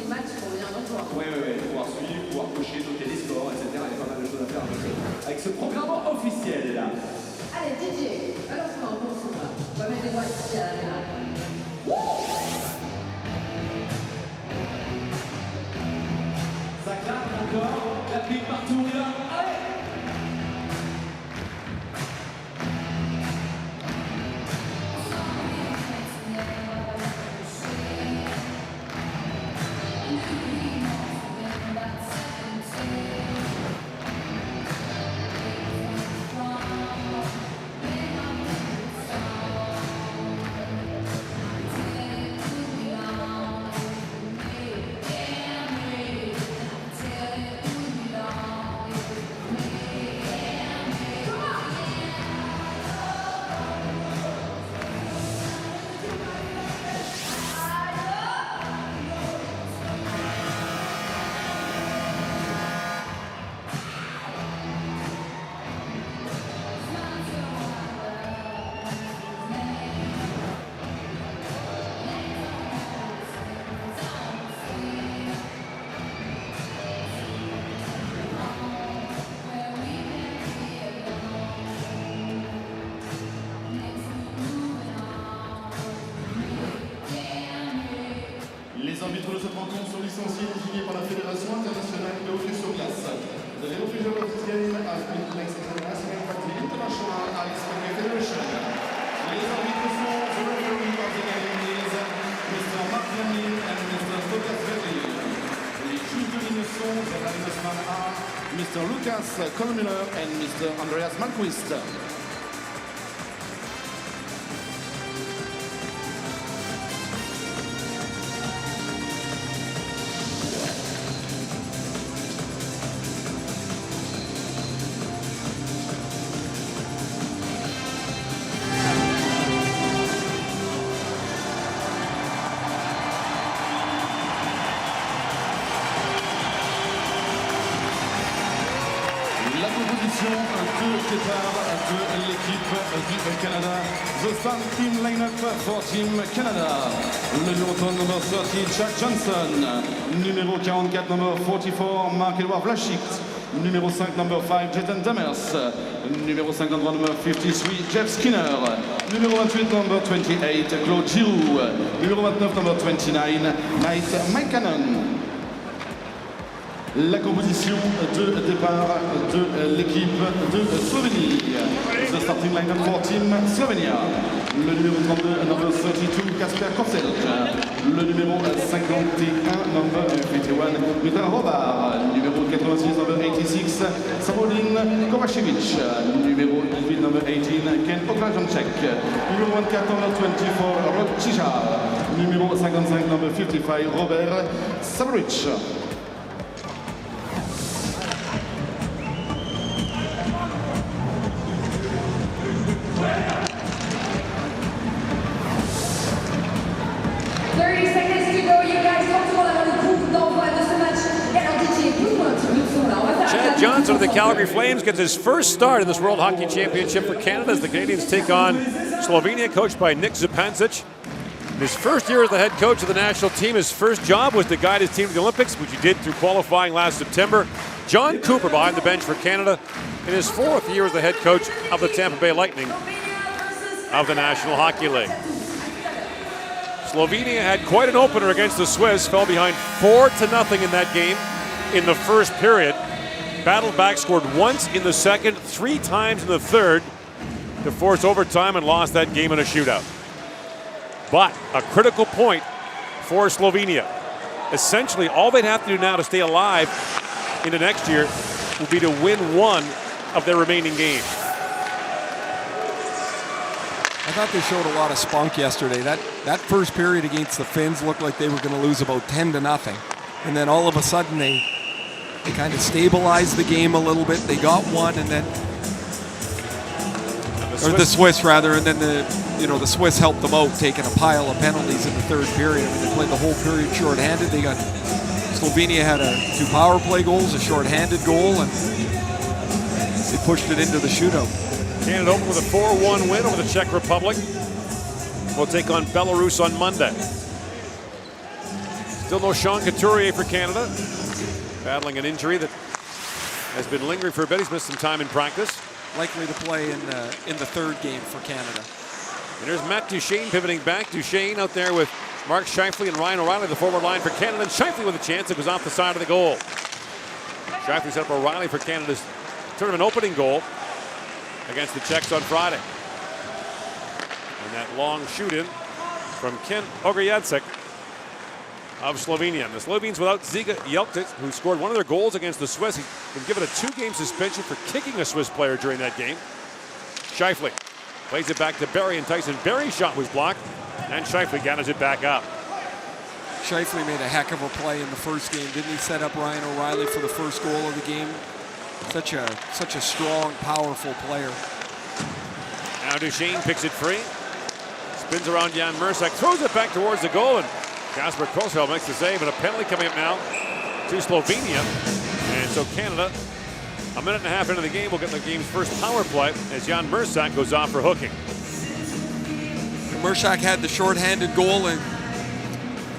match pour venir nous voir. Oui, pouvoir suivre, pouvoir cocher, noter les scores, etc. Il y a pas mal de choses à faire avec ce programme officiel. Allez, DJ, balance-moi un bon son là. On va mettre les doigts ici à la Ça claque encore, la pique partout, là. Allez! Les arbitres de ce canton sont licenciés et désignés par la Fédération internationale de hockey sur glace. The real official of this game has been elected national by the International Ice Hockey Federation. Les arbitres sont the referee of the game is Mr. Mark Lamine and Mr. Lucas Verdi. Les juges de ligne sont the linesman are Mr. Lucas Colmiller and Mr. Andreas Malmquist. La composition de départ de l'équipe du Canada. The starting team lineup for Team Canada. Le numéro 30, number 30, Jack Johnson. Numéro 44, number 44, Marc-Edouard Vlasic. Numéro 5, number 5, Jason Demers. Numéro 53, number 53, Jeff Skinner. Numéro 28, number 28, Claude Giroux. Numéro 29, number 29, Mike Cannon. La composition de départ de l'équipe de Slovénie. The starting lineup for Team Slovenia. Le numéro 32, number 32, Kasper Korselj. Le numéro 51, number 51, Mitra Hobart. Numéro 86, number 86, Sabolin Kovacevic. Numéro 18, number 18, Ken Okrajanchek. Numéro 24, number 24, Rod Chichar. Numéro 55, number 55, Robert Sabrich. Johnson of the Calgary Flames gets his first start in this World Hockey Championship for Canada as the Canadians take on Slovenia, coached by Nick Zupancic. In his first year as the head coach of the national team, his first job was to guide his team to the Olympics, which he did through qualifying last September. John Cooper behind the bench for Canada in his fourth year as the head coach of the Tampa Bay Lightning of the National Hockey League. Slovenia had quite an opener against the Swiss, fell behind 4-0 in that game in the first period. Battled back, scored once in the second, 3 times in the third to force overtime and lost that game in a shootout. But a critical point for Slovenia. Essentially, all they'd have to do now to stay alive into next year will be to win one of their remaining games. I thought they showed a lot of spunk yesterday. That first period against the Finns looked like they were going to lose about 10-0. And then all of a sudden they kind of stabilized the game a little bit. They got one, and then the Swiss rather, and then the Swiss helped them out, taking a pile of penalties in the third period. I mean, they played the whole period shorthanded. Slovenia had 2 power play goals, a shorthanded goal, and they pushed it into the shootout. Canada opened with a 4-1 win over the Czech Republic. We'll take on Belarus on Monday. Still no Sean Couturier for Canada. Battling an injury that has been lingering for a bit. He's missed some time in practice. Likely to play in the third game for Canada. And there's Matt Duchesne pivoting back. Duchesne out there with Mark Scheifele and Ryan O'Reilly, the forward line for Canada. And Scheifele with a chance. It goes off the side of the goal. Scheifele set up O'Reilly for Canada's tournament opening goal against the Czechs on Friday. And that long shoot-in from Ken Ogrejacek of Slovenia. And the Slovenes without Ziga Jelkic, who scored one of their goals against the Swiss. He's been given a 2-game suspension for kicking a Swiss player during that game. Scheifele plays it back to Barry, and Tyson Barry's shot was blocked, and Scheifele gathers it back up. Scheifele made a heck of a play in the first game. Didn't he set up Ryan O'Reilly for the first goal of the game? Such a strong, powerful player. Now Duchesne picks it free. Spins around Jan Mersak, throws it back towards the goal, and Kasper Kroschel makes the save, and a penalty coming up now to Slovenia. And so Canada, a minute and a half into the game, will get the game's first power play as Jan Mersak goes off for hooking. Mersak had the shorthanded goal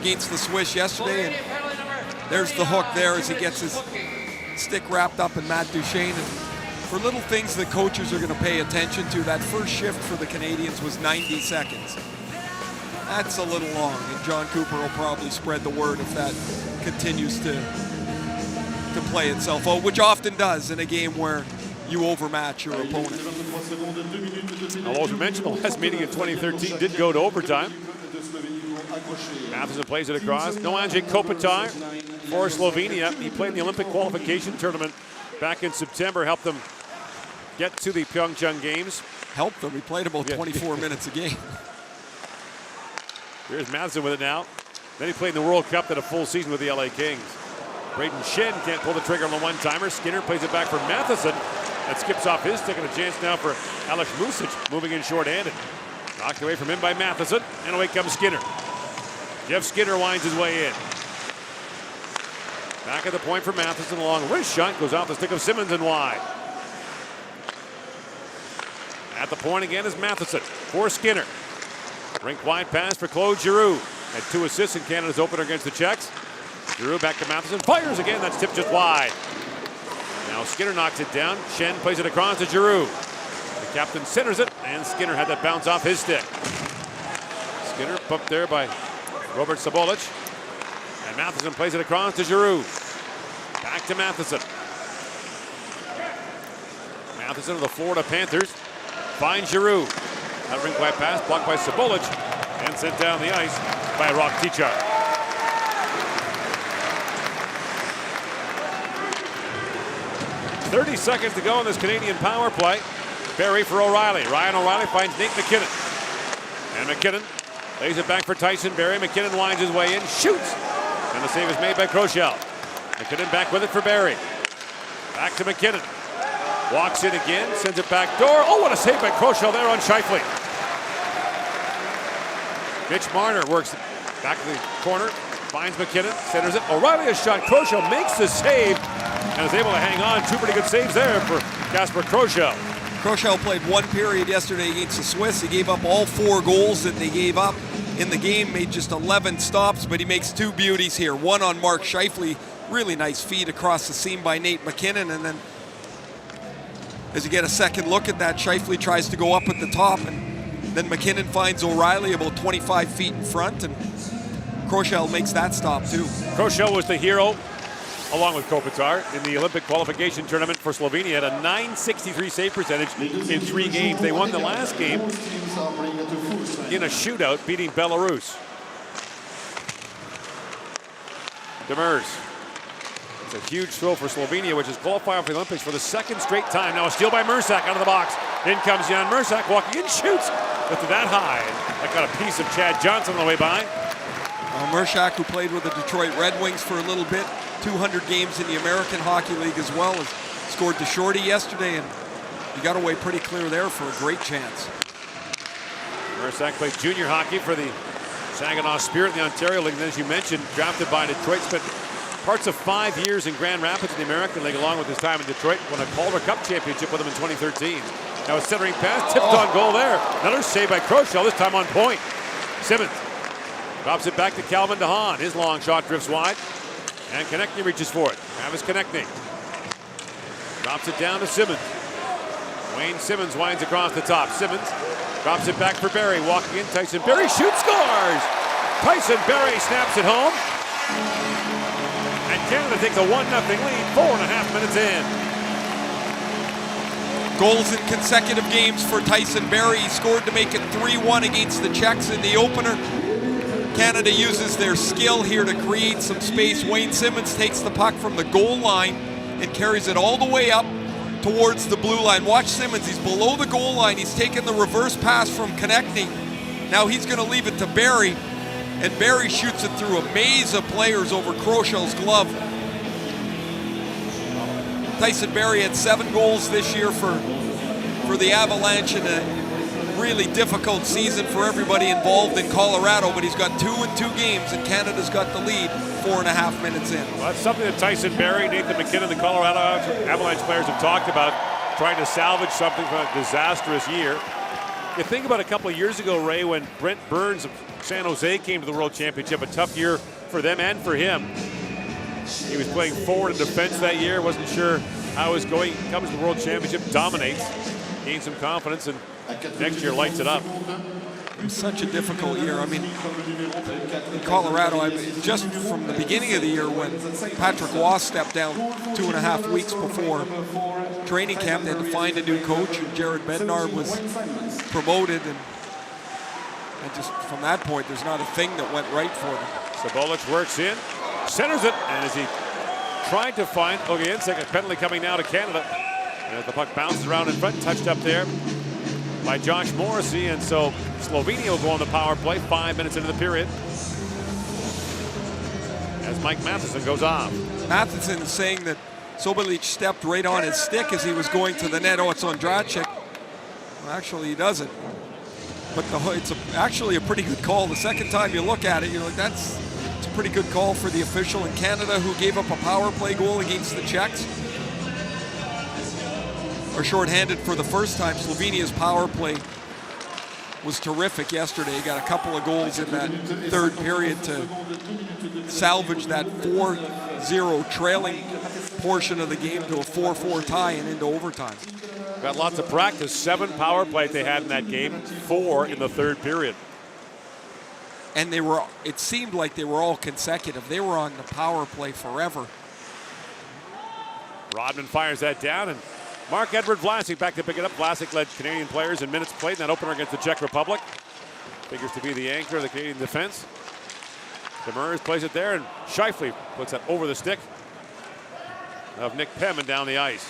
against the Swiss yesterday, and there's the hook there as he gets his stick wrapped up in Matt Duchesne. And for little things that coaches are going to pay attention to, that first shift for the Canadians was 90 seconds. That's a little long, and John Cooper will probably spread the word if that continues to play itself out, which often does in a game where you overmatch your opponent. Although, as we mentioned, the last meeting in 2013 did go to overtime. Matheson plays it across. No Andrzej Kopitar for Slovenia. He played in the Olympic qualification tournament back in September, helped them get to the Pyeongchang Games. Helped them. He played about 24 minutes a game. Here's Matheson with it now. Then he played in the World Cup, did a full season with the LA Kings. Braden Shen can't pull the trigger on the one-timer. Skinner plays it back for Matheson. That skips off his stick, and a chance now for Alex Music, moving in short-handed. Knocked away from him by Matheson, and away comes Skinner. Jeff Skinner winds his way in. Back at the point for Matheson, long wrist shot, goes off the stick of Simmons and wide. At the point again is Matheson for Skinner. Rink wide pass for Claude Giroux. Had 2 assists in Canada's opener against the Czechs. Giroux back to Matheson, fires again, that's tipped just wide. Now Skinner knocks it down. Shen plays it across to Giroux. The captain centers it, and Skinner had that bounce off his stick. Skinner bumped there by Robert Sabolic. And Matheson plays it across to Giroux. Back to Matheson. Matheson of the Florida Panthers finds Giroux. That rink wide pass blocked by Sabolic and sent down the ice by Rock Tichar. .30 seconds to go in this Canadian power play. Barry for O'Reilly. Ryan O'Reilly finds Nate McKinnon. And McKinnon lays it back for Tyson Barry. McKinnon winds his way in, shoots. And the save is made by Kroschel. McKinnon back with it for Barry. Back to McKinnon. Walks in again, sends it back door. Oh, what a save by Kroschel there on Scheifele. Mitch Marner works back to the corner, finds McKinnon, centers it. O'Reilly a shot. Kroschel makes the save and is able to hang on. 2 pretty good saves there for Kasper Kroschel. Kroschel played 1 period yesterday against the Swiss. He gave up all 4 goals that they gave up in the game, made just 11 stops, but he makes 2 beauties here. One on Mark Scheifele, really nice feed across the seam by Nate McKinnon, and then as you get a second look at that, Scheifele tries to go up at the top, and then McKinnon finds O'Reilly about 25 feet in front, and Kroschel makes that stop too. Kroschel was the hero, along with Kopitar, in the Olympic qualification tournament for Slovenia. Had a .963 save percentage in 3 games. They won the last game in a shootout, beating Belarus. Demers. It's a huge throw for Slovenia, which is qualifying for the Olympics for the 2nd straight time. Now a steal by Mersak out of the box. In comes Jan Mersak walking in, shoots. Lifted that high. That got a piece of Chad Johnson on the way by. Mersak, who played with the Detroit Red Wings for a little bit, 200 games in the American Hockey League as well, has scored the shorty yesterday, and he got away pretty clear there for a great chance. Mersak played junior hockey for the Saginaw Spirit in the Ontario League, and as you mentioned, drafted by Detroit, spent parts of 5 years in Grand Rapids in the American League, along with his time in Detroit, won a Calder Cup championship with them in 2013. Now a centering pass, tipped on goal there. Another save by Kroschel, this time on point. Simmons Drops it back to Calvin DeHaan. His long shot drifts wide. And Konechny reaches for it. Travis Konechny. Drops it down to Simmons. Wayne Simmons winds across the top. Simmons drops it back for Barry. Walking in, Tyson Barry shoots, scores! Tyson Barry snaps it home. And Canada takes a 1-0 lead, 4.5 minutes in. Goals in consecutive games for Tyson Barry. He scored to make it 3-1 against the Czechs in the opener. Canada uses their skill here to create some space. Wayne Simmons takes the puck from the goal line and carries it all the way up towards the blue line. Watch Simmons, he's below the goal line. He's taken the reverse pass from Konechny. Now he's going to leave it to Barry, and Barry shoots it through a maze of players over Krochel's glove. Tyson Barry had 7 goals this year for the Avalanche in a really difficult season for everybody involved in Colorado, but he's got 2 in 2 games, and Canada's got the lead 4.5 minutes in. Well, that's something that Tyson Barry, Nathan McKinnon, the Colorado Avalanche players have talked about, trying to salvage something from a disastrous year. You think about a couple of years ago, Ray, when Brent Burns of San Jose came to the World Championship, a tough year for them and for him. He was playing forward in defense that year, wasn't sure how it was going. Comes to the World Championship, dominates, gains some confidence, and next year lights it up. It was such a difficult year. I mean, in Colorado, just from the beginning of the year when Patrick Waugh stepped down 2.5 weeks before training camp, they had to find a new coach, and Jared Bednar was promoted, and just from that point, there's not a thing that went right for them. Sabolich works in, centers it, and as he tried to find Ogienczak, a penalty coming now to Canada. And as the puck bounces around in front, touched up there by Josh Morrissey, and so Slovenia will go on the power play 5 minutes into the period as Mike Matheson goes off. Matheson is saying that Sabolich stepped right on his stick as he was going to the net. Oh, it's on Dragic. Well, actually, he doesn't. But it's actually a pretty good call. The second time you look at it, you're like, it's a pretty good call for the official in Canada, who gave up a power play goal against the Czechs. Are shorthanded for the first time. Slovenia's power play was terrific yesterday. He got a couple of goals in that third period to salvage that 4-0 trailing portion of the game to a 4-4 tie and into overtime. Got lots of practice. 7 power plays they had in that game, 4 in the third period. And it seemed like they were all consecutive. They were on the power play forever. Rodman fires that down, and Mark-Edward Vlasic back to pick it up. Vlasic led Canadian players in minutes played in that opener against the Czech Republic. Figures to be the anchor of the Canadian defense. Demers plays it there, and Scheifele puts that over the stick of Nick Pemman down the ice.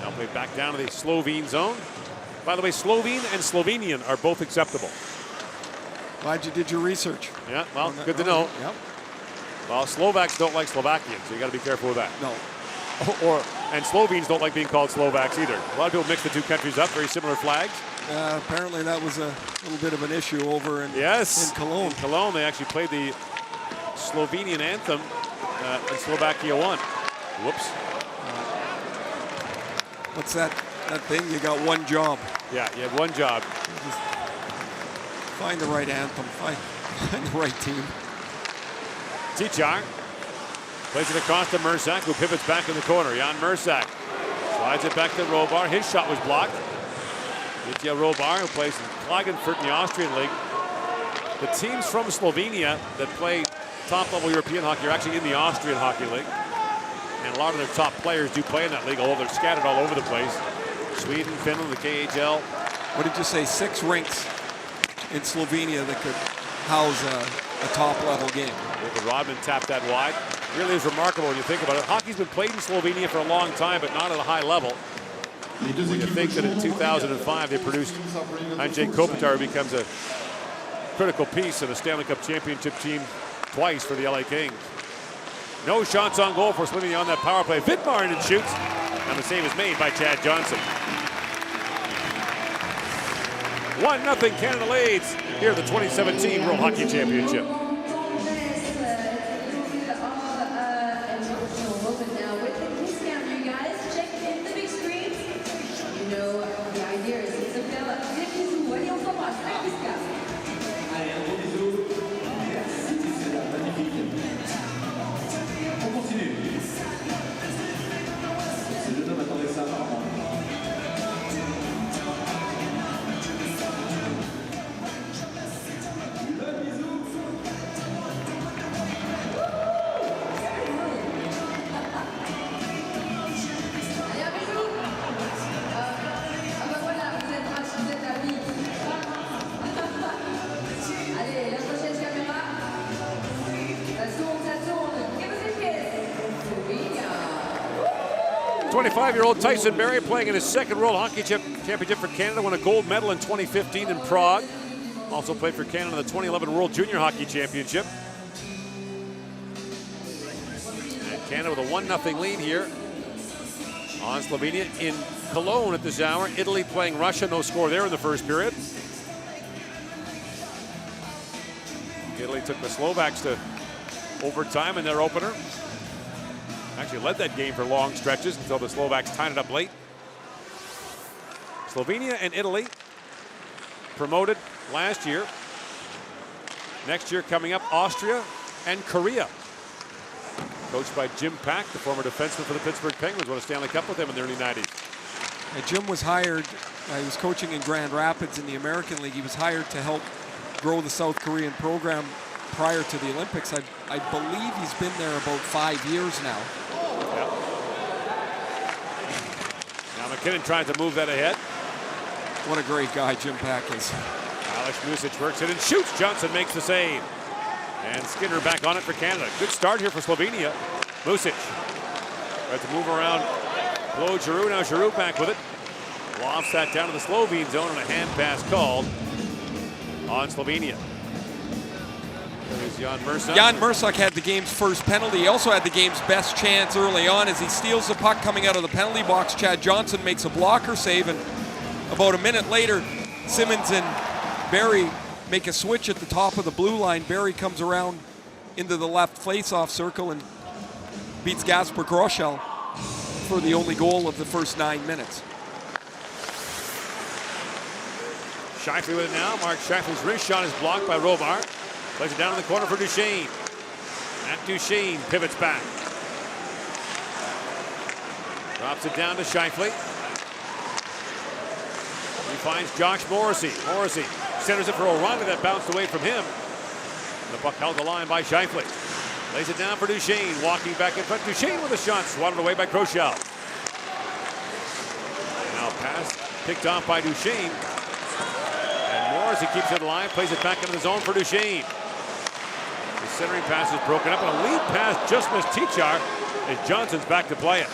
Now played back down to the Slovene zone. By the way, Slovene and Slovenian are both acceptable. Glad you did your research. Yeah, well, good to know. Yep. Well, Slovaks don't like Slovakians, so you got to be careful with that. No. And Slovenes don't like being called Slovaks either. A lot of people mix the two countries up, very similar flags. Apparently that was a little bit of an issue over in Cologne. In Cologne, they actually played the Slovenian anthem, and Slovakia won. Whoops. What's that thing? You got one job. Yeah, you have one job. Just find the right anthem, find the right team. Tichar plays it across to Mersak, who pivots back in the corner. Jan Mersak slides it back to Robar. His shot was blocked. Mitya Robar, who plays in Klagenfurt in the Austrian League. The teams from Slovenia that play top-level European hockey are actually in the Austrian Hockey League. And a lot of their top players do play in that league, although they're scattered all over the place. Sweden, Finland, the KHL. What did you say? 6 rinks in Slovenia that could house a top-level game. Rodman tapped that wide. Really is remarkable when you think about it. Hockey's been played in Slovenia for a long time, but not at a high level. When you think that in 2005 they produced Andrzej Kopitar, who becomes a critical piece of the Stanley Cup championship team twice for the LA Kings. No shots on goal for Slovenia on that power play. Vidmarinen shoots, and the save is made by Chad Johnson. 1-0 Canada leads here at the 2017 World Hockey Championship. 25-year-old Tyson Barrie playing in his second World Hockey Championship for Canada, won a gold medal in 2015 in Prague. Also played for Canada in the 2011 World Junior Hockey Championship. And Canada with a 1-0 lead here on Slovenia in Cologne at this hour. Italy playing Russia, no score there in the first period. Italy took the Slovaks to overtime in their opener. Actually led that game for long stretches until the Slovaks tied it up late. Slovenia and Italy promoted last year. Next year coming up, Austria and Korea. Coached by Jim Pack, the former defenseman for the Pittsburgh Penguins, won a Stanley Cup with them in the early 90s. And Jim was hired, he was coaching in Grand Rapids in the American League. He was hired to help grow the South Korean program prior to the Olympics. I believe he's been there about 5 years now. Yeah. Now McKinnon trying to move that ahead. What a great guy Jim Pack is. Alex Music works it and shoots. Johnson makes the save. And Skinner back on it for Canada. Good start here for Slovenia. Music tries to move around Claude Giroux. Now Giroux back with it. Lofts that down to the Slovene zone and a hand pass called on Slovenia. There's Jan Mursak. Jan Mursak had the game's first penalty. He also had the game's best chance early on as he steals the puck coming out of the penalty box. Chad Johnson makes a blocker save, and about a minute later, Simmons and Barrie make a switch at the top of the blue line. Barrie comes around into the left face-off circle and beats Gasper Groschel for the only goal of the first 9 minutes. Shifley with it now. Mark Shifley's wrist shot is blocked by Robar. Plays it down in the corner for Duchesne. Matt Duchesne pivots back. Drops it down to Shifley. He finds Josh Morrissey. Morrissey centers it for O'Reilly, that bounced away from him. The puck held the line by Shifley. Lays it down for Duchesne, walking back in front. Duchesne with a shot, swatted away by Groschel. Now pass picked off by Duchesne. And Morrissey keeps it alive, plays it back into the zone for Duchesne. The centering pass is broken up, and a lead pass just missed Tichar as Johnson's back to play it.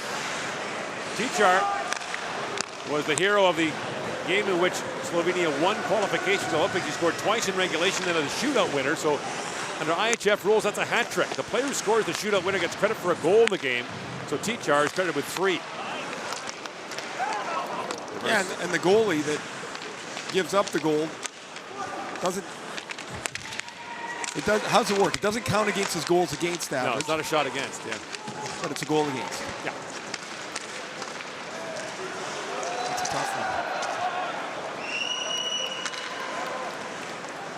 Tichar was the hero of the game in which Slovenia won qualifications to Olympics. He scored twice in regulation and a shootout winner. So under IIHF rules, that's a hat trick. The player who scores the shootout winner gets credit for a goal in the game. So Tichar is credited with 3. Yeah, and the goalie that gives up the goal doesn't. It does. How's it work? It doesn't count against his goals against that. No, it's not a shot against. Yeah, but it's a goal against. Yeah. That's a tough one.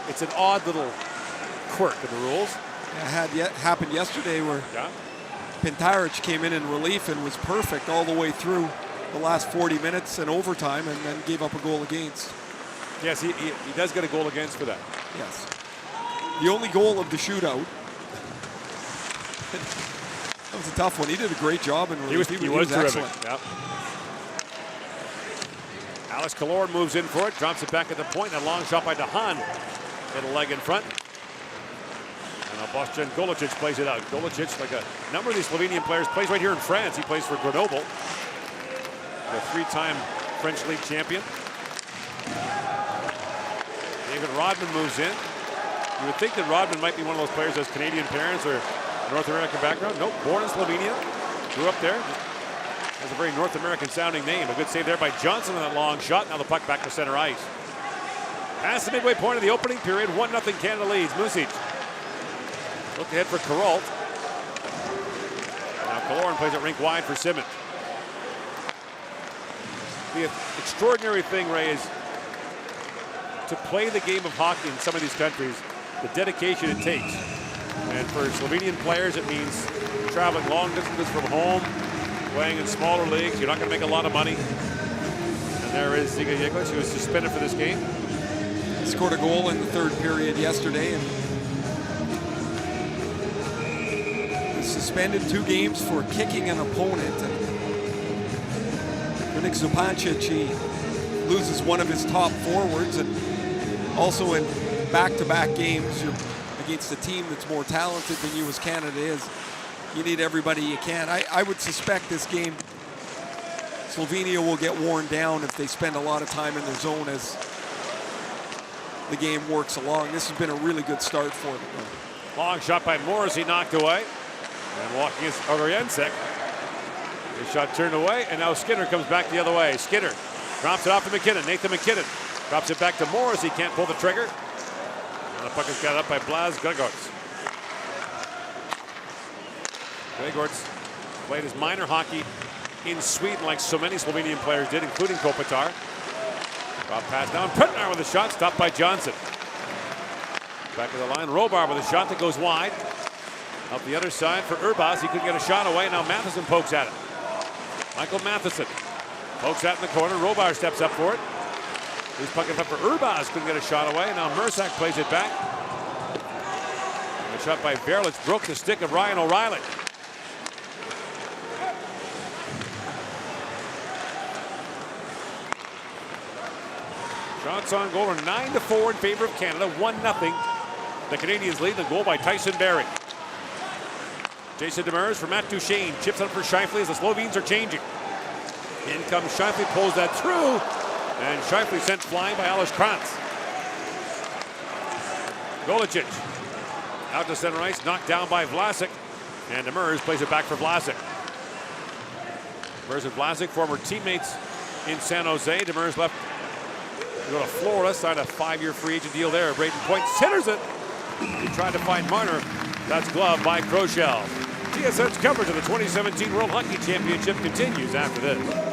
It's an odd little quirk of the rules. It happened yesterday where Pintaric came in relief and was perfect all the way through the last 40 minutes and overtime, and then gave up a goal against. Yes, he does get a goal against for that. Yes. The only goal of the shootout. That was a tough one. He did a great job in relief. He was excellent. Yep. Alex Killorn moves in for it, drops it back at the point, and a long shot by DeHaan. Hit a leg in front. And now Boštjan Golicic plays it out. Golicic, like a number of these Slovenian players, plays right here in France. He plays for Grenoble, the 3-time French League champion. David Rodman moves in. You would think that Rodman might be one of those players that has Canadian parents or North American background. Nope, born in Slovenia, grew up there. Has a very North American sounding name. A good save there by Johnson on that long shot. Now the puck back to center ice. Past the midway point of the opening period, 1-0 Canada leads. Music. Look ahead for Karalt. Now Killorn plays it rink wide for Simmons. The extraordinary thing, Ray, is to play the game of hockey in some of these countries, the dedication it takes. And for Slovenian players, it means traveling long distances from home, playing in smaller leagues. You're not going to make a lot of money. And there is Ziga Jeglic, who was suspended for this game. He scored a goal in the third period yesterday and was suspended 2 games for kicking an opponent. And for Nick Zupancic, he loses one of his top forwards, and also in back-to-back games, you're against a team that's more talented than you as Canada is. You need everybody you can. I would suspect this game Slovenia will get worn down if they spend a lot of time in their zone as the game works along. This has been a really good start for them. Long shot by Morrissey, knocked away. And walking is Ogorjensek. His shot turned away, and now Skinner comes back the other way. Skinner drops it off to McKinnon. Nathan McKinnon drops it back to Morrissey. Can't pull the trigger. And the puck is got up by Blas Gregorts. Gregorts played his minor hockey in Sweden like so many Slovenian players did, including Kopitar. Drop pass down. Prednar with a shot, stopped by Johnson. Back of the line, Robar with a shot that goes wide. Up the other side for Urbas. He couldn't get a shot away. Now Matheson pokes at it. Michael Matheson pokes at it in the corner. Robar steps up for it. He's pucking up for Urbas. Couldn't get a shot away. Now Mersak plays it back. And a shot by Verlich broke the stick of Ryan O'Reilly. Shots on goal are 9-4 in favor of Canada. 1-0. The Canadians lead the goal by Tyson Barrie. Jason Demers for Matt Duchesne. Chips up for Scheifele as the Slovenes are changing. In comes Scheifele, pulls that through. And Scheifele sent flying by Ales Krantz. Golicic out to center ice, knocked down by Vlasic. And Demers plays it back for Vlasic. Demers and Vlasic, former teammates in San Jose. Demers left to go to Florida, signed a 5-year free agent deal there. Braden Point centers it. He tried to find Marner. That's gloved by Kroschel. TSN's coverage of the 2017 World Hockey Championship continues after this.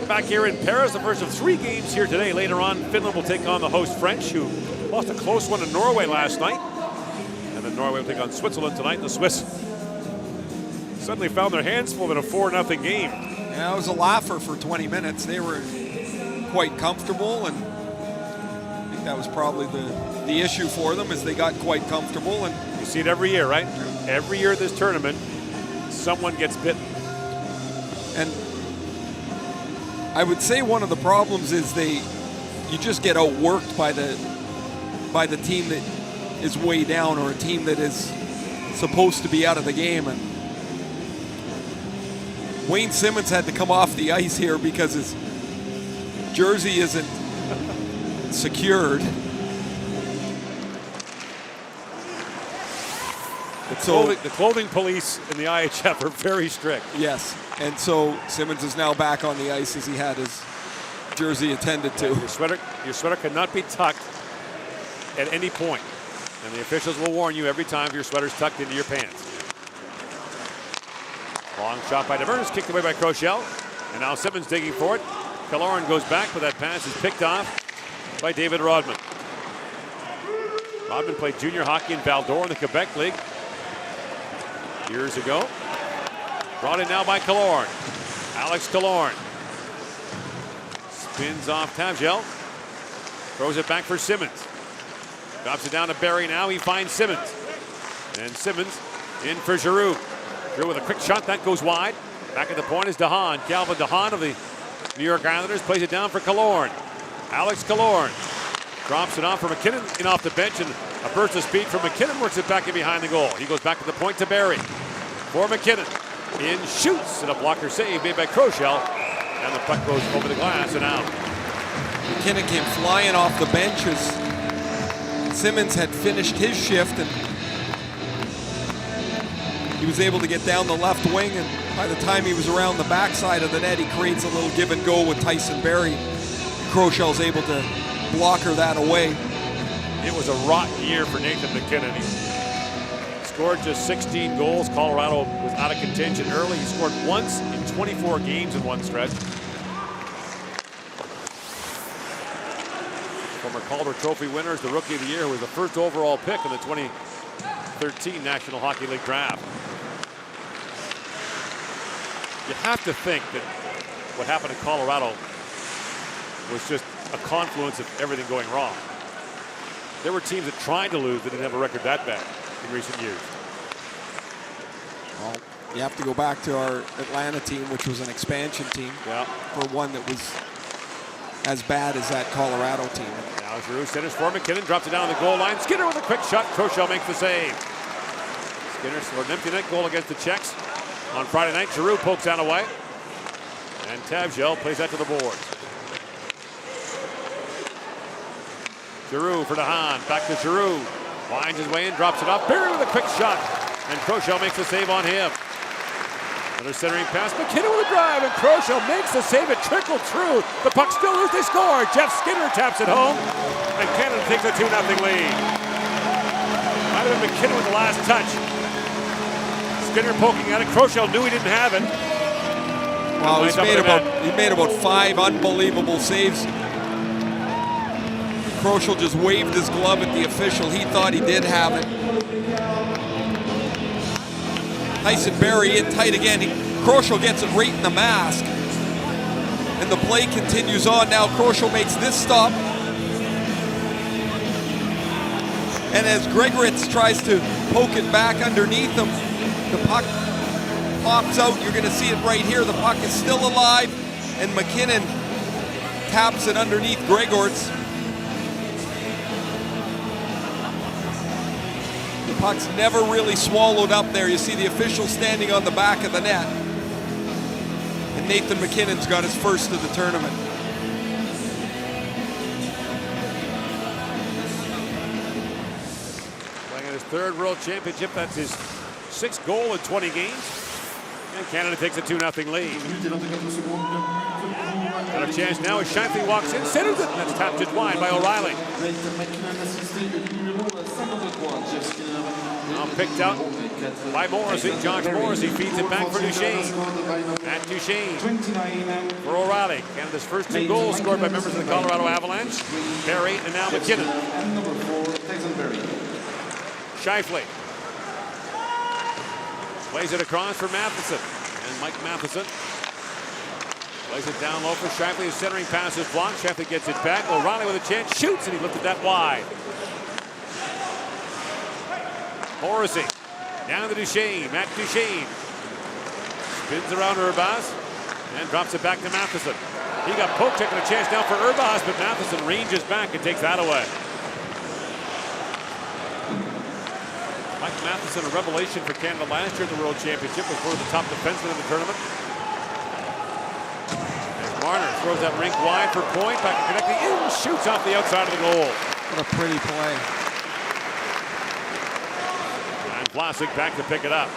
Back here in Paris, the first of 3 games here today. Later on, Finland will take on the host French, who lost a close one in Norway last night. And then Norway will take on Switzerland tonight. The Swiss suddenly found their hands full in a 4-0 game. Yeah, it was a laugher for 20 minutes. They were quite comfortable, and I think that was probably the issue for them, is they got quite comfortable. And you see it every year, right? Every year this tournament, someone gets bitten. And I would say one of the problems is you just get outworked by the team that is way down, or a team that is supposed to be out of the game. And Wayne Simmons had to come off the ice here because his jersey isn't secured. The clothing police in the IIHF are very strict. Yes, and so Simmons is now back on the ice as he had his jersey attended to. Your sweater cannot be tucked at any point, and the officials will warn you every time your sweater's tucked into your pants. Long shot by Demers, kicked away by Kroschel, and now Simmons digging for it. Kaloran goes back, but that pass is picked off by David Rodman. Rodman played junior hockey in Val-d'Or in the Quebec League years ago. Brought in now by Kaloran. Alex Kaloran spins off Tavgel. Throws it back for Simmons. Drops it down to Barrie now. He finds Simmons. And Simmons in for Giroux. Giroux with a quick shot. That goes wide. Back at the point is DeHaan. Calvin DeHaan of the New York Islanders plays it down for Kaloran. Alex Kaloran drops it off for McKinnon in off the bench, and a burst of speed from McKinnon works it back in behind the goal. He goes back to the point to Barrie. For McKinnon. In shoots, and a blocker save made by Kroschel. And the puck goes over the glass and out. McKinnon came flying off the bench as Simmons had finished his shift, and he was able to get down the left wing, and by the time he was around the backside of the net, he creates a little give and go with Tyson Barrie. Krochel's able to blocker that away. It was a rotten year for Nathan McKinnon. He scored just 16 goals. Colorado was out of contention early. He scored once in 24 games in one stretch. Former Calder Trophy winner is the Rookie of the Year, who was the first overall pick in the 2013 National Hockey League draft. You have to think that what happened in Colorado was just a confluence of everything going wrong. There were teams that tried to lose that didn't have a record that bad in recent years. Well, you have to go back to our Atlanta team, which was an expansion team, for one that was as bad as that Colorado team. Now Giroux centers for McKinnon, drops it down on the goal line. Skinner with a quick shot. Kroschel makes the save. Skinner scored an empty net goal against the Czechs on Friday night. Giroux pokes that away. And Tavgel plays that to the boards. Giroux for DeHaan. Back to Giroux. Winds his way in, drops it off. Barry with a quick shot. And Kroschel makes the save on him. Another centering pass. McKinnon with a drive. And Kroschel makes the save. It trickled through. The puck still loose. They score. Jeff Skinner taps it home. And Canada takes a 2-0 lead. Might have been McKinnon with the last touch. Skinner poking at it. Kroschel knew he didn't have it. Well, he made about 5 unbelievable saves. Kroschel just waved his glove at the official. He thought he did have it. Tyson Barrie in tight again. Kroschel gets it right in the mask. And the play continues on. Now Kroschel makes this stop. And as Gregoritz tries to poke it back underneath him, the puck pops out. You're going to see it right here. The puck is still alive. And McKinnon taps it underneath Gregoritz. Puck's never really swallowed up there. You see the official standing on the back of the net. And Nathan McKinnon's got his first of the tournament. Playing in his third World Championship. That's his 6th goal in 20 games. And Canada takes a 2-0 lead. Got a chance now as Shifley walks in, centers it, and that's tapped it wide by O'Reilly. Now picked out by Morrissey. Josh Morrissey feeds it back for Duchesne. At Duchesne for O'Reilly. Canada's first 2 goals scored by members of the Colorado Avalanche. Barrie and now McKinnon. Shifley plays it across for Matheson. And Mike Matheson plays it down low for Shifley. His centering pass is blocked. Shifley gets it back. O'Reilly with a chance, shoots, and he lifted that wide. Morrissey down to Duchesne. Matt Duchesne spins around Urbas and drops it back to Matheson. He got poked, taking a chance now for Urbas, but Matheson ranges back and takes that away. Mike Matheson, a revelation for Canada last year at the World Championship, was one of the top defensemen in the tournament. As Marner throws that rink wide for point, back to connecting in, shoots off the outside of the goal. What a pretty play. Vlasic back to pick it up.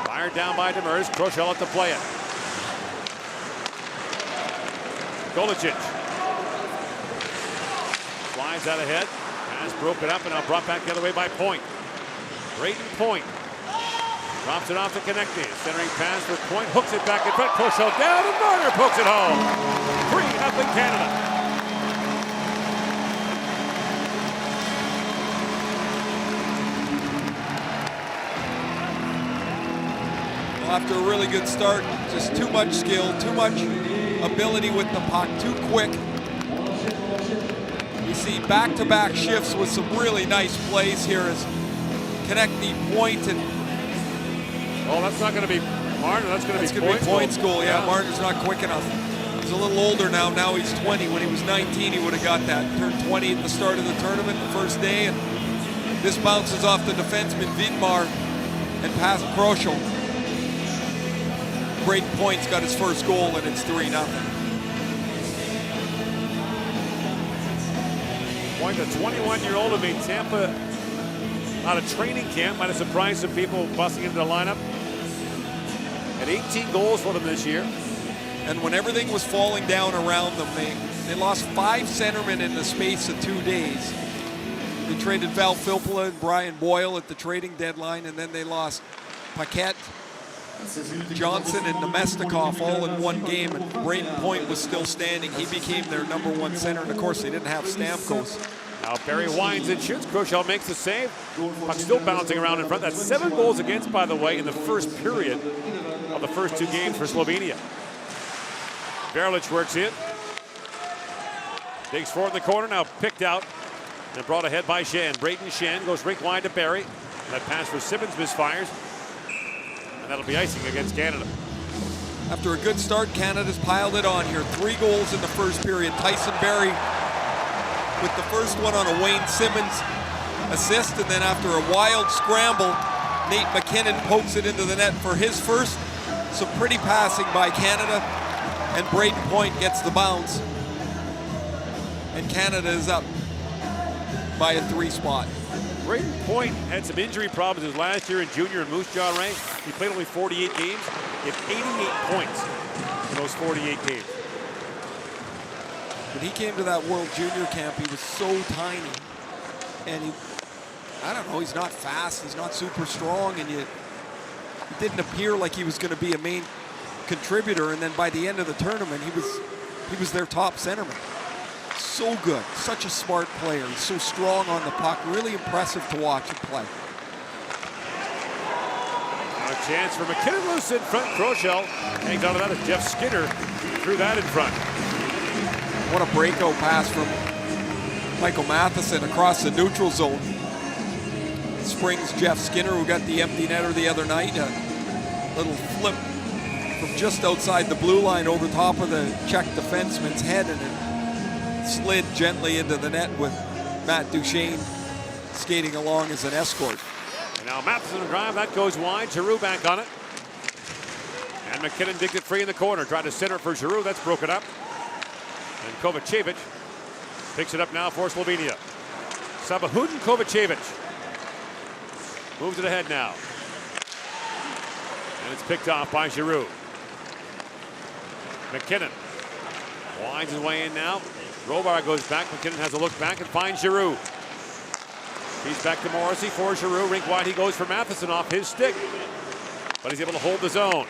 Fired down by Demers. Kroschel up to play it. Golicic flies out ahead. Pass broken up and now brought back the other way by Point. Brayden Point drops it off to Konecny. Centering pass for Point. Hooks it back in front. Kroschel down and Marner pokes it home. 3-0 Canada. After a really good start, just too much skill, too much ability with the puck, too quick. We see back-to-back shifts with some really nice plays here as Konecny, Point, and... Oh, that's not going to be Marner, that's going to be Point's goal. Yeah, Marner's not quick enough. He's a little older now. Now he's 20. When he was 19, he would have got that. Turned 20 at the start of the tournament, the first day, and this bounces off the defenseman Vidmar and past Kroschel. Great Point's got his first goal, and it's 3-0. Point, the 21-year-old who made Tampa out of training camp, might have surprised some people busting into the lineup. Had 18 goals for them this year. And when everything was falling down around them, they lost 5 centermen in the space of 2 days. They traded Val Filppula and Brian Boyle at the trading deadline, and then they lost Paquette, Johnson, and Nemestikov all in one game, and Braden Point was still standing. He became their #1 center, and of course they didn't have Stamkos. Now Barry winds and shoots. Kroschel makes the save. Puck still bouncing around in front. That's 7 goals against, by the way, in the first period of the first 2 games for Slovenia. Berlich works in. Digs forward in the corner, now picked out and brought ahead by Shen. Braden Shen goes rink wide to Barry. And that pass for Simmons misfires. And that'll be icing against Canada. After a good start, Canada's piled it on here. 3 goals in the first period. Tyson Barrie with the first one on a Wayne Simmons assist, and then after a wild scramble, Nate McKinnon pokes it into the net for his first. Some pretty passing by Canada, and Braden Point gets the bounce. And Canada is up by a 3 spot. Braden Point had some injury problems his last year in junior in Moose Jaw Ray. He played only 48 games. He had 88 points in those 48 games. When he came to that World Junior Camp, he was so tiny. And I don't know, he's not fast, he's not super strong, and it didn't appear like he was going to be a main contributor. And then by the end of the tournament, he was their top centerman. So good, such a smart player. He's so strong on the puck, really impressive to watch him play. Now a chance for McKinnon loose in front. Kroschel hangs on to that as Jeff Skinner threw that in front. What a breakout pass from Michael Matheson across the neutral zone. Springs Jeff Skinner, who got the empty netter the other night. A little flip from just outside the blue line over top of the Czech defenseman's head, and it slid gently into the net with Matt Duchesne skating along as an escort. And now Matheson drive, that goes wide. Giroux back on it. And McKinnon digged it free in the corner. Tried to center it for Giroux, that's broken up. And Kovacevic picks it up now for Slovenia. Sabahudin Kovacevic moves it ahead now. And it's picked off by Giroux. McKinnon winds his way in now. Robar goes back. McKinnon has a look back and finds Giroux. He's back to Morrissey for Giroux. Rink wide he goes for Matheson off his stick. But he's able to hold the zone.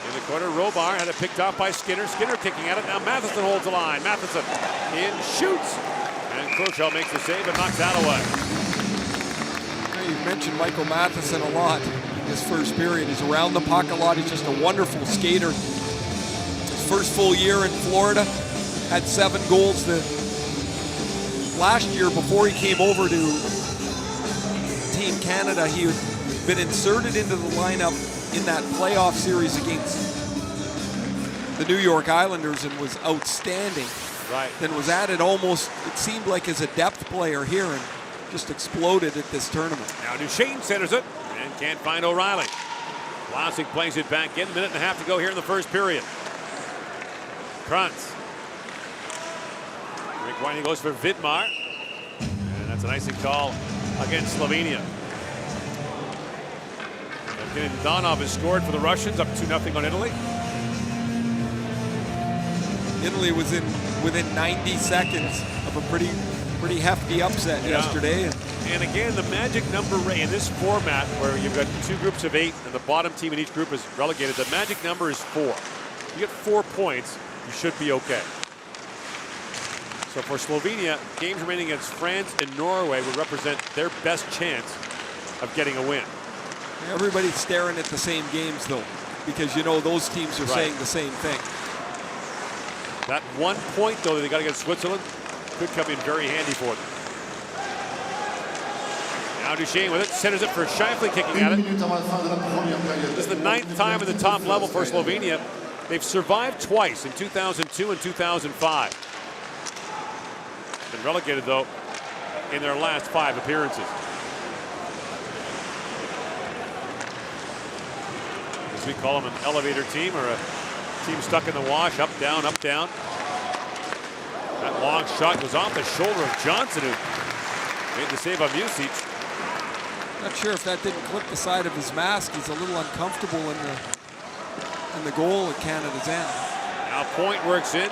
In the corner, Robar had it picked off by Skinner. Skinner kicking at it. Now Matheson holds the line. Matheson in, shoots. And Kroschel makes the save and knocks that away. You've mentioned Michael Matheson a lot in this first period. He's around the puck a lot. He's just a wonderful skater. His first full year in Florida, had 7 goals. Last year, before he came over to Team Canada, he had been inserted into the lineup in that playoff series against the New York Islanders and was outstanding. Right. Then was added almost, it seemed like, as a depth player here, and just exploded at this tournament. Now Duchesne centers it and can't find O'Reilly. Vlasic plays it back in. 1.5 minutes to go here in the first period. Krantz. Rick Whiting goes for Vidmar. And that's an icing call against Slovenia. Donov has scored for the Russians, up 2-0 on Italy. Italy was within 90 seconds of a pretty hefty upset yesterday. And again, the magic number in this format, where you've got 2 groups of 8 and the bottom team in each group is relegated, the magic number is 4. You get 4 points, you should be okay. So for Slovenia, games remaining against France and Norway would represent their best chance of getting a win. Everybody's staring at the same games, though, because you know those teams are saying the ssame thing. That 1 point, though, that they got against Switzerland could come in very handy for them. Now Duchesne with it, centers it for Scheifele, kicking at it. This is the 9th time in the top level for Slovenia. They've survived twice, in 2002 and 2005. Been relegated, though, in their last 5 appearances. As we call them, an elevator team, or a team stuck in the wash, up, down, up, down. That long shot goes off the shoulder of Johnson, who made the save on Music. Not sure if that didn't clip the side of his mask. He's a little uncomfortable in the goal at Canada's end. Now Point works in.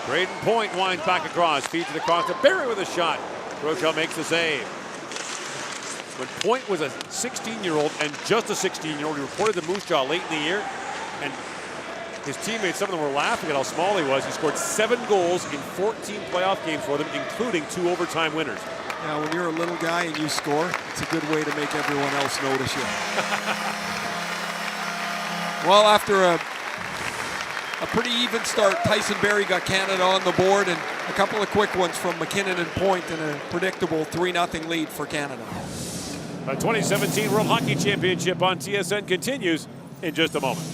Braden Point winds back across, feeds it across to Barry with a shot. Rochelle makes the save. When Point was a 16-year-old and just a 16-year-old, he reported to Moose Jaw late in the year, and his teammates, some of them were laughing at how small he was. He scored 7 goals in 14 playoff games for them, including 2 overtime winners. Yeah, when you're a little guy and you score, it's a good way to make everyone else notice you. Well, after a pretty even start, Tyson Barrie got Canada on the board, and a couple of quick ones from McKinnon and Point, and a predictable 3-0 lead for Canada. The 2017 World Hockey Championship on TSN continues in just a moment.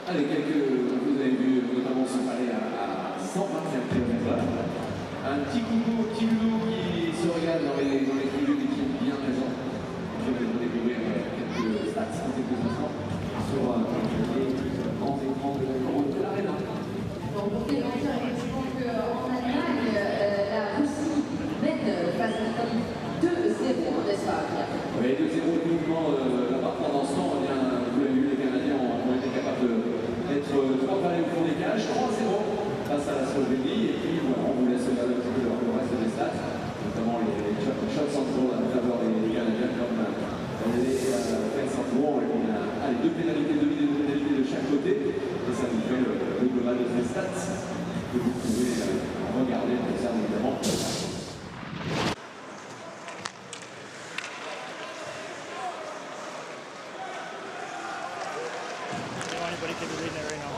Allez, vous avez vu notamment se parler à 125 km/h. Un petit coucou, petit Ludo qui se regarde dans les tribunes et qui est bien présent. Je vais vous découvrir quelques stats en quelques instants sur les grands écrans de l'Arena. Pour les lanceurs, effectivement, qu'en Allemagne, la Russie mène face à l'Italie 2-0, n'est-ce pas? Oui, 2-0 uniquement là-bas. Pendant ce temps, vous l'avez vu, les Canadiens ont été capables d'être 3 balles au fond des cages, 3-0 face à la Slovénie. Et puis, voilà, on vous laisse regarder un petit peu le reste des stats, notamment les shots centraux à faveur des Canadiens, comme les faits centraux. On a 2 pénalités, 2 pénalités de chaque côté. Et ça nous fait le global de ces stats que vous pouvez regarder, ça évidemment. Anybody could be reading it right now.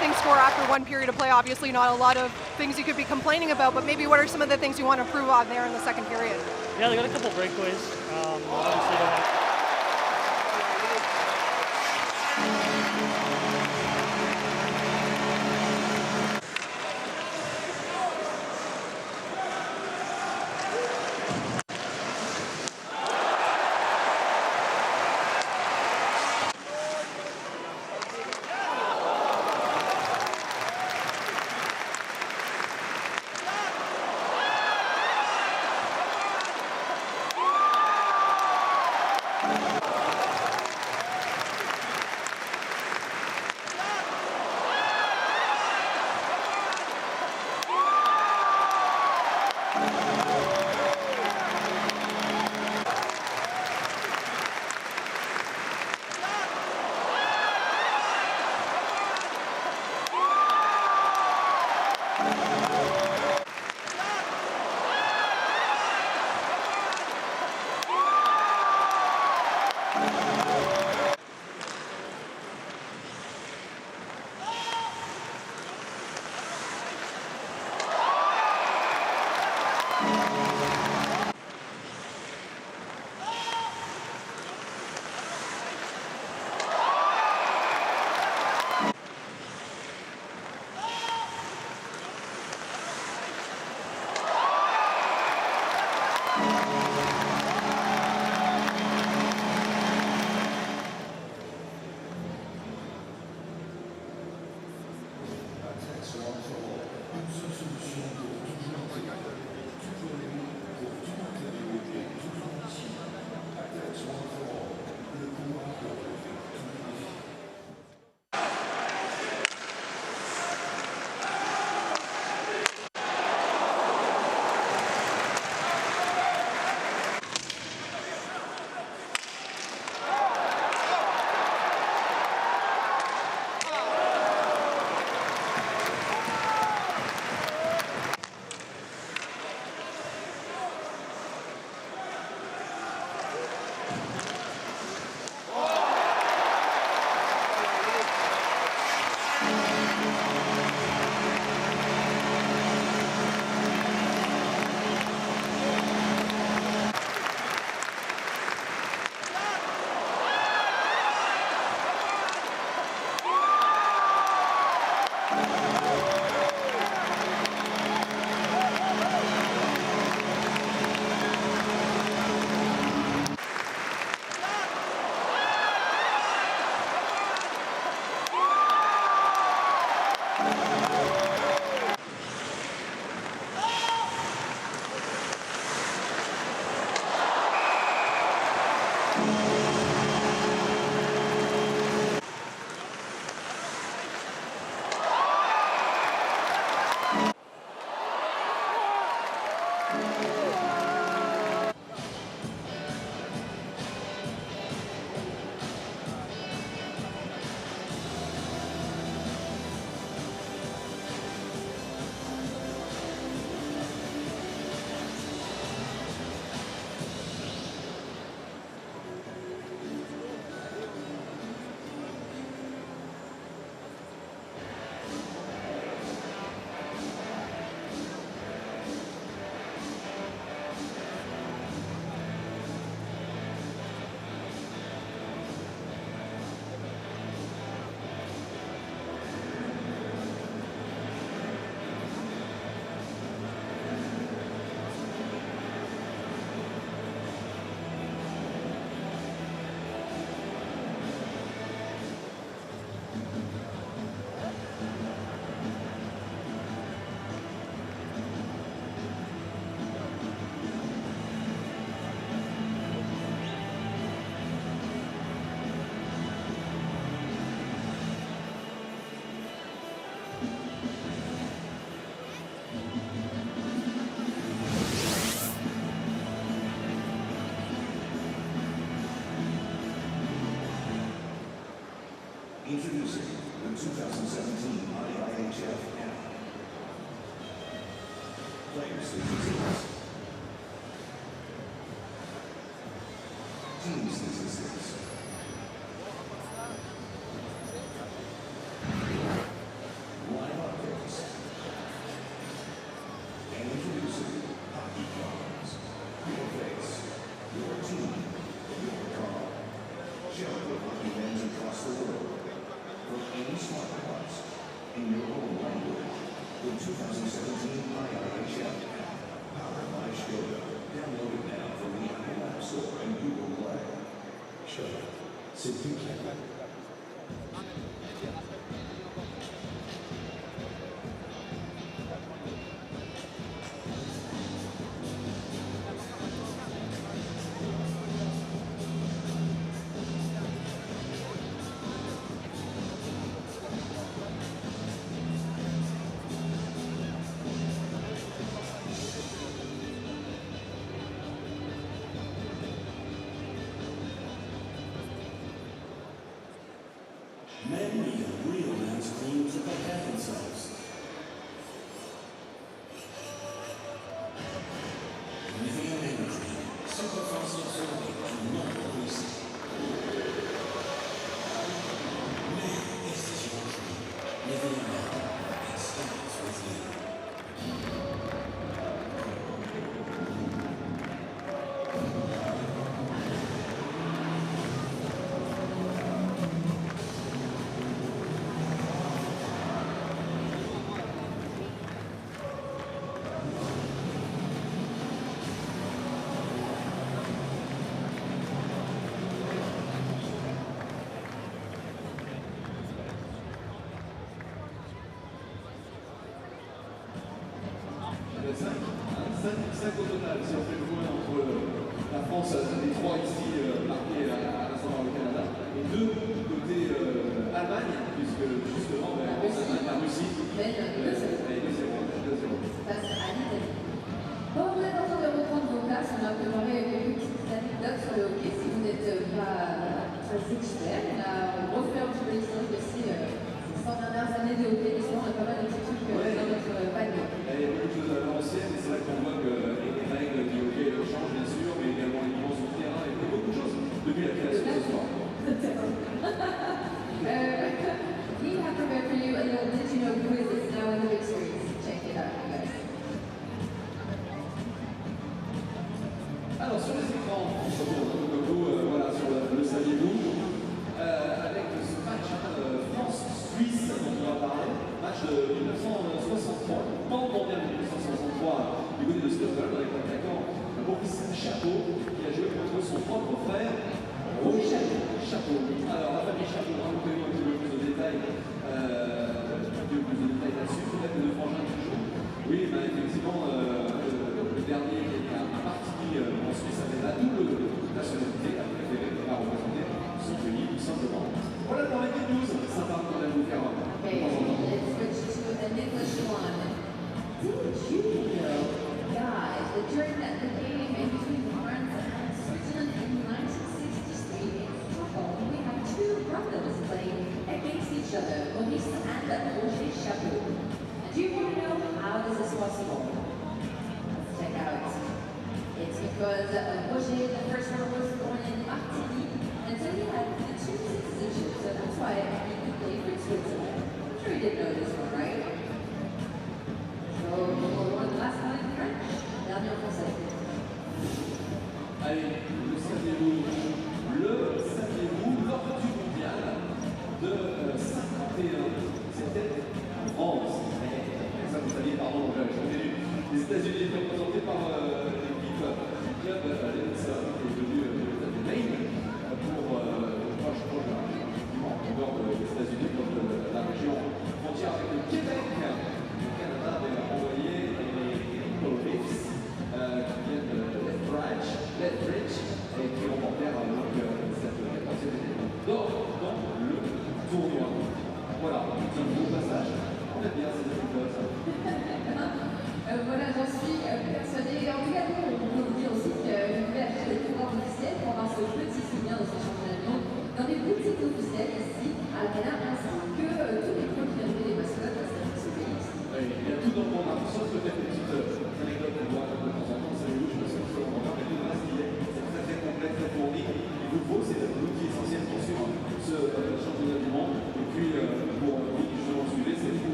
3-0 score after 1 period of play. Obviously not a lot of things you could be complaining about, but maybe what are some of the things you want to improve on there in the second period? Yeah, they got a couple breakaways. Obviously don't want Introducing the 2017 IIHF app. Player statistics. Team statistics. Live updates. And introducing hockey cards. Your face, your team, your card. Share with hockey fans across the world. From any smartphones in your own language. The 2017 IIHF app, powered by Skoda. Download it now from the Apple App Store and Google Play. Skoda, c'est plus clair. Men need a real man's clean to protect themselves. Living energy, sacrificing absorbing and not releasing. Man is the children. Living now, it starts with you. Cinq au total, si on fait le point entre la France, les trois ici marqués à l'instant dans le Canada, et deux côté Allemagne, puisque justement la Russie face à l'Italie. Bon, vous êtes en train de reprendre vos places, on a préparé quelques petites anecdotes sur le hockey si vous n'êtes pas très expert. On a refait un petit peu l'historique aussi. Ces 100 dernières années de hockey, on a pas mal de petits trucs dans notre panier. Il y a beaucoup de choses à l'ancienne, et c'est vrai qu'on voit que les règles du hockey changent bien sûr, mais également les dimensions de terrain, et beaucoup de choses depuis la création de ce sport. We have prepared for you a little did you know quiz that's now in the big screens. Check it out, you guys. Alors sur les écrans, voilà, sur le saviez-vous, avec ce match France-Suisse dont on va parler, match de 1963, pendant mondial de 1963 du côté de Stockholm, avec l'attaquant Maurice Chapeau qui a joué contre son propre frère Roger Chapeau. Alors la famille Chapeau, vous connaissez un petit peu plus de détails, là-dessus, peut-être que de frangins qui jouent. Oui, ben, effectivement, le dernier qui est à Martigny en Suisse avait la double nationalité, a préféré ne pas représenter son pays, tout simplement. Voilà dans l'équipe 12, ça va quand même vous faire de temps en temps. Let's switch to an English one. Did you know, guys, that during the game in between France and Switzerland in 1963 in Stockholm, we had two brothers playing against each other, Maurice and Roger Chapeau. And do you want to know how this is possible? Let's check out. It's because Roger, the first one, was born in Martigny, and so he had the two citizenship, so that's why he could play for Switzerland. I'm sure you didn't know this one, right? So, one last one in French, dernier en français. Allez, le saviez-vous, lors du mondial de 51, c'était en France. Ça, vous saviez, pardon, j'ai entendu. Les États-Unis étaient représentés par l'équipe du club qui est devenu l'État de Maine pour proche effectivement en dehors des États-Unis, donc la région frontière avec le Québec. Le Canada avait envoyé les Leafs qui viennent de Lethbridge et qui remportèrent donc cette 14e édition d'or dans le tournoi. Voilà, c'est un beau passage. On aime bien ces anecdotes. Voilà, j'en suis persuadée. En tout cas, on peut vous dire aussi que vous pouvez acheter des tournois officiels pour avoir ce petit souvenir de ce championnat du monde dans des boutiques officielles ici à la Canada.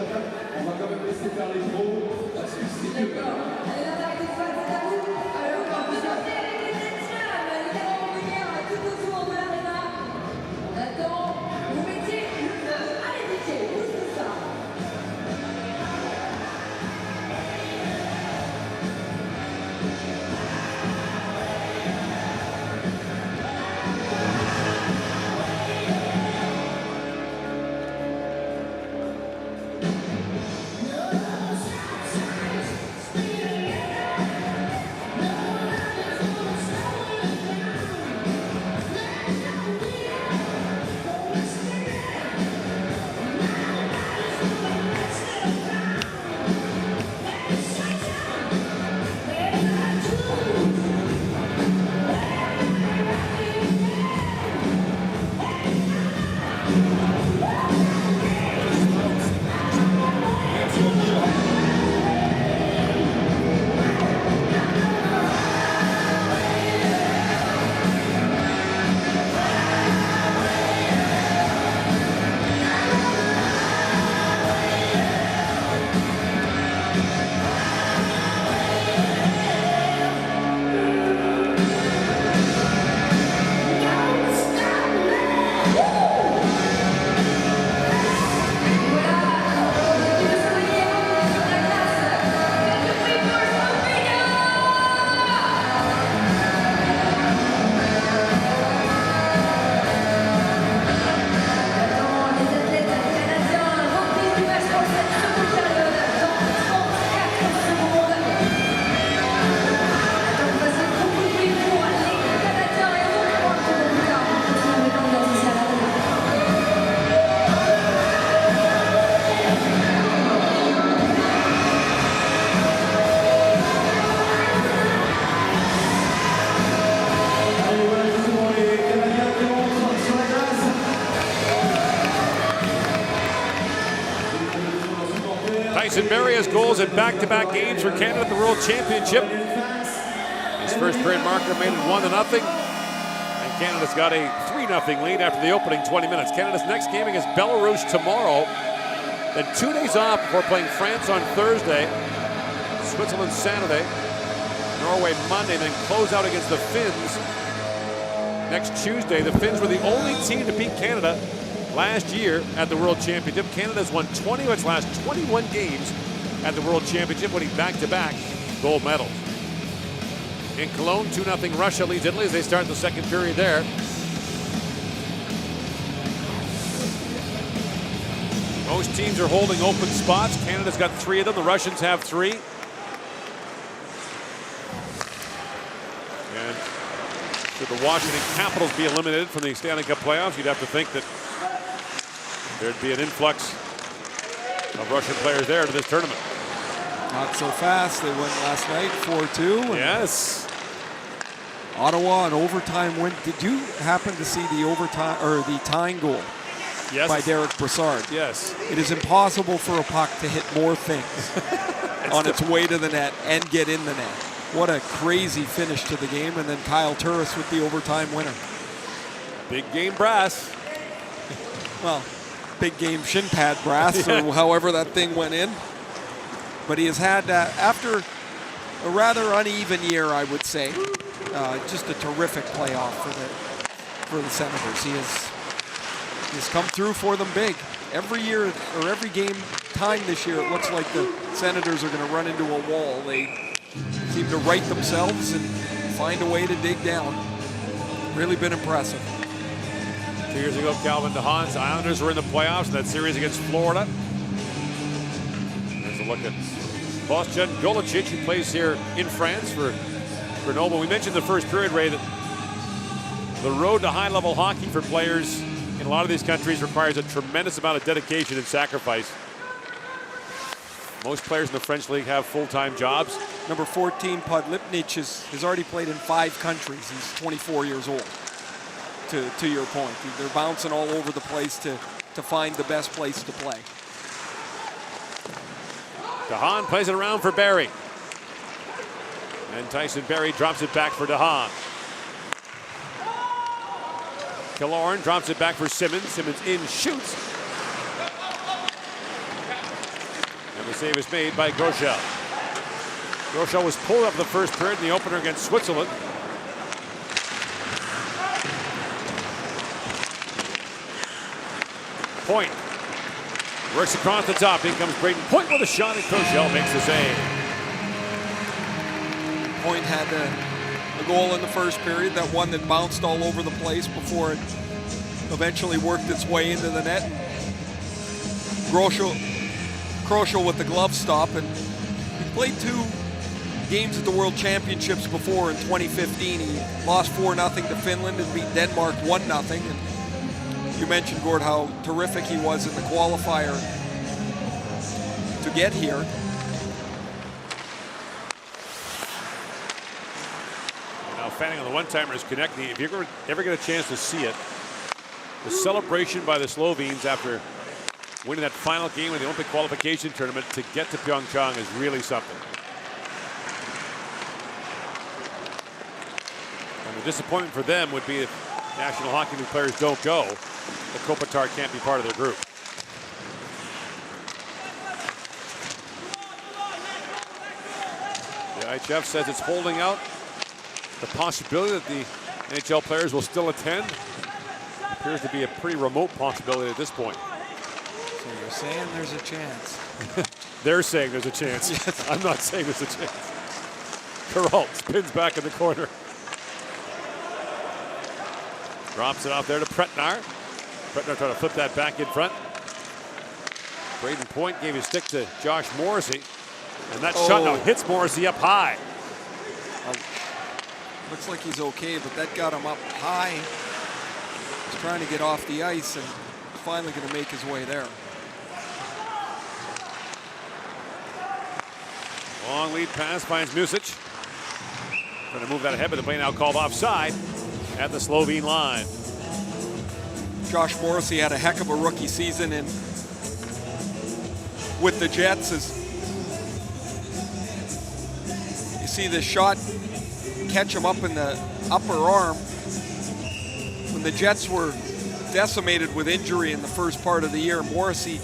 On va quand même laisser faire les pros parce que c'est mieux. Allez, l'attaque est face à vous. Alors, on va vous sortir avec les États, les grands lumières tout autour de l'aréna. On attend. Vous mettiez le feu. Allez, mettez, pousse tout ça. Tyson Barrie has goals in back-to-back games for Canada at the World Championship. His first period marker made it 1-0. And Canada's got a 3-0 lead after the opening 20 minutes. Canada's next game against Belarus tomorrow. Then 2 days off before playing France on Thursday, Switzerland Saturday, Norway Monday, and then close out against the Finns next Tuesday. The Finns were the only team to beat Canada last year at the World Championship. Canada's won 20 of its last 21 games at the World Championship, winning back-to-back gold medals. In Cologne, 2-0 Russia leads Italy as they start the second period there. Most teams are holding open spots. Canada's got 3 of them. The Russians have 3. And should the Washington Capitals be eliminated from the Stanley Cup playoffs, you'd have to think that there'd be an influx of Russian players there to this tournament. Not so fast. They won last night 4-2. Yes. Ottawa, an overtime win. Did you happen to see the overtime or the tying goal? Yes. By Derek Brassard? Yes. It is impossible for a puck to hit more things on its way to the net and get in the net. What a crazy finish to the game. And then Kyle Turris with the overtime winner. Big game brass. Well, big game shin pad brass, or however that thing went in. But he has had, after a rather uneven year, I would say, just a terrific playoff for the Senators. He's come through for them big. Every year, or every game time this year, it looks like the Senators are going to run into a wall. They seem to right themselves and find a way to dig down. Really been impressive. 2 years ago, Calvin DeHaan's Islanders were in the playoffs in that series against Florida. There's a look at Boštjan Golicic, who plays here in France for Grenoble. We mentioned the first period, Ray, that the road to high-level hockey for players in a lot of these countries requires a tremendous amount of dedication and sacrifice. Most players in the French league have full-time jobs. Number 14, Podlipnich, has already played in 5 countries. He's 24 years old. To your point, they're bouncing all over the place to find the best place to play. DeHaan plays it around for Barrie. And Tyson Barrie drops it back for DeHaan. Killorn drops it back for Simmons. Simmons in, shoots. save is made by Groschel. Groschel was pulled up the first period in the opener against Switzerland. Point. Works across the top. In comes Braden Point with a shot, and Groschel makes the save. Point had a goal in the first period, that one that bounced all over the place before it eventually worked its way into the net. Groschel with the glove stop, and he played 2 games at the World Championships before in 2015. He lost 4-0 to Finland and beat Denmark 1-0. And you mentioned, Gord, how terrific he was in the qualifier to get here. Now Fanning on the one-timer is connecting. If you ever get a chance to see it, the celebration by the Slovenes after winning that final game of the Olympic qualification tournament to get to Pyeongchang is really something. And the disappointment for them would be if National Hockey League players don't go, the Kopitar can't be part of their group. The IIHF says it's holding out the possibility that the NHL players will still attend. Appears to be a pretty remote possibility at this point. So you're saying there's a chance? They're saying there's a chance. Yes. I'm not saying there's a chance. Perrault spins back in the corner. Drops it off there to Pretnar. Pretnar trying to flip that back in front. Braden Point gave his stick to Josh Morrissey. And that shot now hits Morrissey up high. Looks like he's okay, but that got him up high. He's trying to get off the ice and finally going to make his way there. Long lead pass finds Music. Trying to move that ahead, but the play now called offside at the Slovene line. Josh Morrissey had a heck of a rookie season and with the Jets. As you see the shot catch him up in the upper arm. When the Jets were decimated with injury in the first part of the year, Morrissey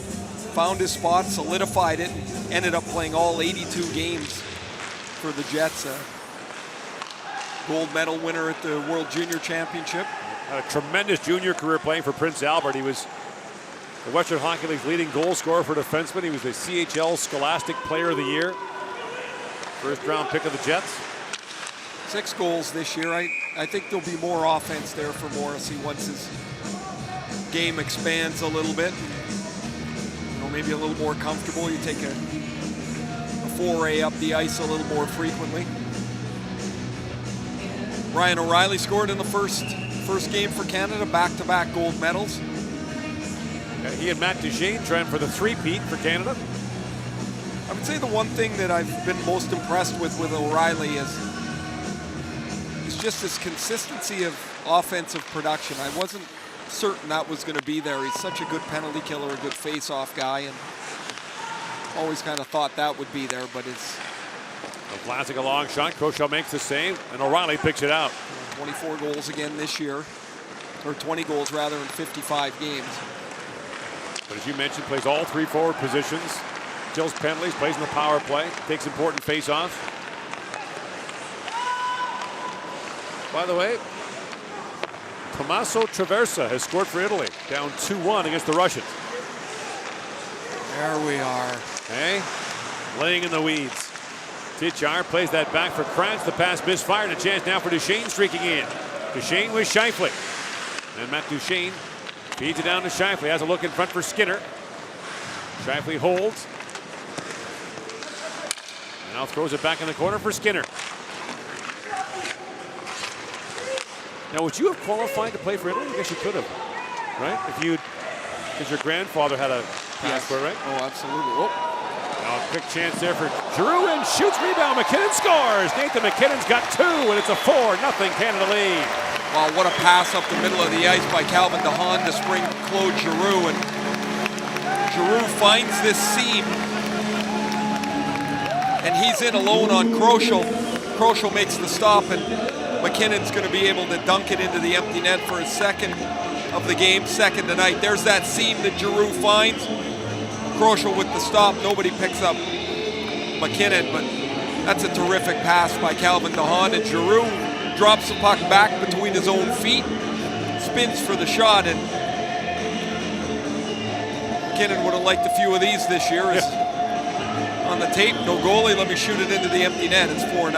found his spot, solidified it, and ended up playing all 82 games for the Jets. Gold medal winner at the World Junior Championship. Had a tremendous junior career playing for Prince Albert. He was the Western Hockey League's leading goal scorer for defensemen. He was the CHL Scholastic Player of the Year. First round pick of the Jets. 6 goals this year. I think there'll be more offense there for Morrissey once his game expands a little bit. You know, maybe a little more comfortable. You take a foray up the ice a little more frequently. Ryan O'Reilly scored in the first game for Canada, back-to-back gold medals. Yeah, he and Matt Duchesne trying for the three-peat for Canada. I would say the one thing that I've been most impressed with O'Reilly is just his consistency of offensive production. I wasn't certain that was going to be there. He's such a good penalty killer, a good face-off guy, and always kind of thought that would be there, but it's... Classic a long shot. Groschel makes the save, and O'Reilly picks it out. 24 goals again this year, or 20 goals rather in 55 games. But as you mentioned, plays all 3 forward positions, kills penalties, plays in the power play, takes important face-offs. By the way, Tommaso Traversa has scored for Italy, down 2-1 against the Russians. There we are. Hey, laying in the weeds. Titchar plays that back for Krantz. The pass misfired. A chance now for Duchesne streaking in. Duchesne with Scheifele. And Matt Duchesne feeds it down to Scheifele. Has a look in front for Skinner. Scheifele holds. Now throws it back in the corner for Skinner. Now, would you have qualified to play for Italy? I guess you could have, right? If you'd, because your grandfather had a passport, right? Oh, absolutely. Oh. Now a quick chance there for Giroux and shoots, rebound. McKinnon scores. Nathan McKinnon's got 2, and it's a 4-0 Canada lead. Wow, what a pass up the middle of the ice by Calvin DeHaan to spring Claude Giroux, and Giroux finds this seam, and he's in alone on Groschel. Groschel makes the stop, and McKinnon's going to be able to dunk it into the empty net for his second of the game, second tonight. There's that seam that Giroux finds. Kroschel with the stop. Nobody picks up McKinnon, but that's a terrific pass by Calvin DeHaan, and Giroux drops the puck back between his own feet, spins for the shot, and McKinnon would have liked a few of these this year. On the tape, no goalie, let me shoot it into the empty net. It's 4-0.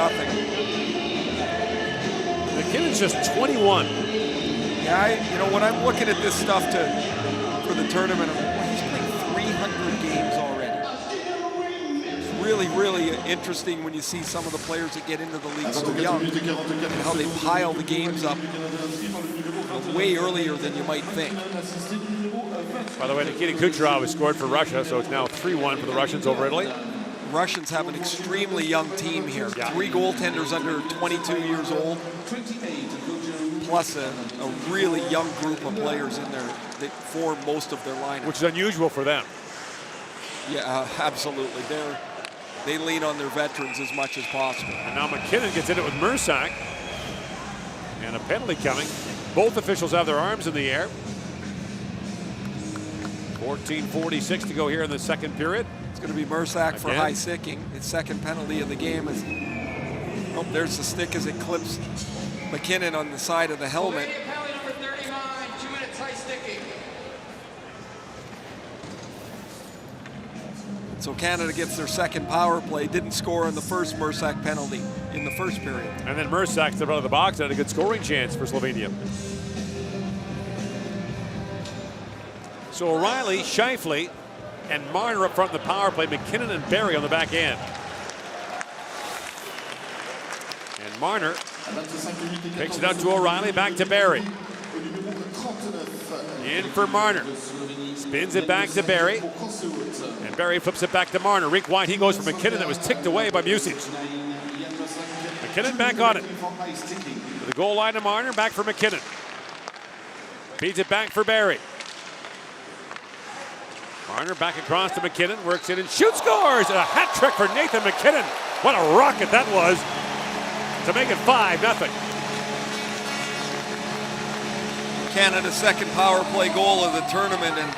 McKinnon's just 21. Yeah, you know, when I'm looking at this stuff for the tournament, he's played 300 games already. It's really, really interesting when you see some of the players that get into the league so young and how they pile the games up way earlier than you might think. By the way, Nikita Kucherov has scored for Russia, so it's now 3-1 for the Russians over Italy. Russians have an extremely young team here. Yeah. 3 goaltenders under 22 years old, plus a really young group of players in there that form most of their lineup. Which is unusual for them. Yeah, absolutely. They lean on their veterans as much as possible. And now McKinnon gets in it with Mersak. And a penalty coming. Both officials have their arms in the air. 14:46 to go here in the second period. It's going to be Mersak for high sticking. His second penalty of the game is, oh, there's the stick as it clips McKinnon on the side of the helmet. So Canada gets their second power play. Didn't score on the first Mersak penalty in the first period. And then Mersak stepped out of the box and had a good scoring chance for Slovenia. So O'Reilly, Scheifele, and Marner up front in the power play. McKinnon and Barry on the back end. And Marner takes it out to O'Reilly, back to Barry. In for Marner. Spins it back to Barry. And Barry flips it back to Marner. Rink wide, he goes for McKinnon that was ticked away by Music. McKinnon back on it. To the goal line to Marner, back for McKinnon. Feeds it back for Barry. Marner back across to McKinnon, works in and shoots, scores! A hat trick for Nathan McKinnon. What a rocket that was to make it 5-0. Canada's second power play goal of the tournament, and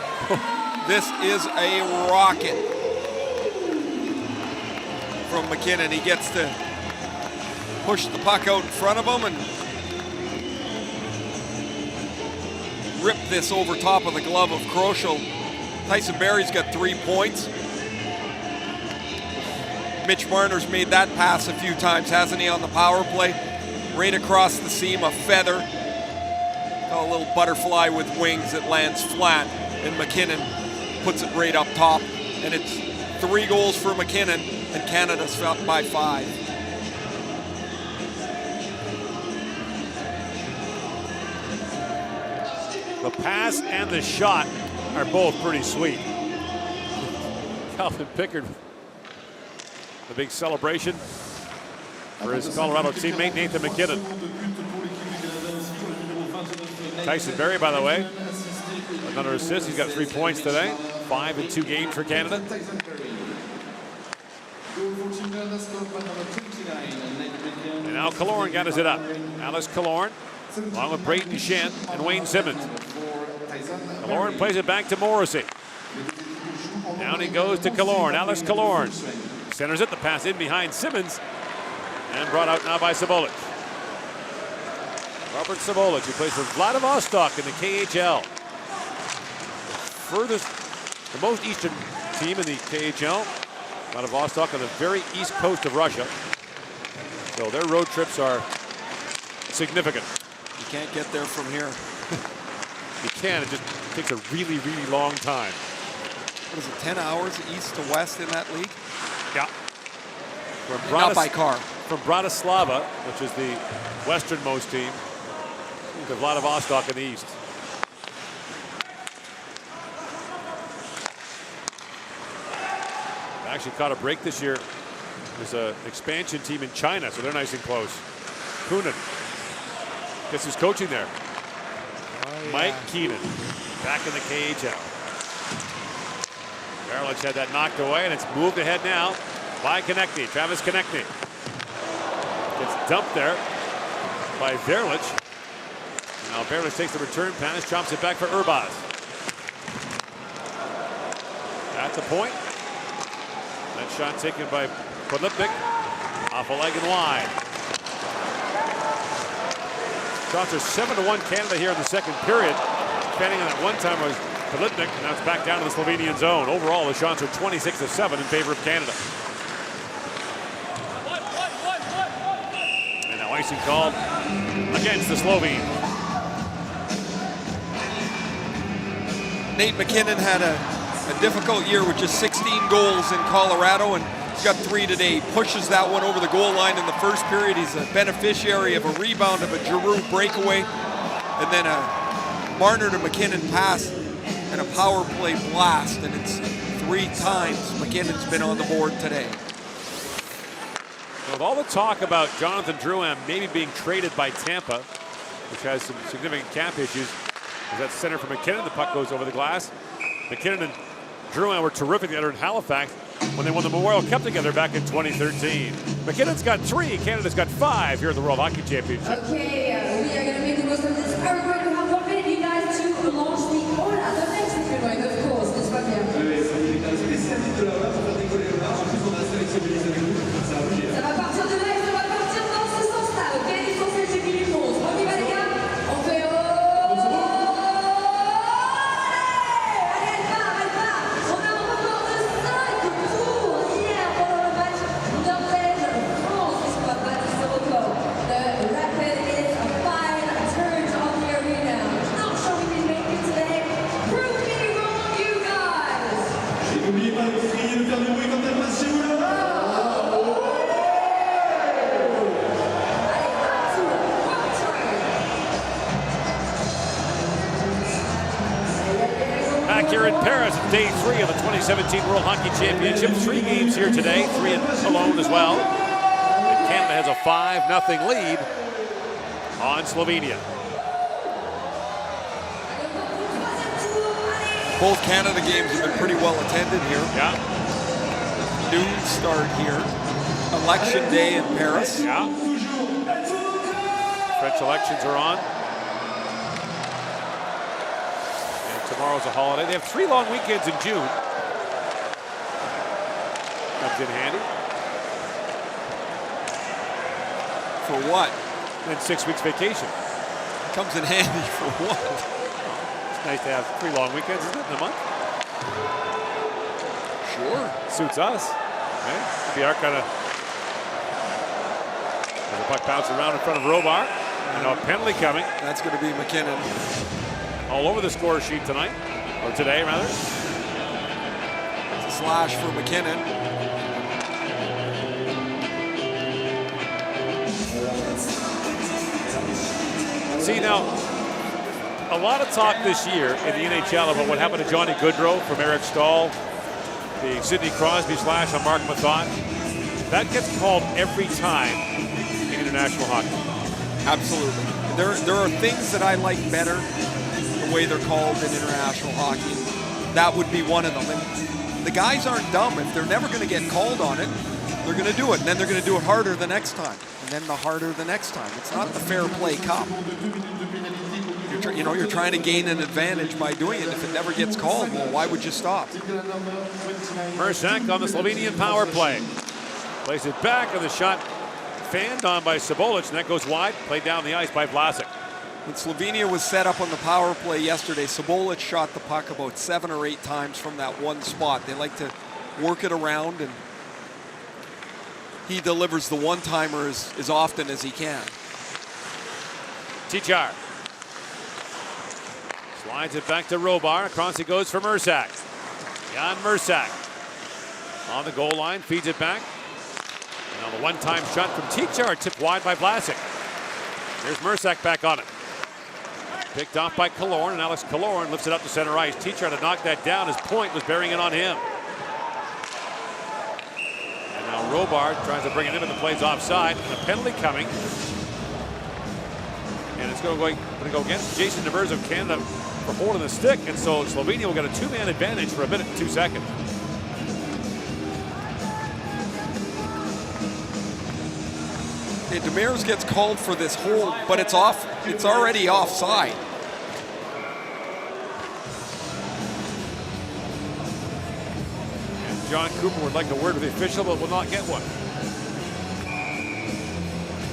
this is a rocket from McKinnon. He gets to push the puck out in front of him and rip this over top of the glove of Kroschel. Tyson Barry's got 3 points. Mitch Marner's made that pass a few times, hasn't he, on the power play? Right across the seam, a feather. A little butterfly with wings that lands flat, and McKinnon puts it right up top. And it's 3 goals for McKinnon, and Canada's up by 5. The pass and the shot are both pretty sweet. Calvin Pickard, the big celebration for his Colorado teammate Nathan McKinnon. Tyson Barrie, by the way, another assist. He's got 3 points today. 5 in 2 games for Canada. And now Killorn gathers it up. Alice Killorn, along with Brayden Schenn and Wayne Simmons. Killorn plays it back to Morrissey. Down he goes to Killorn. Alice Killorn centers it. The pass in behind Simmons and brought out now by Sabolic. Robert Sabolic, who plays for Vladivostok in the KHL. The most eastern team in the KHL. Vladivostok on the very east coast of Russia. So their road trips are significant. You can't get there from here. You can, it just takes a really, really long time. What is it, 10 hours east to west in that league? Yeah. Not by car. From Bratislava, which is the westernmost team, to Vladivostok in the east. They actually caught a break this year. There's an expansion team in China, so they're nice and close. Kunin. Guess who's coaching there? Mike Keenan, back in the KHL. Verlich had that knocked away, and it's moved ahead now by Konechny. Travis Konechny gets dumped there by Verlich. Now Verlich takes the return pass, chops it back for Urbaz. At the point. That shot taken by Podlipnik. Off a leg and wide. Shots are 7-1 Canada here in the second period. Depending on that one time was Podlipnik, and now it's back down to the Slovenian zone. Overall, the shots are 26-7 in favor of Canada. And now icing called against the Slovenes. Nate McKinnon had a difficult year with just 16 goals in Colorado, and he's got 3 today. He pushes that one over the goal line in the first period. He's a beneficiary of a rebound of a Giroux breakaway, and then a Marner to McKinnon pass and a power play blast, and it's 3 times McKinnon's been on the board today. With all the talk about Jonathan Drouin maybe being traded by Tampa, which has some significant cap issues, is that center for McKinnon. The puck goes over the glass. McKinnon and Drouin were terrific together in Halifax when they won the Memorial Cup together back in 2013. McKinnon's got 3, Canada's got 5 here at the World Hockey Championship. Okay, we are going to make the most of this. We're going to have 1 minute, you guys, to launch the Ola, the next tournament, of course, n'est-ce pas bien? Ça va partir de là et ça va partir dans ce sens-là, ok? L'essentiel, c'est qu'il y fonce. On y va, les gars? On fait oh! Allez, elle part! On a un record de 5 tours hier pendant le match Norvège-France. Est-ce qu'on va battre ce record? The Rapid is 5 turns on the arena. Not sure we can make it today. Prove me wrong, you guys! Et n'oubliez pas de crier, de faire du bruit quand elle passe chez vous là-bas. Back here in Paris, day 3 of the 2017 World Hockey Championship. 3 games here today, 3 in Cologne as well. And Canada has a 5-0 lead on Slovenia. Both Canada games have been pretty well attended here. Yeah. Noon start here. Election day in Paris. Yeah. French elections are on. And tomorrow's a holiday. They have 3 long weekends in June. Comes in handy. For what? And 6 weeks vacation. Comes in handy for what? It's nice to have 3 long weekends, isn't it, in a month? Sure. Suits us. Right? Be our kind of. The puck bounces around in front of Robar. And now a penalty coming. That's going to be McKinnon. All over the score sheet tonight, or today rather. It's a slash for McKinnon. See now, a lot of talk this year in the NHL about what happened to Johnny Goodrow from Eric Stahl, the Sidney Crosby slash on Mark Mathot. That gets called every time in international hockey. Absolutely. There are things that I like better the way they're called in international hockey. That would be one of them. And the guys aren't dumb. If they're never going to get called on it, they're going to do it. And then they're going to do it harder the next time. And then the harder the next time. It's not the fair play cup. You're trying to gain an advantage by doing it. If it never gets called, well, why would you stop? Mersak on the Slovenian power play. Plays it back, and the shot fanned on by Sabolic, and that goes wide. Played down the ice by Vlasic. When Slovenia was set up on the power play yesterday, Sabolic shot the puck about 7 or 8 times from that one spot. They like to work it around, and he delivers the one-timer as often as he can. Tichar slides it back to Robar. Across he goes for Mersak. Jan Mersak on the goal line, feeds it back. And now the one-time shot from Tichar, tipped wide by Vlasic. There's Mersak back on it. Picked off by Killorn, and Alex Killorn lifts it up to center ice. Tichar to knock that down. His point was bearing it on him. And now Robar tries to bring it in, but the play's offside, and a penalty coming. And it's going to go against Jason Demers of Canada for holding the stick, and so Slovenia will get a 2-man advantage for a minute and 2 seconds. Okay, Demers gets called for this hold, but it's off. It's already offside. Cooper would like a word with the official, but will not get one.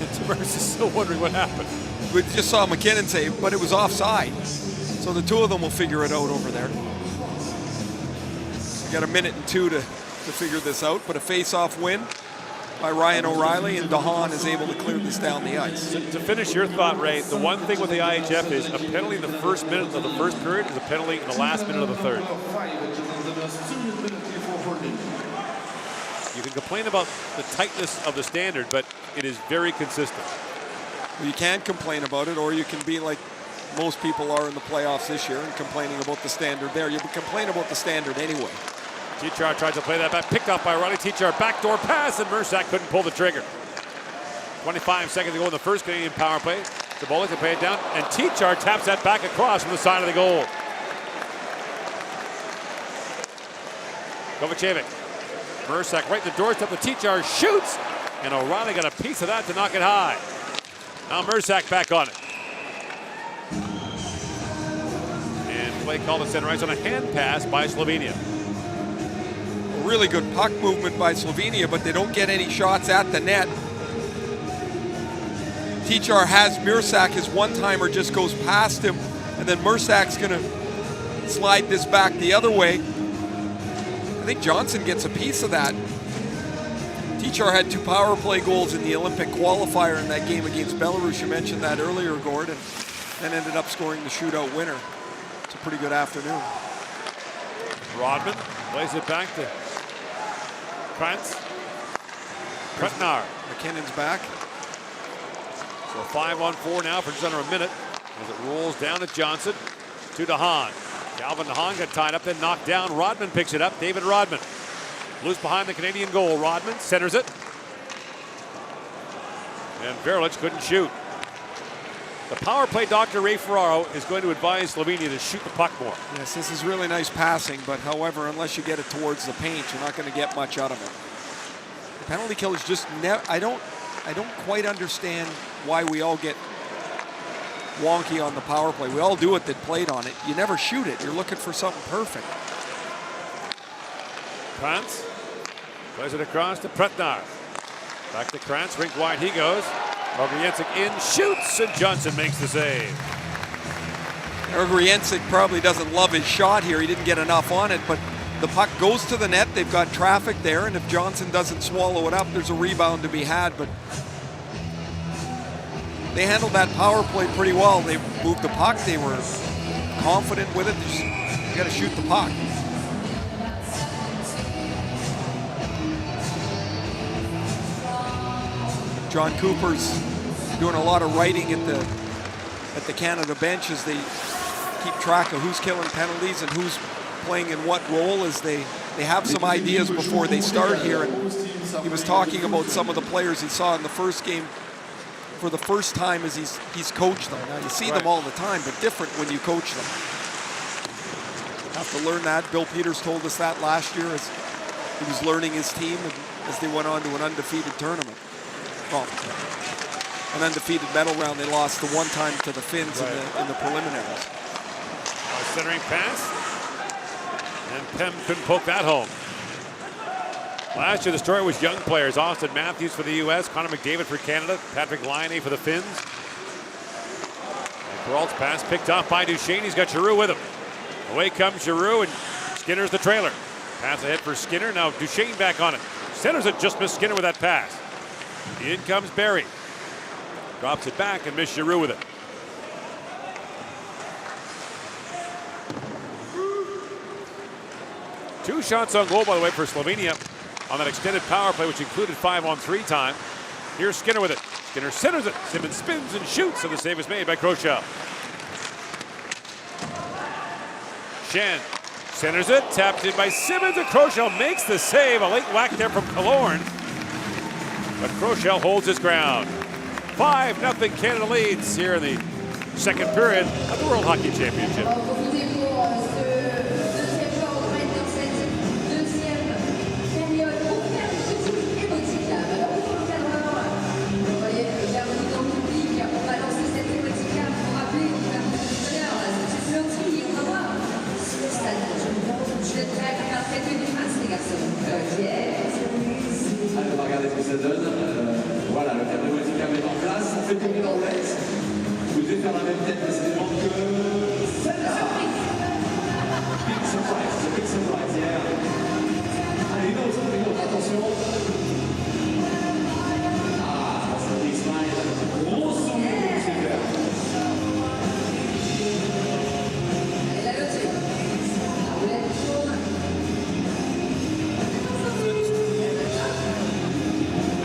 And Demers is still wondering what happened. We just saw McKinnon say, but it was offside. So the two of them will figure it out over there. We got a minute and two to figure this out, but a face-off win by Ryan O'Reilly, and DeHaan is able to clear this down the ice. To finish your thought, Ray, the one thing with the IIHF is a penalty in the first minute of the first period is a penalty in the last minute of the third. You can complain about the tightness of the standard, but it is very consistent. Well, you can complain about it, or you can be like most people are in the playoffs this year and complaining about the standard there. You can complain about the standard anyway. Tichar tried to play that back, picked up by Riley Tichar, backdoor pass, and Mersak couldn't pull the trigger. 25 seconds to go in the first Canadian power play. Cibolo can pay it down, and Tichar taps that back across from the side of the goal. Kovacevic. Mersak right in the doorstep. The Tichar shoots, and O'Reilly got a piece of that to knock it high. Now Mersak back on it. And play called at center ice on a hand pass by Slovenia. Really good puck movement by Slovenia, but they don't get any shots at the net. Tichar has Mersak, his one-timer just goes past him, and then Mersak's gonna slide this back the other way. I think Johnson gets a piece of that. Tichar had 2 power play goals in the Olympic qualifier in that game against Belarus. You mentioned that earlier, Gord, and then ended up scoring the shootout winner. It's a pretty good afternoon. Rodman plays it back to Krantz. Pretnar. McKinnon's back. So 5-on-4 now for just under a minute as it rolls down to Johnson to DeHaan. Calvin DeHaan got tied up, then knocked down. Rodman picks it up. David Rodman. Loose behind the Canadian goal. Rodman centers it. And Verlich couldn't shoot. The power play doctor, Ray Ferraro, is going to advise Slovenia to shoot the puck more. Yes, this is really nice passing, but however, unless you get it towards the paint, you're not going to get much out of it. The penalty kill is just I don't quite understand why we all get wonky on the power play. We all do it that played on it. You never shoot it. You're looking for something perfect. Krantz plays it across to Pretnar. Back to Krantz, rink wide he goes. Ogriensic in, shoots, and Johnson makes the save. Ogriensic probably doesn't love his shot here. He didn't get enough on it, but the puck goes to the net. They've got traffic there, and if Johnson doesn't swallow it up, there's a rebound to be had, but they handled that power play pretty well. They moved the puck. They were confident with it. You got to shoot the puck. John Cooper's doing a lot of writing at the Canada bench as they keep track of who's killing penalties and who's playing in what role, as they have some ideas before they start here. And he was talking about some of the players he saw in the first game for the first time as he's coached them. Now you see them all the time, but different when you coach them. Have to learn that. Bill Peters told us that last year as he was learning his team as they went on to an undefeated tournament. Well, an undefeated medal round. They lost the one time to the Finns in the preliminaries. Centering pass. And Pem couldn't poke that home. Last year the story was young players. Austin Matthews for the U.S., Connor McDavid for Canada, Patrick Laine for the Finns. And Peralt's pass picked off by Duchesne. He's got Giroux with him. Away comes Giroux, and Skinner's the trailer. Pass ahead for Skinner. Now Duchesne back on it. Centers it, just missed Skinner with that pass. In comes Barry. Drops it back and missed Giroux with it. Two shots on goal, by the way, for Slovenia on that extended power play, which included 5-on-3 time. Here's Skinner with it. Skinner centers it. Simmons spins and shoots, and the save is made by Kroschel. Shen centers it, tapped in by Simmons, and Kroschel makes the save. A late whack there from Killorn. But Kroschel holds his ground. 5-0 Canada leads here in the second period of the World Hockey Championship.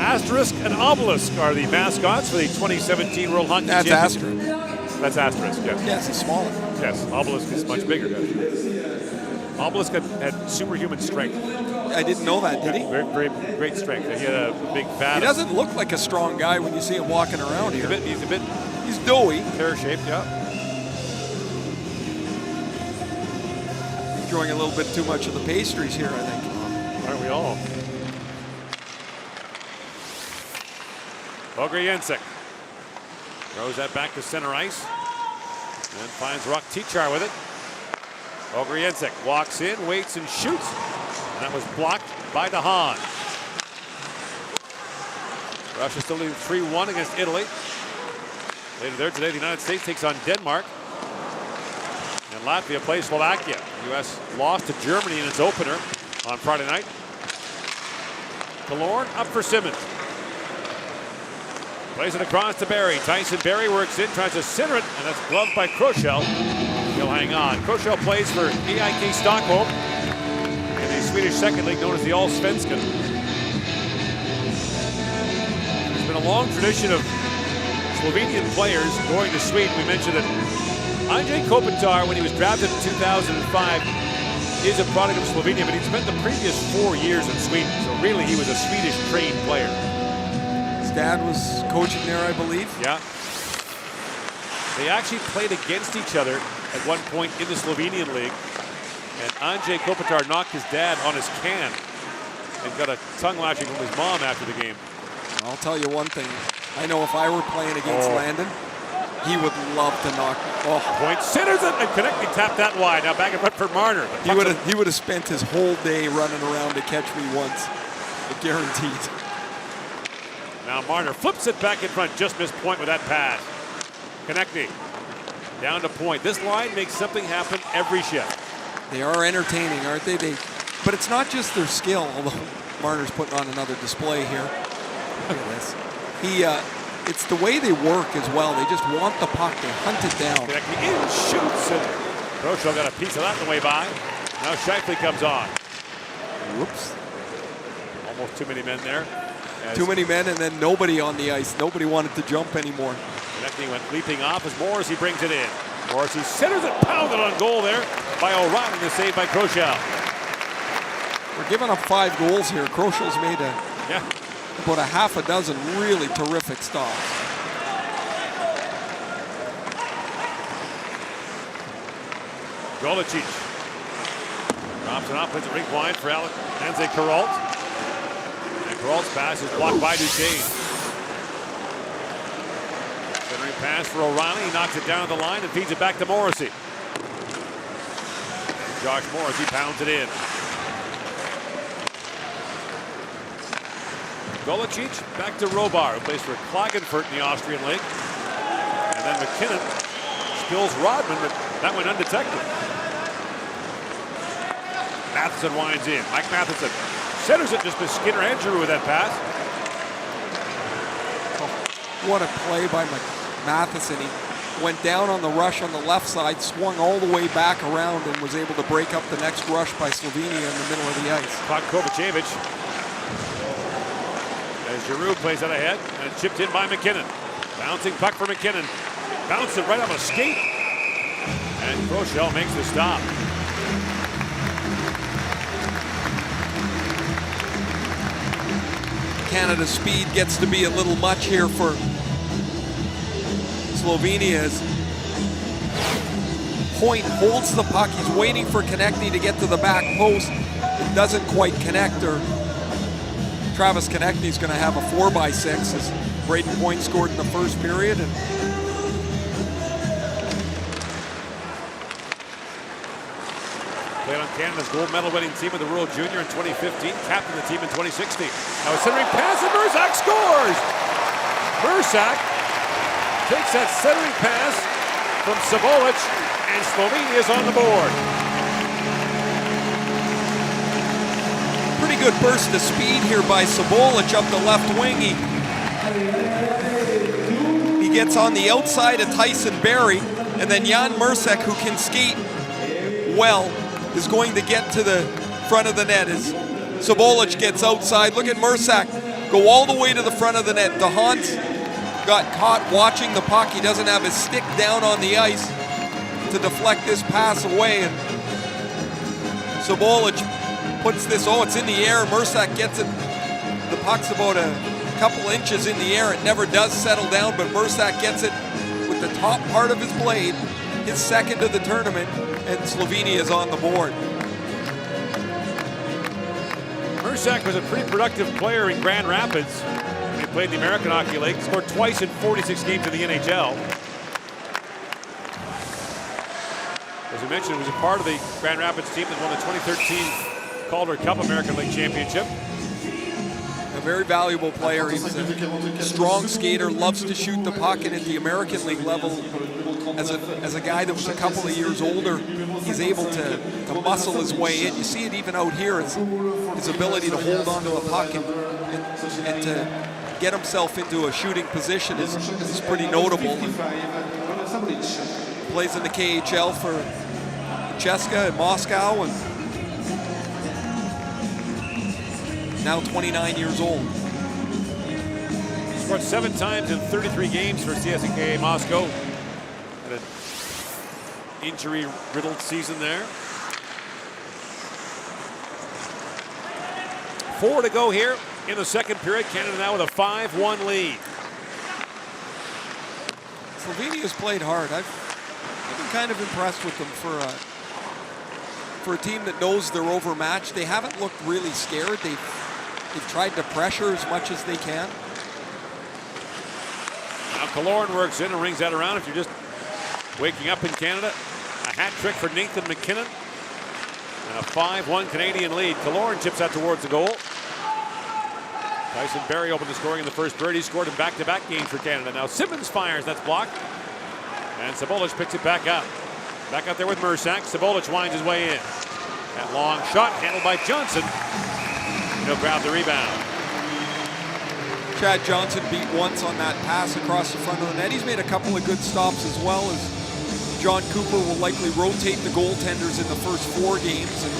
Asterisk and Obelisk are the mascots for the 2017 World Hockey That's Championship. Asterisk. That's Asterisk, yes. Yes, it's smaller. Yes, Obelisk is much bigger. Obelisk had superhuman strength. I didn't know that, did he? Very great strength. He had a big fat. He doesn't look like a strong guy when you see him walking around here. He's a bit He's doughy. pear-shaped, yeah. Enjoying a little bit too much of the pastries here, I think. Aren't we all? Bogriansek throws that back to center ice and finds Rock Tichar with it. Bogriansek walks in, waits and shoots. And that was blocked by DeHaan. Russia still leading 3-1 against Italy. Later there today, the United States takes on Denmark. And Latvia plays Slovakia. The U.S. lost to Germany in its opener on Friday night. Killorn up for Simmons. Plays it across to Barry. Tyson Barry works in, tries to center it, and that's gloved by Kroschel. He'll hang on. Kroschel plays for IIHF Stockholm in the Swedish second league known as the Allsvenskan. There's been a long tradition of Slovenian players going to Sweden. We mentioned that Andrej Kopitar, when he was drafted in 2005, is a product of Slovenia, but he'd spent the previous 4 years in Sweden. So really, he was a Swedish trained player. His dad was coaching there, I believe. Yeah. They actually played against each other at one point in the Slovenian league. And Andrej Kopitar knocked his dad on his can and got a tongue lashing from his mom after the game. I'll tell you one thing. I know if I were playing against Landon, he would love to knock. Point centers it and connect. He tapped that wide. Now back in front for Marner. He would have spent his whole day running around to catch me once. Guaranteed. Now Marner flips it back in front. Just missed Point with that pass. Konechny down to Point. This line makes something happen every shift. They are entertaining, aren't they? But it's not just their skill, although Marner's putting on another display here. Look at this. It's the way they work as well. They just want the puck. They hunt it down. Konechny in, shoots, and Kroschel got a piece of that on the way by. Now Scheifele comes on. Whoops. Almost too many men there. Too many men and then nobody on the ice. Nobody wanted to jump anymore. Konechny went leaping off as Morrissey brings it in. Morrissey centers it, pounded on goal there by O'Reilly. The save by Kroschel. We're giving up 5 goals here. Kroschel's made about a half a dozen really terrific stops. Golicic drops it off, puts it rink wide for Hanze Kuralt. And Kuralt's pass is blocked by Duchesne. Centering pass for O'Reilly. He knocks it down the line and feeds it back to Morrissey. And Josh Morrissey pounds it in. Golicic back to Robar, who plays for Klagenfurt in the Austrian League. And then McKinnon spills Rodman, but that went undetected. Matheson winds in. Mike Matheson centers it, just to Skinner and Giroux with that pass. What a play by Matheson. He went down on the rush on the left side, swung all the way back around, and was able to break up the next rush by Slovenia in the middle of the ice. Puck Kovacevic. As Giroux plays that ahead, and it's chipped in by McKinnon. Bouncing puck for McKinnon. Bounced it right off a skate. And Kroschel makes the stop. Canada's speed gets to be a little much here for Slovenia's. Point holds the puck. He's waiting for Konechny to get to the back post. It doesn't quite connect, or Travis Konechny's going to have a 4x6 as Braden Point scored in the first period. And played on Canada's gold medal winning team of the World Junior in 2015, captained the team in 2016. Now a centering pass and Mersak scores! Mersak takes that centering pass from Sabolic, and Slovenia's on the board. pretty good burst of speed here by Sabolic up the left wing. He gets on the outside of Tyson Barry, and then Jan Mersak, who can skate well, is going to get to the front of the net as Sabolic gets outside. Look at Mersak go all the way to the front of the net. DeHaan's got caught watching the puck. He doesn't have his stick down on the ice to deflect this pass away. And Sabolic puts this, it's in the air. Mersak gets it. The puck's about a couple inches in the air. It never does settle down, but Mersak gets it with the top part of his blade, his second of the tournament, and Slovenia is on the board. Mersak was a pretty productive player in Grand Rapids. He played the American Hockey League, scored twice in 46 games in the NHL. As we mentioned, he was a part of the Grand Rapids team that won the 2013 Calder Cup American League Championship. A very valuable player. He's a strong skater, loves to shoot the puck, and at the American League level, as a guy that was a couple of years older, he's able to muscle his way in. You see it even out here, his ability to hold onto the puck and to get himself into a shooting position is pretty notable. And plays in the KHL for Cheska in Moscow, and now 29 years old. Scored 7 times in 33 games for CSKA Moscow. Had an injury-riddled season there. 4 to go here in the second period. Canada now with a 5-1 lead. Slovenia's played hard. I've been kind of impressed with them for a team that knows they're overmatched. They haven't looked really scared. They've tried to pressure as much as they can. Now Cologne works in and rings that around. If you're just waking up in Canada, a hat trick for Nathan McKinnon. And a 5-1 Canadian lead. Cologne chips that towards the goal. Tyson Barrie opened the scoring in the first period. He scored in back-to-back games for Canada. Now Simmons fires. That's blocked. And Sabolic picks it back up. Back out there with Mersak. Sabolic winds his way in. That long shot handled by Johnson. He'll grab the rebound. Chad Johnson beat once on that pass across the front of the net. He's made a couple of good stops, as well as John Cooper will likely rotate the goaltenders in the first 4 games and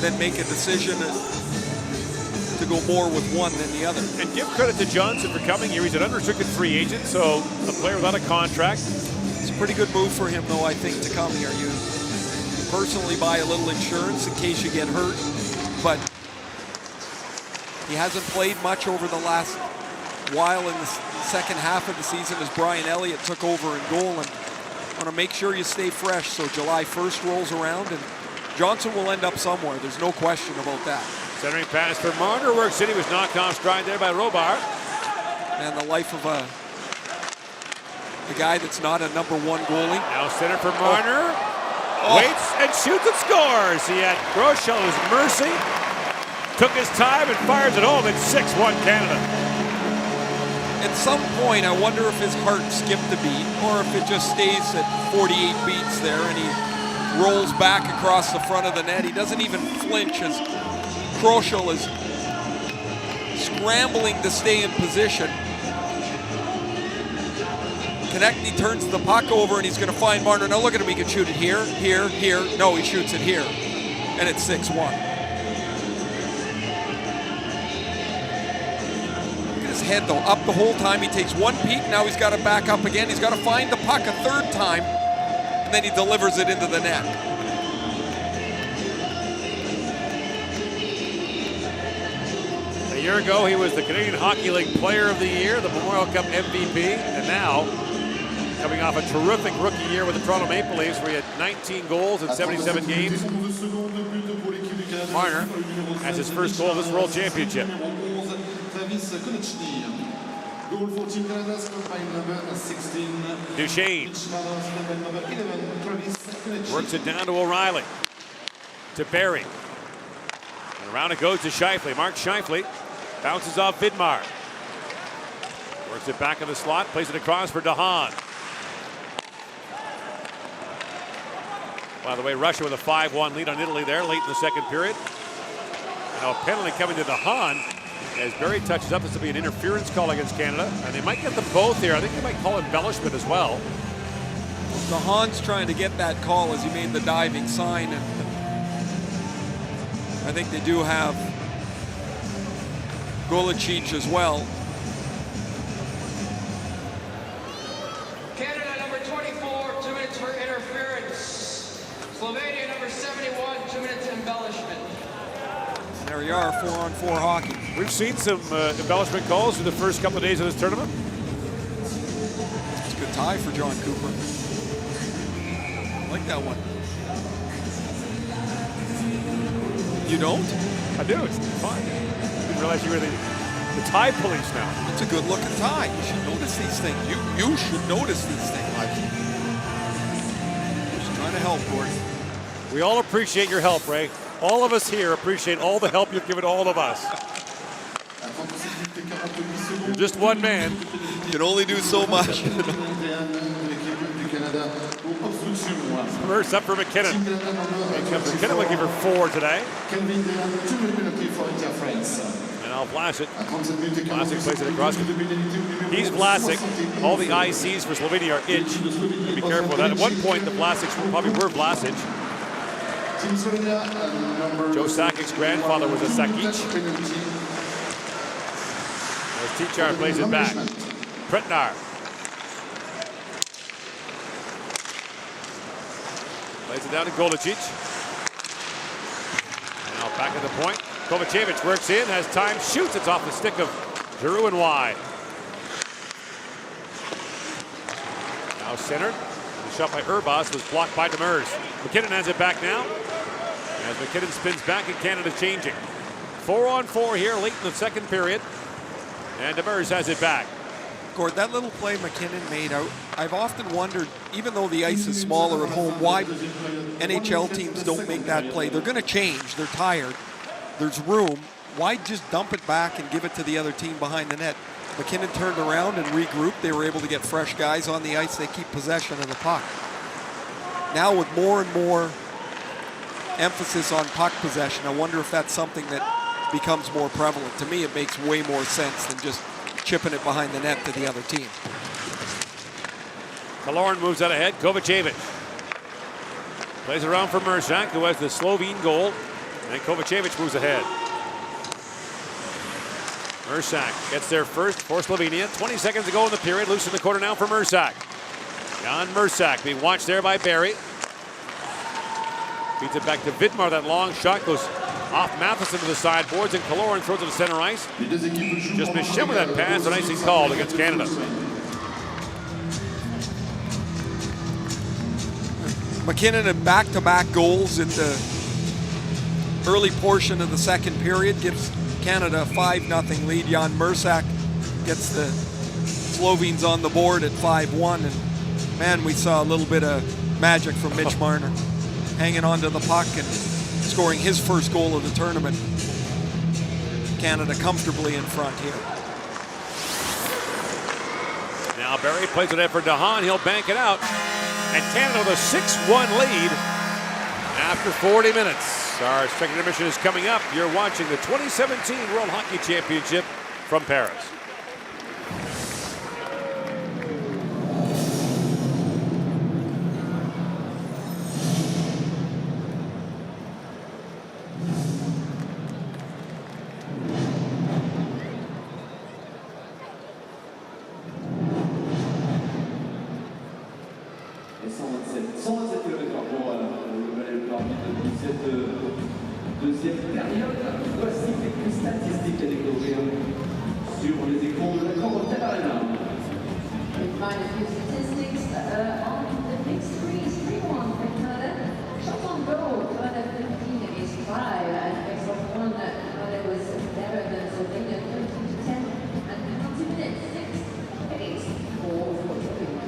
then make a decision to go more with one than the other. And give credit to Johnson for coming here. He's an unrestricted free agent, so a player without a contract. It's a pretty good move for him, though, I think, to come here. You personally buy a little insurance in case you get hurt, but he hasn't played much over the last while in the second half of the season as Brian Elliott took over in goal, and want to make sure you stay fresh so July 1st rolls around and Johnson will end up somewhere. There's no question about that. Centering pass for Marner works in. He was knocked off stride there by Robar. And the life of a guy that's not a #1 goalie. Now center for Marner. Waits and shoots and scores. He had Groeschel his mercy. Took his time and fires it home. It's 6-1 Canada. At some point, I wonder if his heart skipped a beat or if it just stays at 48 beats there and he rolls back across the front of the net. He doesn't even flinch as Groeschel is scrambling to stay in position. Konechny turns the puck over and he's going to find Marner. Now look at him, he can shoot it here, here, here. No, he shoots it here. And it's 6-1. Look at his head though, up the whole time. He takes one peek, now he's got to back up again. He's got to find the puck a third time, and then he delivers it into the net. A year ago, he was the Canadian Hockey League Player of the Year, the Memorial Cup MVP, and now, coming off a terrific rookie year with the Toronto Maple Leafs, where he had 19 goals in 77 games. Marner has his first goal of this World Championship. Duchesne works it down to O'Reilly. To Barrie. And around it goes to Scheifele. Mark Scheifele bounces off Vidmar. Works it back in the slot, plays it across for DeHaan. By the way, Russia with a 5-1 lead on Italy there late in the second period. And now a penalty coming to DeHaan as Barrie touches up. This will be an interference call against Canada. And they might get them both here. I think they might call embellishment as well. DeHaan's trying to get that call as he made the diving sign. And I think they do have Golicic as well. Canada number 24, 2 minutes for interference. Slovenia number 71, 2 minutes embellishment. There you are, 4-on-4 hockey. We've seen some embellishment calls through the first couple of days of this tournament. It's a good tie for John Cooper. I like that one. You don't? I do, it's fun. Didn't realize you were the tie police now. It's a good looking tie. You should notice these things. You should notice these things. Just trying to help, Gordon. We all appreciate your help, Ray. All of us here appreciate all the help you've given all of us. You're just one man. You can only do so much. First up for McKinnon. McKinnon looking for 4 today. And now Vlasic. Vlasic plays it across. He's Vlasic. All the ICs for Slovenia are itch. Be careful with that. At one point, the Vlasics probably were Vlasic. Joe Sakic's grandfather was a Sakic. As Tichar plays it back. Pretnar. Plays it down to Golicic. Now back at the point. Kovacevic works in, has time, shoots. It's off the stick of Giroux and wide. Now centered. The shot by Urbas was blocked by Demers. McKinnon has it back now. As McKinnon spins back and Canada changing. 4-on-4 here late in the second period. And Demers has it back. Gord, that little play McKinnon made out, I've often wondered, even though the ice is smaller at home, why NHL teams don't make that play. They're going to change. They're tired. There's room. Why just dump it back and give it to the other team behind the net? McKinnon turned around and regrouped. They were able to get fresh guys on the ice. They keep possession of the puck. Now with more and more emphasis on puck possession, I wonder if that's something that becomes more prevalent. To me, it makes way more sense than just chipping it behind the net to the other team. Kaloran moves out ahead. Kovacevic plays around for Mersak, who has the Slovene goal. And Kovacevic moves ahead. Mersak gets there first for Slovenia. 20 seconds to go in the period. Loose in the corner now for Mersak. Jan Mersak being watched there by Barry. Beats it back to Vidmar. That long shot goes off Matheson to the sideboards, and Kaloran throws it to center ice. Just missed him with that pass, and icing called against Canada. McKinnon had back-to-back goals in the early portion of the second period, gives Canada a 5-0 lead. Jan Mersak gets the Slovenes on the board at 5-1, and man, we saw a little bit of magic from Mitch Marner, hanging onto the puck and scoring his first goal of the tournament. Canada comfortably in front here. Now Barry plays it in for DeHaan. He'll bank it out. And Canada with a 6-1 lead after 40 minutes. Our second intermission is coming up. You're watching the 2017 World Hockey Championship from Paris. Et 127 km/h pour le arbitre de cette deuxième période. Voici quelques statistiques à découvrir sur les écrans de la Grande Arena. We find a few statistics on the mixed threes, 3-1 for Canada. Shots on goal, Canada 15 against 5, and mixed off 1, Canada was better than Slovenia, 13-10, and penalty minutes 6 against 4 for Slovenia.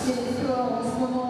c'est le score en ce moment.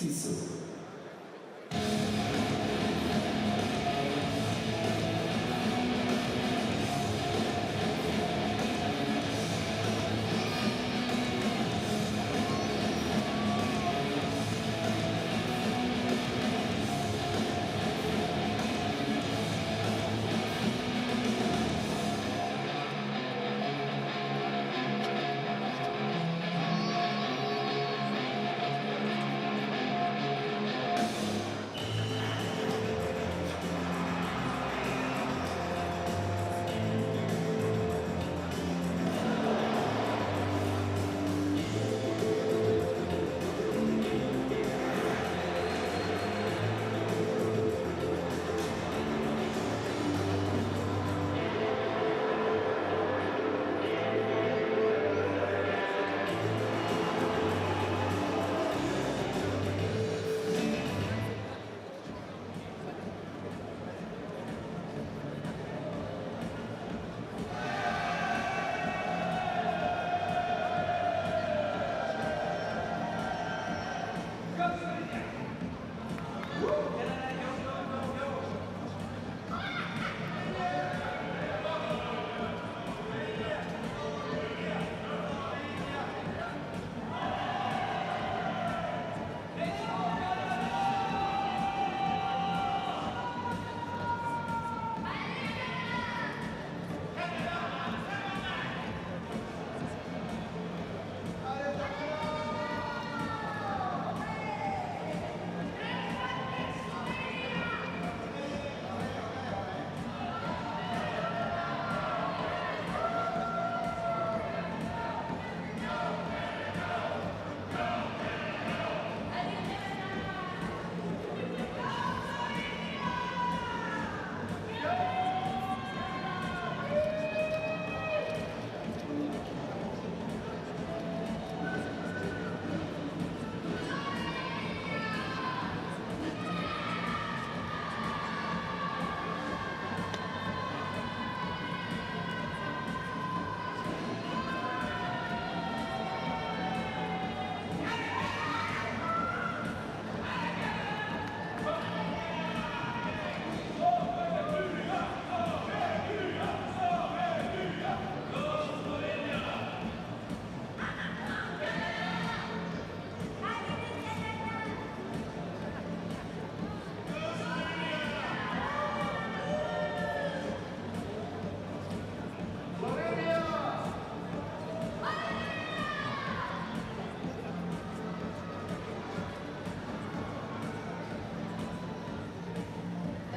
Tissot.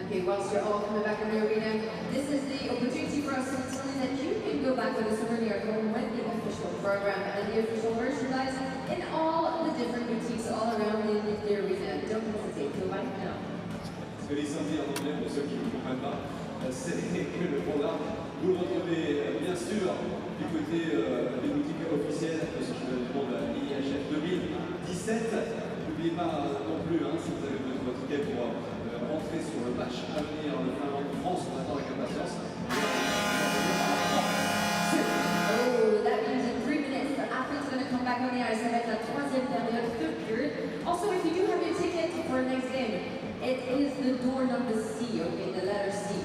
Okay, whilst you're all coming back in the arena, this is the opportunity for us to tell you that you can go back with a souvenir at home with the official program and the official merchandise in all the different boutiques all around the arena. Don't hesitate, go right now. Ce que les samedis en anglais, pour ceux qui ne comprennent pas, c'est que le programme, vous le retrouvez bien sûr du côté des boutiques officielles de ce championnat de IIHF 2017. N'oubliez pas non plus, si vous avez besoin de votre ticket pour rentrer sur le match à venir de Finlande-France, on attend avec impatience. Oh, that means in 3 minutes the athletes are going to come back on the ice. Ça va être la troisième période, third period. Also, if you do have your ticket for next game, it is the door number C, okay, the letter C.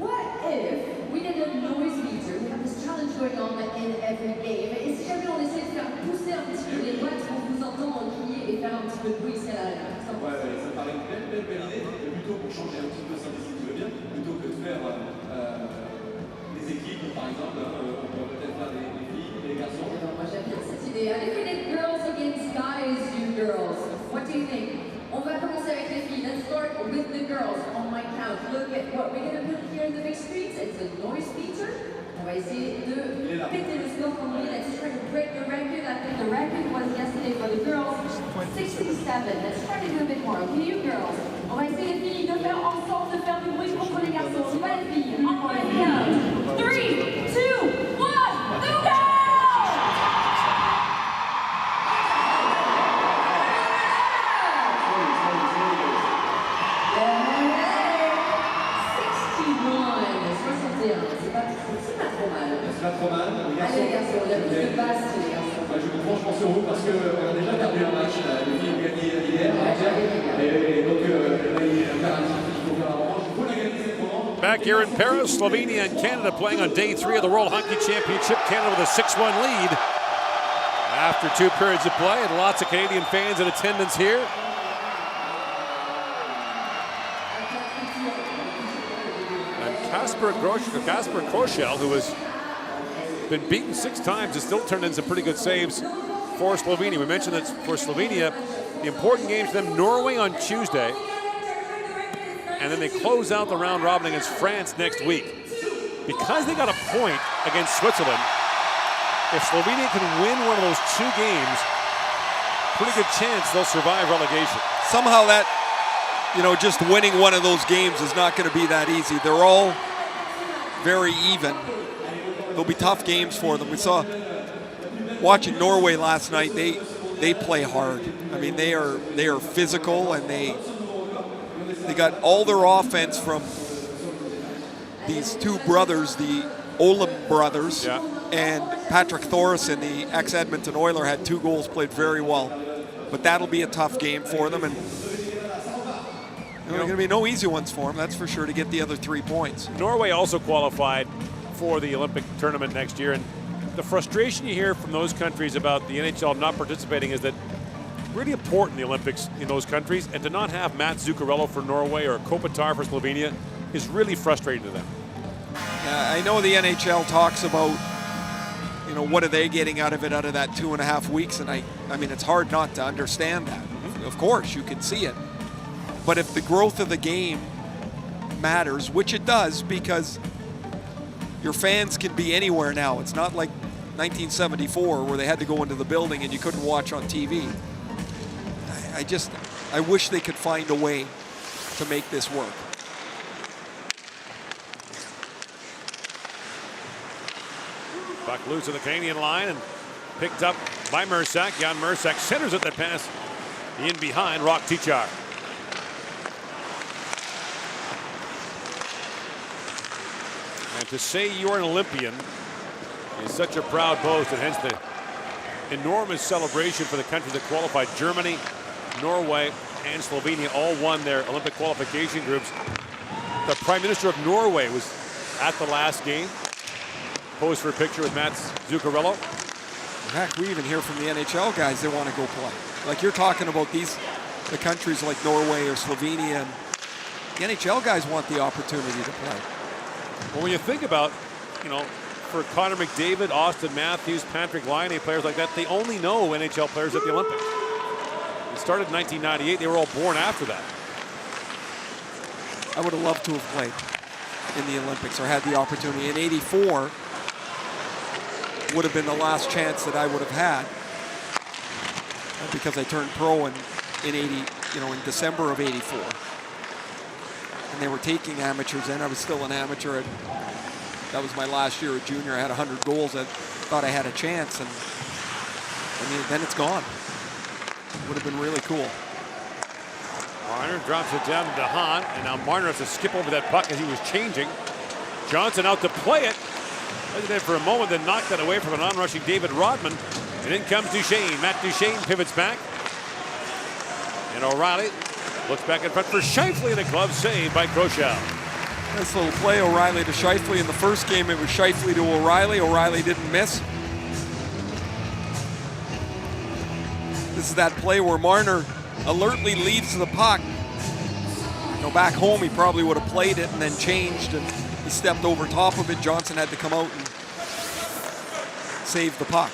What if we did a noise meter? We have this challenge going on in every game. Et si jamais on essaie de faire pousser un petit peu les boîtes pour vous entendre crier et faire un petit peu de bruit jusqu'à la fin? Ouais, ça paraît une belle idée, mais plutôt pour changer un petit peu ça, si tu veux bien, plutôt que de faire des équipes, par exemple, on pourrait peut-être faire des filles et des garçons. Alors, moi j'aime bien cette idée. Allez, we did girls against guys, you girls. What do you think? On va commencer avec les filles. Let's start with the girls on my count. Look at what we're going to put here in the big streets. It's a noise meter. On va essayer de péter le score comme lui. Let's try to break the record. I think the record was yesterday for the girls 67. Let's try to do a bit more. Okay, you girls. On va essayer les filles de faire ensemble, de faire du bruit contre les garçons. On va les filles. On my count. 3, 2, 1, go! C'est pas trop mal. Allez les garçons, il y a plus de basse que les garçons. Je comprends, je pense sur vous parce qu'on a déjà perdu un match. Les filles ont gagné hier, et donc là, il y a un impératif qu'il faut faire en revanche. Il faut la gagner cette fois. Back here in Paris, Slovenia and Canada playing on day 3 of the World Hockey Championship. Canada with a 6-1 lead after 2 periods of play, and lots of Canadian fans in attendance here. And Kasper Koschel, who has been beaten 6 times, has still turned in some pretty good saves for Slovenia. We mentioned that for Slovenia, the important games for them, Norway on Tuesday, and then they close out the round robin against France next week. Because they got a point against Switzerland, if Slovenia can win one of those 2 games, pretty good chance they'll survive relegation. Somehow that, you know, just winning one of those games is not going to be that easy. They're all very even. They'll be tough games for them. We saw, watching Norway last night, they play hard. I mean, they are physical, and they got all their offense from these 2 brothers, the Olam brothers, and Patrick Thoresen, the ex-Edmonton Oiler, had 2 goals, played very well. But that'll be a tough game for them, and there are going to be no easy ones for them, that's for sure, to get the other 3 points. Norway also qualified for the Olympic tournament next year, and the frustration you hear from those countries about the NHL not participating is that really important the Olympics in those countries, and to not have Matt Zuccarello for Norway or Kopitar for Slovenia is really frustrating to them. I know the NHL talks about, you know, what are they getting out of it, out of that 2.5 weeks, and I mean, it's hard not to understand that. Of course, you can see it. But if the growth of the game matters, which it does, because your fans can be anywhere now. It's not like 1974 where they had to go into the building and you couldn't watch on TV. I wish they could find a way to make this work. Puck loose in the Canadian line and picked up by Mersak. Jan Mersak centers it, that pass in behind Rock Tichar. And to say you're an Olympian is such a proud boast, and hence the enormous celebration for the countries that qualified. Germany, Norway, and Slovenia all won their Olympic qualification groups. The Prime Minister of Norway was at the last game. Posed for a picture with Mats Zuccarello. Heck, we even hear from the NHL guys, they want to go play. Like you're talking about the countries like Norway or Slovenia, and the NHL guys want the opportunity to play. Well, when you think about, you know, for Connor McDavid, Austin Matthews, Patrick Laine, players like that, they only know NHL players at the Olympics. It started in 1998. They were all born after that. I would have loved to have played in the Olympics or had the opportunity. In '84 would have been the last chance that I would have had, because I turned pro in December of '84. And they were taking amateurs in. I was still an amateur. That was my last year at junior. I had 100 goals. I thought I had a chance, and then it's gone. Would have been really cool. Marner drops it down to Hahn, and now Marner has to skip over that puck as he was changing. Johnson out to play it. Hesitated for a moment, then knocked that away from an on-rushing David Rodman. And in comes Duchesne. Matt Duchesne pivots back. And O'Reilly looks back in front for Scheifele, and a glove save by Koschel. Nice little play, O'Reilly to Scheifele. In the first game, it was Scheifele to O'Reilly. O'Reilly didn't miss. This is that play where Marner alertly leaves the puck. You know, back home, he probably would have played it and then changed, and he stepped over top of it. Johnson had to come out and save the puck.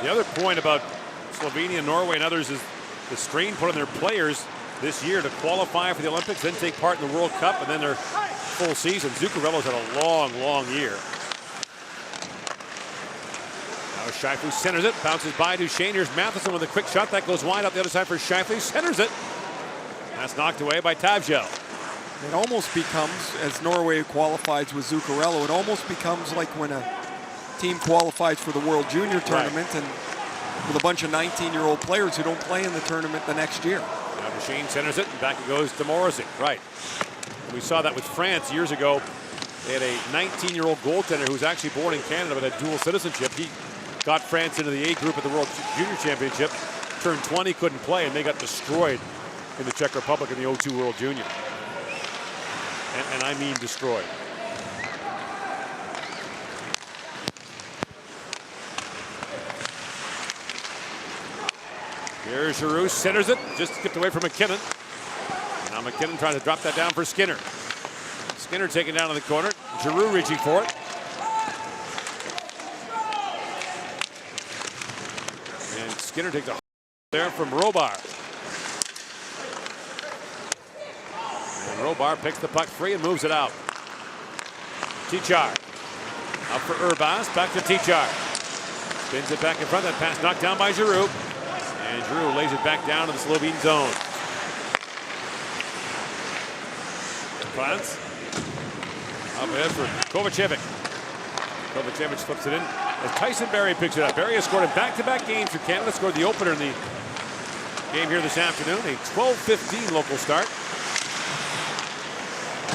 The other point about Slovenia, Norway, and others is the strain put on their players this year to qualify for the Olympics, then take part in the World Cup, and then their full season. Zuccarello's had a long, long year. Now Scheifele centers it, bounces by Duchesne. Here's Matheson with a quick shot. That goes wide out the other side for Scheifele. Centers it. That's knocked away by Tavgel. It almost becomes, as Norway qualifies with Zuccarello, it almost becomes like when a team qualifies for the World Junior Tournament, and with a bunch of 19-year-old players who don't play in the tournament the next year. Now Duchesne centers it, and back it goes to Morrissey. Right. We saw that with France years ago They had a 19-year-old goaltender who was actually born in Canada but had dual citizenship. He got France into the A group at the World Junior Championship. Turned 20, couldn't play, and they got destroyed in the Czech Republic in the 02 World Junior. And I mean destroyed. Here's Giroux, centers it, just skipped away from McKinnon. Now McKinnon trying to drop that down for Skinner. Skinner taken down in the corner. Giroux reaching for it. And Skinner takes a there from Robar. And Robar picks the puck free and moves it out. Tichar. Up for Urbas, back to Tichar. Spins it back in front, that pass knocked down by Giroux. And Giroux lays it back down to the Slovene zone. Plants. Up ahead for Kovacevic. Kovacevic flips it in as Tyson Barrie picks it up. Barrie has scored in back-to-back games for Canada. Scored the opener in the game here this afternoon. A 12-15 local start.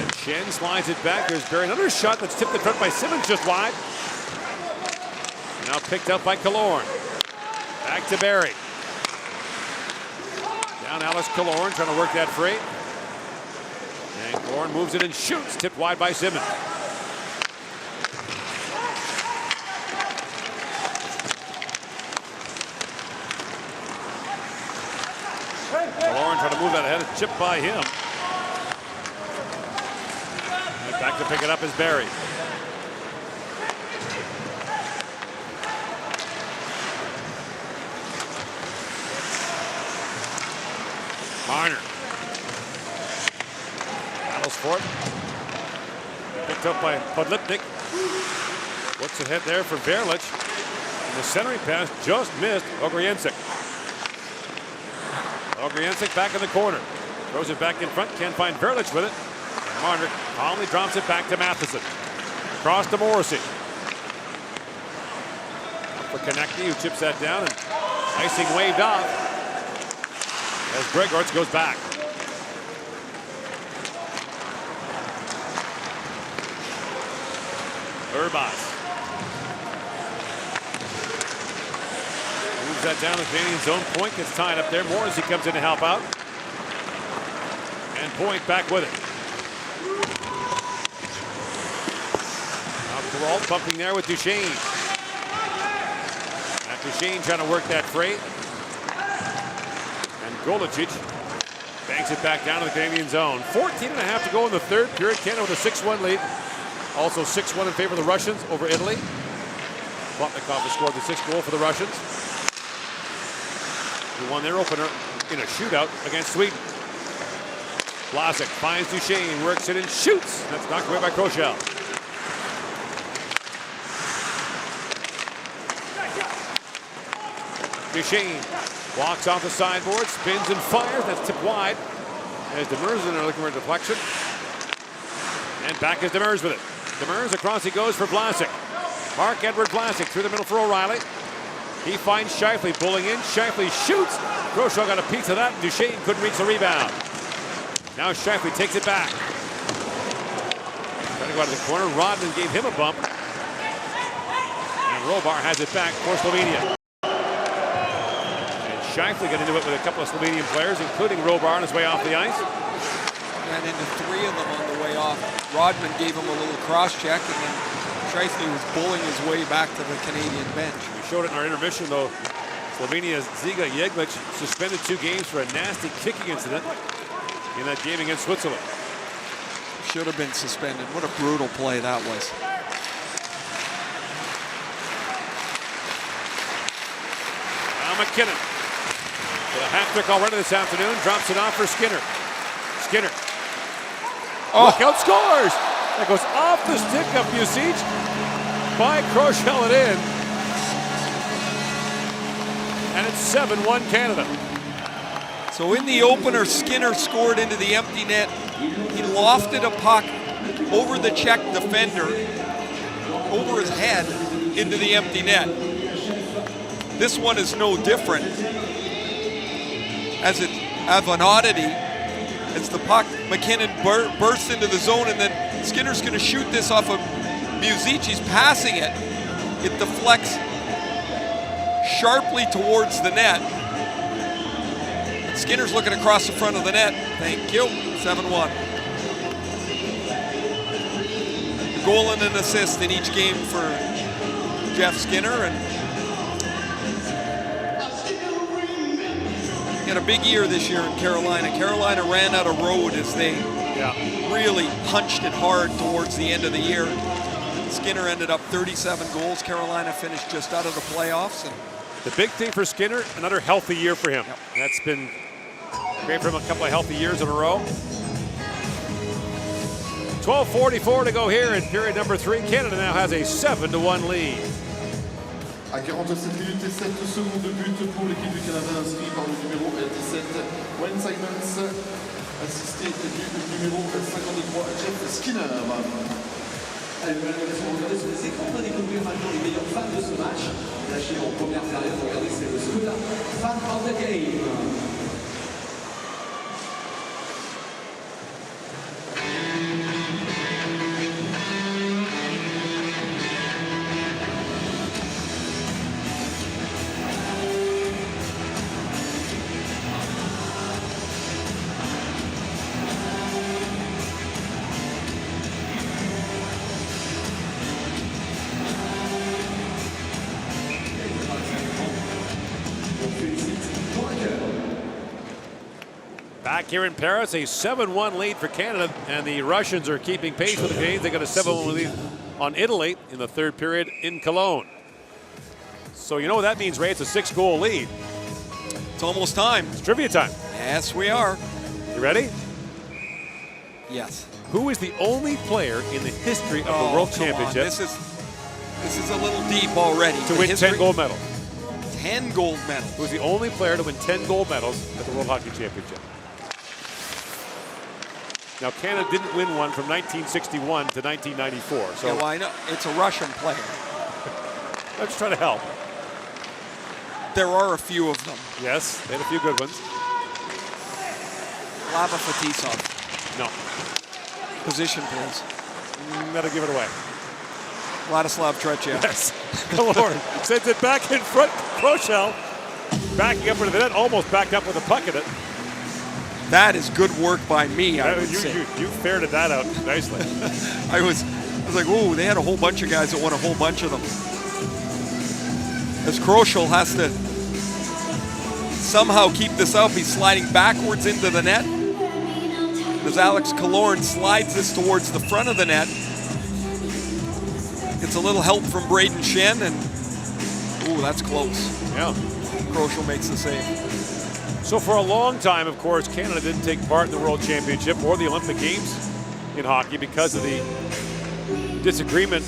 And Chen slides it back. There's Barrie. Another shot that's tipped in front by Simmons just wide. Now picked up by Killorn. Back to Barrie. Down Alex Killorn trying to work that free. And Killorn moves it and shoots. Tipped wide by Simmons. Killorn trying to move that ahead. It's chipped by him. And back to pick it up is Barrie. Marner. Battles for it. Picked up by Podlipnik. Looks ahead there for Verlich. And the centering pass just missed Ogriensic. Ogriensic back in the corner. Throws it back in front. Can't find Verlich with it. Marner calmly drops it back to Matheson. Across to Morrissey. Up for Konecny, who chips that down, and icing waved off as Gregorts goes back. Urbas moves that down the Canadian zone. Point gets tied up there. Morrissey comes in to help out. And Point back with it. Now Perrault bumping there with Duchesne. After Duchesne trying to work that freight. Golicic banks it back down to the Canadian zone. 14.5 to go in the third period. Canada with a 6-1 lead. Also 6-1 in favor of the Russians over Italy. Plotnikov has scored the 6th goal for the Russians, who won their opener in a shootout against Sweden. Vlasic finds Duchesne, works it and shoots. That's knocked away by Kroschel. Duchesne walks off the sideboard, spins and fires. That's tipped wide. As Demers in there looking for a deflection. And back is Demers with it. Demers across he goes for Vlasic. Mark-Edward Vlasic through the middle for O'Reilly. He finds Scheifele pulling in. Scheifele shoots. Kroschel got a piece of that. Duchesne couldn't reach the rebound. Now Scheifele takes it back. Trying to go out of the corner. Rodman gave him a bump. And Robar has it back for Slovenia. Scheifele got into it with a couple of Slovenian players, including Robar on his way off the ice. Ran into 3 of them on the way off. Rodman gave him a little cross-check, and then Scheifele was bowling his way back to the Canadian bench. We showed it in our intermission, though. Slovenia's Ziga Jeglic suspended 2 games for a nasty kicking incident in that game against Switzerland. Should have been suspended. What a brutal play that was. Now McKinnon. With a hat trick already this afternoon, drops it off for Skinner. Skinner. Oh, look out, scores! That goes off the stick of Music. By Kroschel it in. And it's 7-1 Canada. So in the opener, Skinner scored into the empty net. He lofted a puck over the Czech defender, over his head, into the empty net. This one is no different. As an oddity, as the puck, McKinnon bursts into the zone, and then Skinner's going to shoot this off of Music. He's passing it. It deflects sharply towards the net. Skinner's looking across the front of the net. Thank you. 7-1. A goal and an assist in each game for Jeff Skinner, and he had a big year this year in Carolina. Carolina ran out of road as they really punched it hard towards the end of the year. Skinner ended up 37 goals. Carolina finished just out of the playoffs. And the big thing for Skinner, another healthy year for him. Yep. That's been great for him, a couple of healthy years in a row. 12:44 to go here in period number 3. Canada now has a 7-1 lead. À 47 minutes et 7 secondes de but pour l'équipe du Canada, inscrit par le numéro 17, Wayne Simons, assisté du numéro 53, Jeff Skinner. Allez, vous allez regarder sur les écrans, on va découvrir maintenant les meilleurs fans de ce match. Lâché en première période, regardez, c'est le Skoda Fan of the Game. Back here in Paris, a 7-1 lead for Canada, and the Russians are keeping pace with the Canadians. They got a 7-1 lead on Italy in the third period in Cologne. So you know what that means, Ray? It's a 6-goal lead. it's almost time. It's trivia time. Yes, we are. You ready? Yes. Who is the only player in the history of the World Championship This is a little deep already. to win 10 gold medals? 10 gold medals. Who's the only player to win 10 gold medals at the World Hockey Championship? Now, Canada didn't win one from 1961 to 1994. So yeah, well, I know. It's a Russian player. I'm just trying to help. There are a few of them. Yes, they had a few good ones. Lava Fetisov. No. Position, please. That'll give it away. Vladislav Tretiak. Yes. Lord sends it back in front. Kroschel backing up into the net, almost backed up with a puck in it. That is good work by me, I would You say. ferreted that out nicely. I was like, ooh, they had a whole bunch of guys that won a whole bunch of them. As Kroschel has to somehow keep this up, he's sliding backwards into the net. As Alex Killorn slides this towards the front of the net, gets a little help from Braden Shen, and ooh, that's close. Yeah. Kroschel makes the save. So for a long time, of course, Canada didn't take part in the World Championship or the Olympic Games in hockey because of the disagreement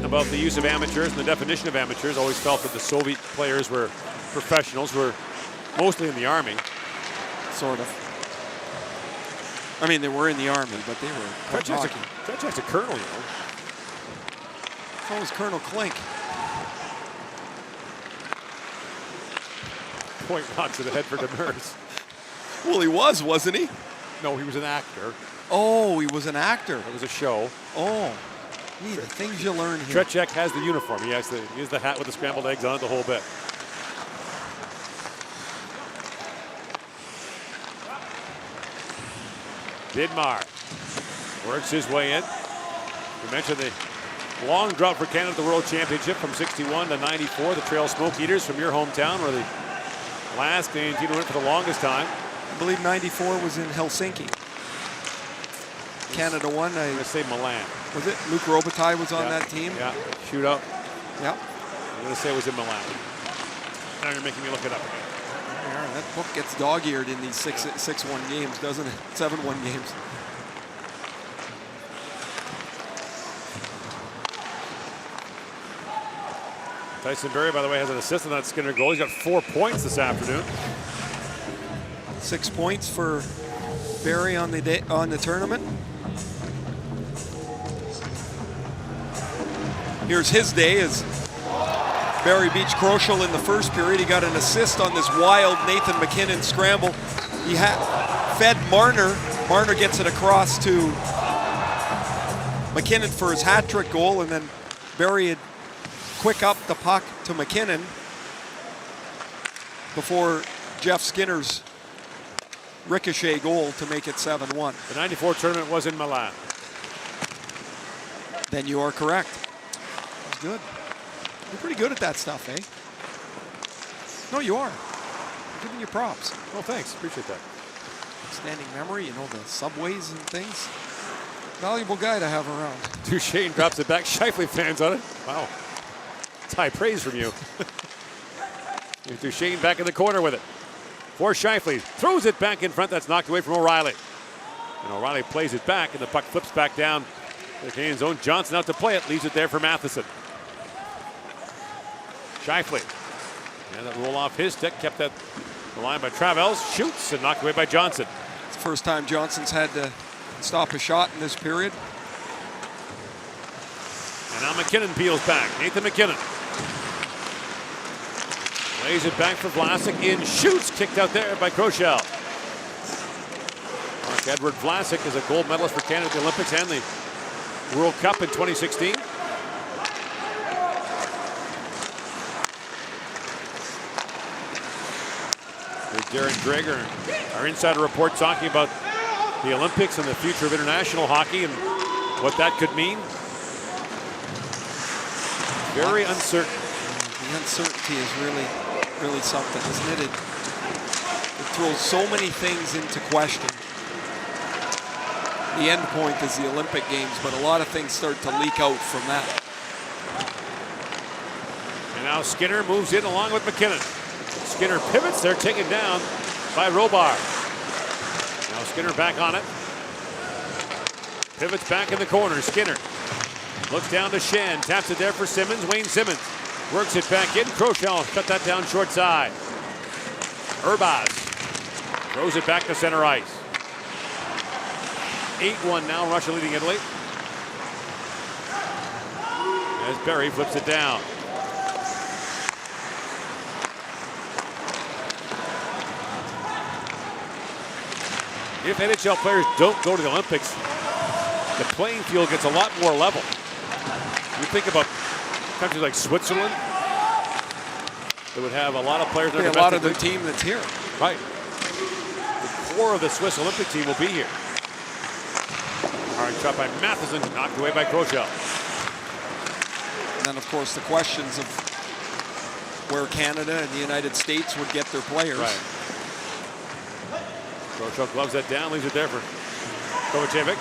about the use of amateurs and the definition of amateurs. Always felt that the Soviet players were professionals, who were mostly in the Army. Sort of. I mean, they were in the Army, but they were hockey. Tretiak's a colonel, you know. So was Colonel Klink. Point knocks to the head for Demers. Well, he was, wasn't he? No, he was an actor. Oh, he was an actor. It was a show. Oh, gee, the things you learn here. Tretiak has the uniform. He has the hat with the scrambled eggs on it, the whole bit. Vidmar works his way in. We mentioned the long drought for Canada at the World Championship from 61 to 94. The Trail Smoke Eaters from your hometown were the last Canadian team to win for the longest time. I believe 94 was in Helsinki. Canada won. I'm going to say Milan. Was it? Luke Robitaille was on that team? Yeah, shootout. Yeah. I'm going to say it was in Milan. Now you're making me look it up again. Yeah, that book gets dog-eared in these 6-1 games, doesn't it? 7-1 games. Tyson Berry, by the way, has an assist on that Skinner goal. He's got 4 points this afternoon. 6 points for Berry on the day, on the tournament. Here's his day as Barry beats Kroschel in the first period. He got an assist on this wild Nathan McKinnon scramble. He fed Marner Marner gets it across to McKinnon for his hat trick goal, and then Barry had quick up the puck to McKinnon before Jeff Skinner's ricochet goal to make it 7-1. The 94 tournament was in Milan. Then you are correct. That's good. You're pretty good at that stuff, eh? No, you are. I'm giving you props. Oh, thanks. Appreciate that. Standing memory, you know, the subways and things. Valuable guy to have around. Duchesne drops it back. Shifley fans on it. Wow. It's high praise from you. Here's Duchesne back in the corner with it. For Shifley. Throws it back in front. That's knocked away from O'Reilly. And O'Reilly plays it back, and the puck flips back down. The Canadiens' own Johnson out to play it. Leaves it there for Matheson. Shifley. And that roll off his stick. Kept that the line by Travels. Shoots and knocked away by Johnson. It's the first time Johnson's had to stop a shot in this period. And now McKinnon peels back. Nathan McKinnon. Lays it back for Vlasic. In shoots. Kicked out there by Kroschel. Mark-Edward Vlasic is a gold medalist for Canada at the Olympics and the World Cup in 2016. Here's Darren Dreger, our insider report, talking about the Olympics and the future of international hockey and what that could mean. Very uncertain. The uncertainty is really something, isn't it? It throws so many things into question. The end point is the Olympic Games, but a lot of things start to leak out from that. And now Skinner moves in along with McKinnon. Skinner pivots. They're taken down by Robar. Now Skinner back on it. Pivots back in the corner. Skinner looks down to Shen. Taps it there for Simmons. Wayne Simmons works it back in. Kroschel cut that down short side. Urbaz throws it back to center ice. 8-1 now. Russia leading Italy. As Barry flips it down. If NHL players don't go to the Olympics, the playing field gets a lot more level. You think about countries like Switzerland, that would have a lot of players. A lot of the team that's here. Right. The core of the Swiss Olympic team will be here. Hard shot by Matheson, knocked away by Kroschel. And then, of course, the questions of where Canada and the United States would get their players. Right. Kroschel gloves that down, leaves it there for Kovacevic.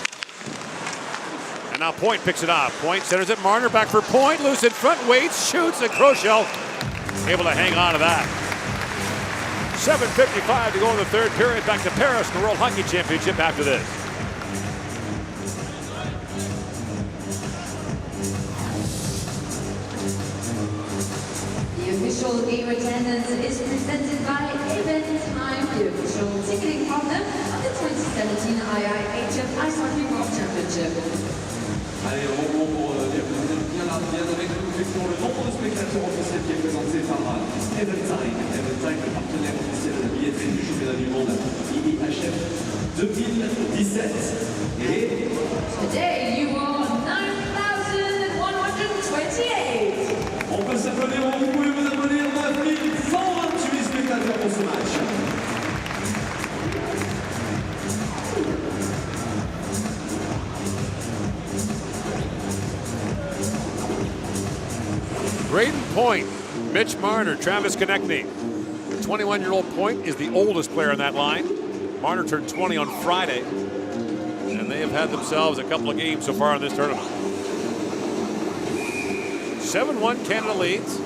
And now Point picks it up. Point centers it. Marner back for Point. Loose in front. Waits, shoots, and Kroschel able to hang on to that. 7:55 to go in the third period. Back to Paris, the World Hockey Championship after this. The official game attendance is presented by Event Time, the official ticketing partner of the 2017 IIHF Ice Hockey World Championship. Allez, un bon mot pour dire que vous êtes bien là, bien avec nous. Effectivement, le nombre de spectateurs officiels qui est présenté par Eventime. Eventime, le partenaire officiel de la billetterie du championnat du monde IIHF 2017. Et Today you are 9,128. on peut s'applaudir, vous pouvez vous applaudir, 9 128 spectateurs pour ce match. Braden Point, Mitch Marner, Travis Konechny. The 21-year-old Point is the oldest player in that line. Marner turned 20 on Friday, and they have had themselves a couple of games so far in this tournament. 7-1 Canada leads.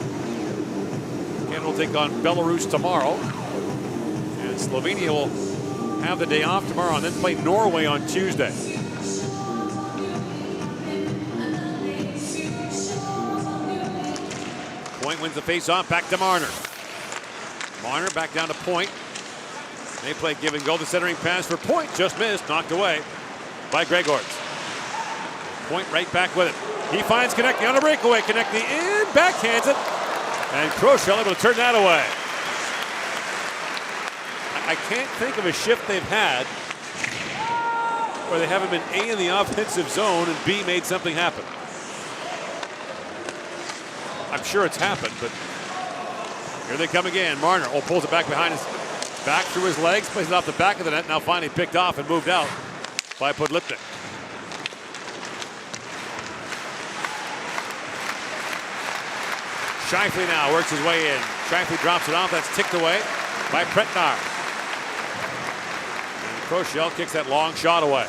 Canada will take on Belarus tomorrow, and Slovenia will have the day off tomorrow and then play Norway on Tuesday. Point wins the face-off, back to Marner. Marner back down to Point. They play give and go. The centering pass for Point just missed, knocked away by Gregorz. Point right back with it. He finds Konechny on a breakaway. Konechny in, backhands it, and Kroschel able to turn that away. I can't think of a shift they've had where they haven't been A in the offensive zone and B made something happen. I'm sure it's happened, but here they come again. Marner pulls it back behind his back through his legs, plays it off the back of the net. Now finally picked off and moved out by Podlipnik. Scheifele now works his way in. Scheifele drops it off. That's ticked away by Pretnar. And Kroschel kicks that long shot away.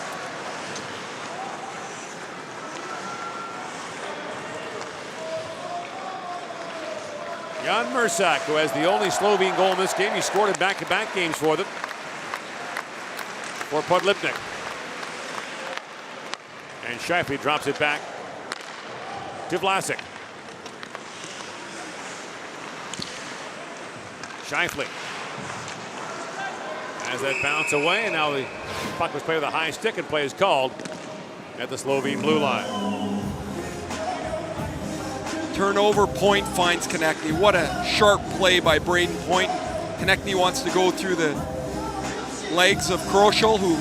Jan Mursak, who has the only Slovene goal in this game. He scored in back-to-back games for them. For Podlipnik. And Scheifele drops it back to Vlasic. Scheifele has that bounce away, and now the puck was played with a high stick, and play is called at the Slovene blue line. Turnover, Point finds Konechny. What a sharp play by Braden Point. Konechny wants to go through the legs of Kroschel, who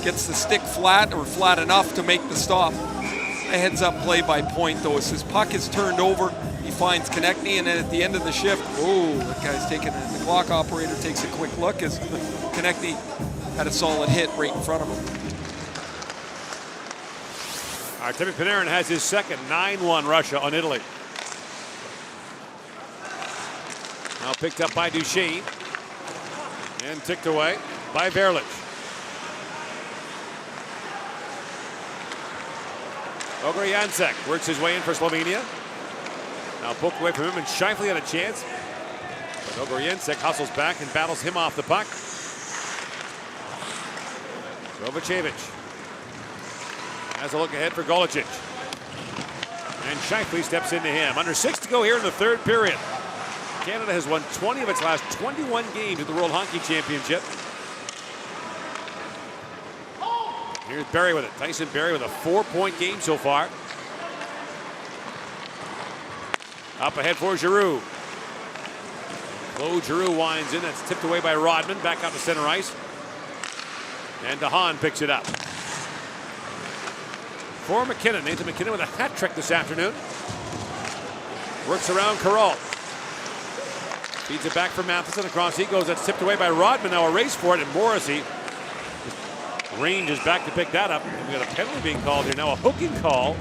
gets the stick flat or flat enough to make the stop. A heads-up play by Point, though, as his puck is turned over. He finds Konechny, and then at the end of the shift, that guy's taking it. The clock operator takes a quick look as Konechny had a solid hit right in front of him. Artemi Panarin has his second 9-1 Russia on Italy. Now picked up by Duchesne and ticked away by Verlich. Ogre Jancek works his way in for Slovenia. Now poked away from him, and Scheifele had a chance. But Ogre Jancek hustles back and battles him off the puck. Kovacevic has a look ahead for Golicic. And Scheifele steps into him. Under 6 to go here in the third period. Canada has won 20 of its last 21 games at the World Hockey Championship. Here's Barrie with it. Tyson Barrie with a 4-point game so far. Up ahead for Giroux. Claude Giroux winds in. That's tipped away by Rodman. Back out to center ice. And DeHaan picks it up. For McKinnon. Nathan McKinnon with a hat trick this afternoon. Works around Carroll. Feeds it back for Matheson. Across he goes. That's tipped away by Rodman. Now a race for it. And Morrissey. Range is back to pick that up. And we got a penalty being called here. Now a hooking call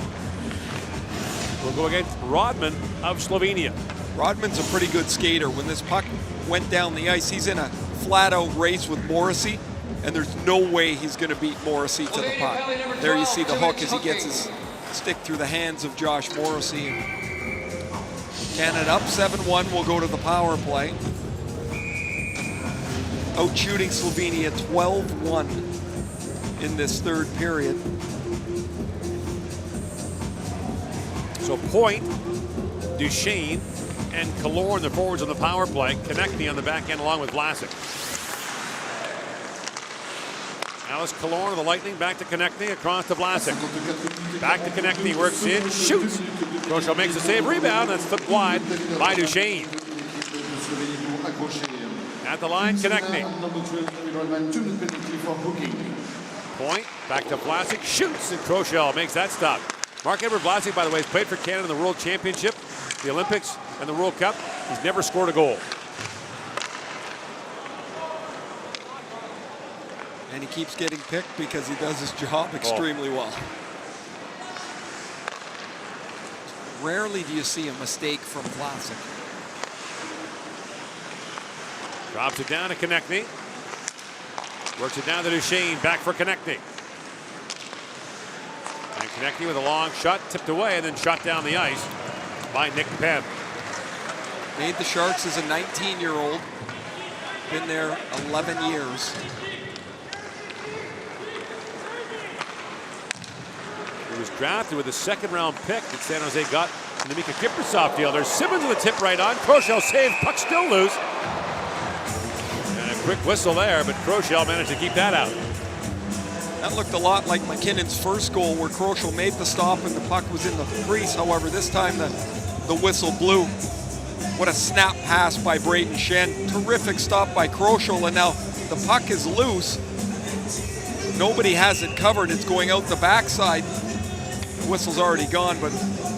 will go against Rodman of Slovenia. Rodman's a pretty good skater. When this puck went down the ice, he's in a flat-out race with Morrissey, and there's no way he's going to beat Morrissey to the puck. There you see the hook as he gets his stick through the hands of Josh Morrissey. Canada up 7-1 will go to the power play. Out shooting Slovenia 12-1 in this third period. So Point, Duchesne, and Killorn, the forwards on the power play. Konechny on the back end along with Vlasic. Alex Killorn of the Lightning back to Konechny, across to Vlasic. Back to Konechny, works in, shoots. Kroschel makes a save, rebound, that's flipped wide by Duchesne. At the line, Konechny. Point, back to Vlasic, shoots, and Kroschel makes that stop. Marc-Edouard Vlasic, by the way, has played for Canada in the World Championship, the Olympics, and the World Cup. He's never scored a goal. And he keeps getting picked because he does his job extremely well. Rarely do you see a mistake from Vlasic. Drops it down to Konechny. Works it down to Duchesne, back for Konechny. And Konechny with a long shot, tipped away, and then shot down the ice by Nick Penn. Made the Sharks as a 19-year-old. Been there 11 years. He was drafted with a second-round pick that San Jose got in the Mika Kiprusoff deal. There's Simmons with a tip right on. Kroschel saved, puck still loose. And a quick whistle there, but Kroschel managed to keep that out. That looked a lot like McKinnon's first goal, where Kroschel made the stop and the puck was in the crease. However, this time the whistle blew. What a snap pass by Braden Shen. Terrific stop by Kroschel, and now the puck is loose. nobody has it covered. It's going out the backside. The whistle's already gone, but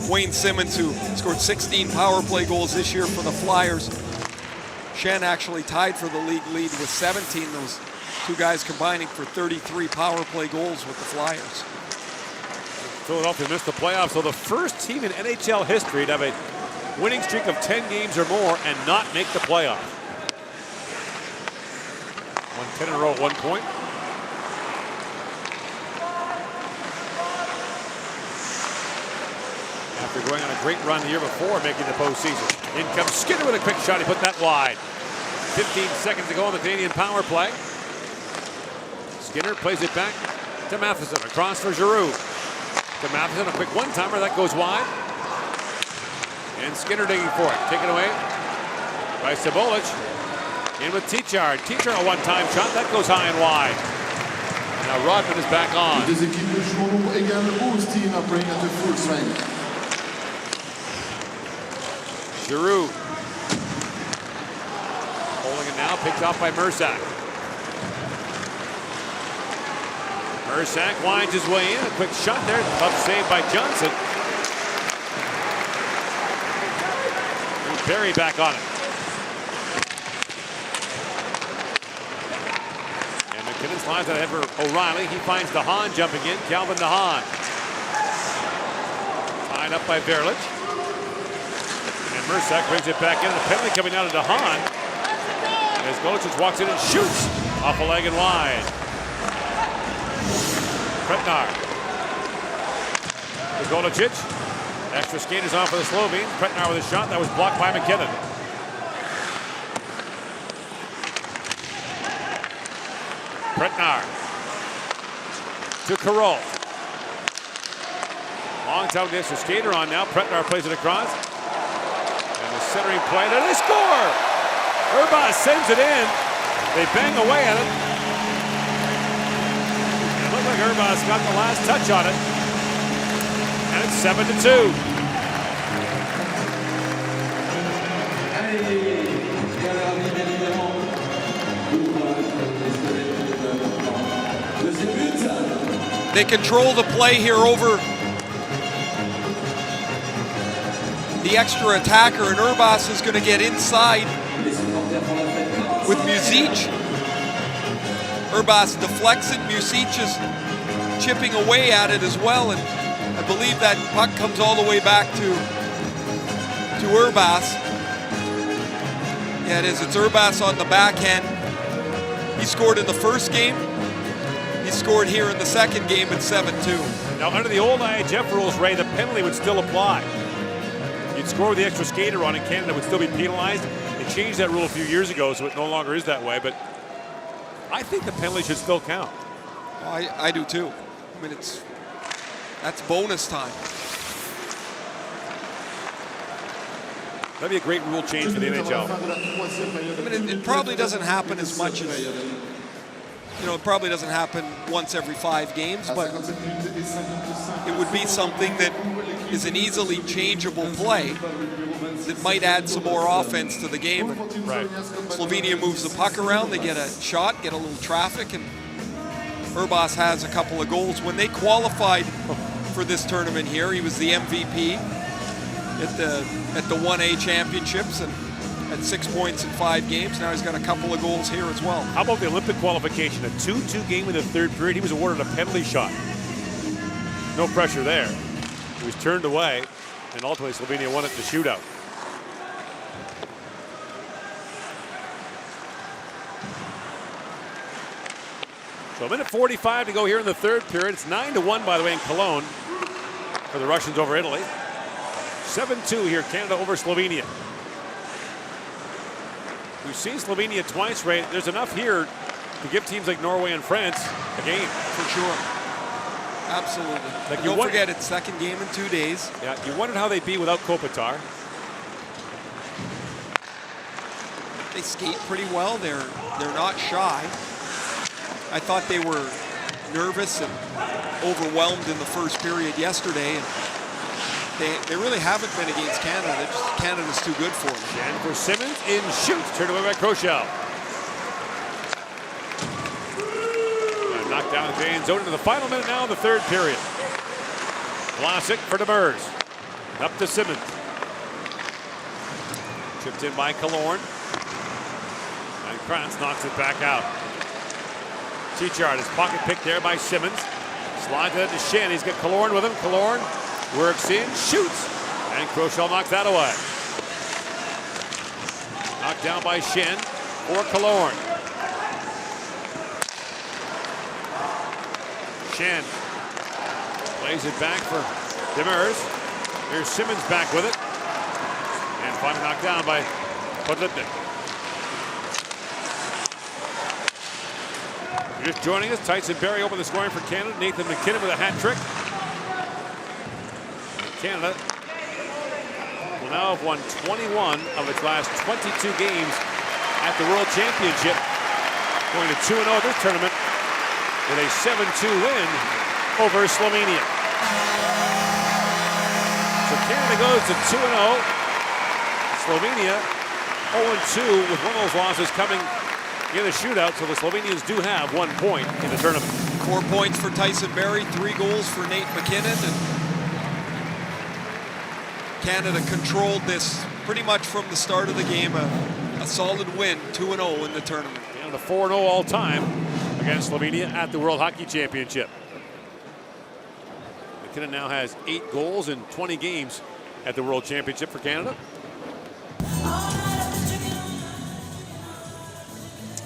Wayne Simmons, who scored 16 power play goals this year for the Flyers. Shen actually tied for the league lead with 17. Those two guys combining for 33 power play goals with the Flyers. Philadelphia missed the playoffs, so the first team in NHL history to have a winning streak of 10 games or more and not make the playoffs. Won 10 in a row at one point. After going on a great run the year before making the postseason. In comes Skinner with a quick shot. He put that wide. 15 seconds to go on the Canadian power play. Skinner plays it back to Matheson. Across for Giroux. To Matheson, a quick one-timer. That goes wide. And Skinner digging for it. Taken away by Sabolic. In with Tichard. Tichard a one-time shot. That goes high and wide. And now Rodman is back on. Les équipes de joueurs également aussi are playing at the full strength. Giroux. Holding it now. Picked off by Mersak. Mersak winds his way in. A quick shot there. Tough save by Johnson. And Perry back on it. And McKinnon slides out ahead for O'Reilly. He finds DeHaan jumping in. Calvin DeHaan. Tied up by Verlich. And Mersak brings it back in. The penalty coming out of DeHaan. As Golicic walks in and shoots off a leg and wide. Pretnar. To Golicic. Extra skaters on for the Slovenes. Pretnar with a shot that was blocked by McKinnon. Pretnar. To Carroll. Long time distance skater on now. Pretnar plays it across. And the centering play. And they score! Urbas sends it in. They bang away at it. Looks like Urbas got the last touch on it. And it's 7-2. They control the play here over the extra attacker, and Urbas is going to get inside with Music. Urbas deflects it. Music is chipping away at it as well, and I believe that puck comes all the way back to Urbas. Yeah, it is. It's Urbas on the backhand. He scored in the first game. He scored here in the second game at 7-2. Now, under the old IIHF rules, Ray, the penalty would still apply. You'd score with the extra skater on, and Canada would still be penalized. They changed that rule a few years ago, so it no longer is that way, but I think the penalty should still count. I do too. I mean, that's bonus time. That'd be a great rule change for the NHL. I mean, it probably doesn't happen as much as, it probably doesn't happen once every 5 games, but it would be something that is an easily changeable play that might add some more offense to the game. Right. Slovenia moves the puck around, they get a shot, get a little traffic, and Urbas has a couple of goals. When they qualified for this tournament here, he was the MVP at the 1A championships and had 6 points in 5 games. Now he's got a couple of goals here as well. How about the Olympic qualification? A 2-2 game in the third period. He was awarded a penalty shot. No pressure there. He was turned away, and ultimately Slovenia won it to shootout. So a minute 45 to go here in the third period. It's 9-1, by the way, in Cologne for the Russians over Italy. 7-2 here, Canada over Slovenia. We've seen Slovenia twice, Ray. There's enough here to give teams like Norway and France a game. For sure. Absolutely. Like don't forget, it's second game in 2 days. Yeah, you wondered how they'd be without Kopitar. They skate pretty well. They're not shy. I thought they were nervous and overwhelmed in the first period yesterday, and they really haven't been against Canada. Canada's too good for them. And for Simmons in shoots, turned away by Kroshel. Knocked Down the Jane zone into the final minute now in the third period. Vlasic for Demers. Up to Simmons. Chipped in by Cologne. And Krantz knocks it back out. Tichard is pocket picked there by Simmons. Slides it to Shen. He's got Cologne with him. Cologne works in, shoots. And Kroschel knocks that away. Knocked down by Shen for Cologne. Shen plays it back for Demers. Here's Simmons back with it. And finally knocked down by Podlipnik. You're just joining us. Tyson Barrie opened the scoring for Canada. Nathan McKinnon with a hat trick. Canada will now have won 21 of its last 22 games at the World Championship. Going to 2-0 this tournament with a 7-2 win over Slovenia. So Canada goes to 2-0. Slovenia 0-2 with one of those losses coming in the shootout, so the Slovenians do have 1 point in the tournament. 4 points for Tyson Barrie, 3 goals for Nate McKinnon. And Canada controlled this pretty much from the start of the game. A solid win, 2-0 in the tournament. And a 4-0 all time against Slovenia at the World Hockey Championship. McKinnon now has 8 goals in 20 games at the World Championship for Canada.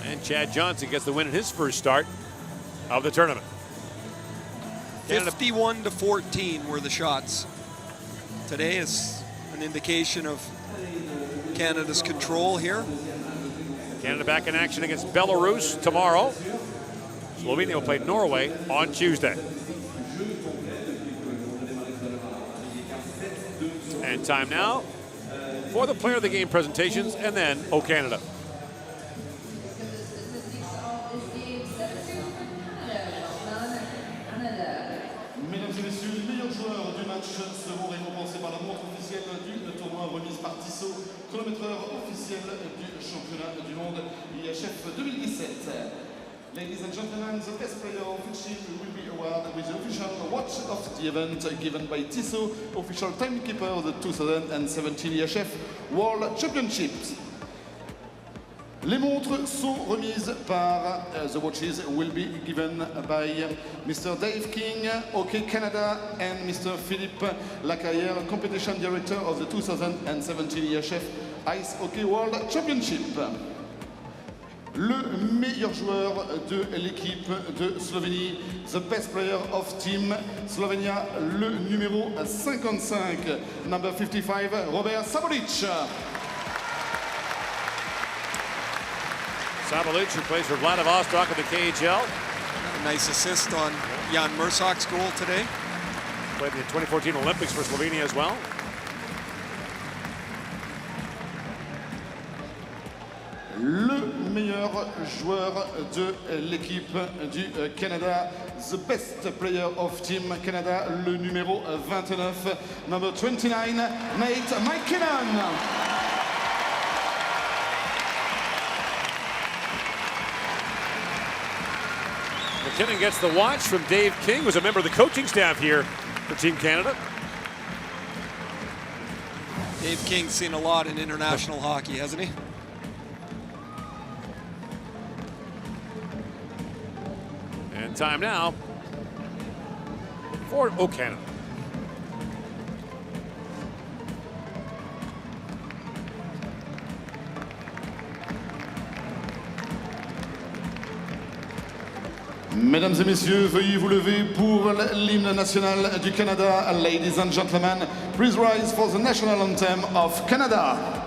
And Chad Johnson gets the win in his first start of the tournament. 51-14 were the shots. Today is an indication of Canada's control here. Canada back in action against Belarus tomorrow. Slovenia will play Norway on Tuesday. And time now for the player of the game presentations, and then O Canada. Mesdames et messieurs, les meilleurs joueurs du match seront récompensés par la montre officielle du tournoi remise par Tissot, chronométreur officiel du championnat du monde IIHF 2017. Ladies and gentlemen, the best player of each team will be awarded with the official watch of the event given by Tissot, official timekeeper of the 2017 IIHF World Championships. Les montres sont remises par the watches will be given by Mr. Dave King, OK Canada, and Mr. Philippe Lacaillère, competition director of the 2017 IIHF Ice Hockey World Championship. Le meilleur joueur de l'équipe de Slovénie, the best player of team Slovenia, le numéro 55, number 55, Robert Sabolic. Sabolic, who plays for Vladivostok in the KHL. A nice assist on Jan Mersak's goal today. Played in the 2014 Olympics for Slovenia as well. Le meilleur joueur de l'équipe du Canada, the best player of Team Canada, le numéro 29, number 29, Nate McKinnon. McKinnon gets the watch from Dave King, who's a member of the coaching staff here for Team Canada. Dave King's seen a lot in international hockey, hasn't he? And time now for O Canada. Mesdames et messieurs, veuillez vous lever pour l'hymne national du Canada. Ladies and gentlemen, please rise for the national anthem of Canada.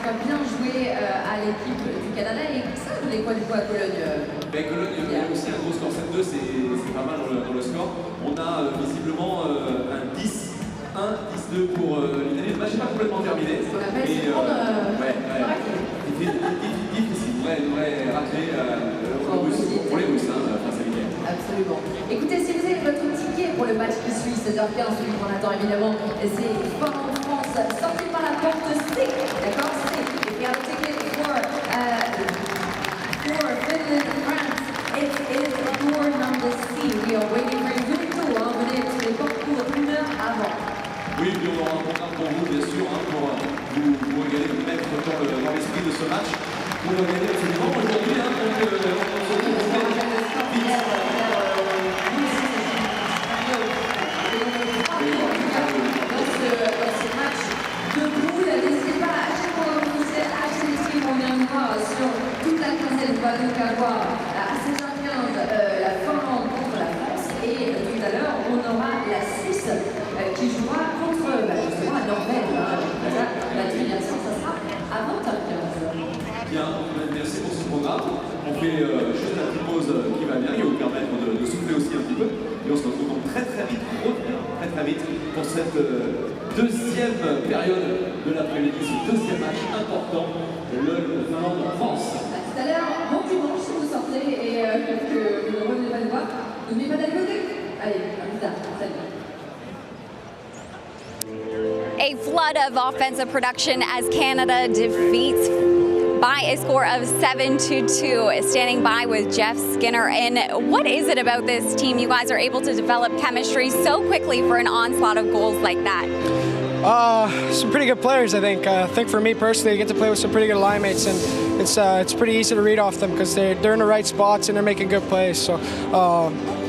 fois bien joué à l'équipe du Canada. Et ça, vous voulez quoi du coup à Cologne Cologne, il y a aussi un gros score 7-2, c'est pas mal dans le score. On a visiblement un 10. 1-10-2 pour l'Italie. Le match n'est pas complètement terminé. Ce qu'on appelle difficile, vrai raclé pour les Russes face à l'Italie. Absolument. Écoutez, si vous avez votre ticket pour le match qui suit 16h15, celui qu'on attend évidemment, c'est Finlande-France, sorti par la porte C, d'accord, C. If you have a ticket for Finland-France, it is door number C. We are waiting for you. Venez sur les portes pour 1 heure avant. Oui, puis on aura un programme pour vous, bien sûr, pour vous régaler, vous mettre dans l'esprit de ce match. Pour gagner absolument aujourd'hui, dans ce match de poule, n'hésitez pas à chaque fois que vous achetez les skis, on viendra sur toute la quinzaine, va donc avoir à 16h15 la Finlande contre la France et tout à l'heure on aura la Suisse qui jouera contre justement la Norvège. La définition, ça sera à 20h15. Bien, merci pour ce programme. On fait juste la petite pause qui va bien, qui va vous permettre de souffler aussi un petit peu. Et on se retrouve donc très vite, très vite pour cette deuxième période de l'après-midi, ce deuxième match important, le Finlande-France. À tout à l'heure, bon dimanche si vous sortez et que vous ne revenez pas de voir, n'oubliez pas d'aller voter. Allez, à plus tard. Salut. A flood of offensive production as Canada defeats by a score of 7-2, standing by with Jeff Skinner. And what is it about this team? You guys are able to develop chemistry so quickly for an onslaught of goals like that. Some pretty good players, I think. I think for me personally, I get to play with some pretty good line mates, and it's pretty easy to read off them because they're in the right spots and they're making good plays. So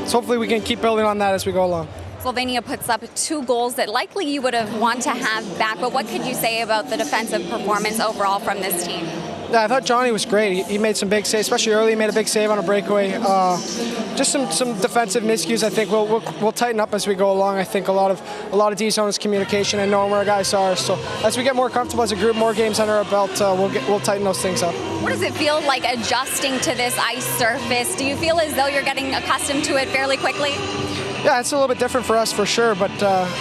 hopefully we can keep building on that as we go along. Slovenia puts up 2 goals that likely you would have wanted to have back, but what could you say about the defensive performance overall from this team? Yeah, I thought Johnny was great. He made some big saves, especially early. He made a big save on a breakaway. Just some defensive miscues. I think we'll tighten up as we go along. I think a lot of D zone is communication and knowing where our guys are. So as we get more comfortable as a group, more games under our belt, we'll tighten those things up. What does it feel like adjusting to this ice surface? Do you feel as though you're getting accustomed to it fairly quickly? Yeah, it's a little bit different for us for sure, but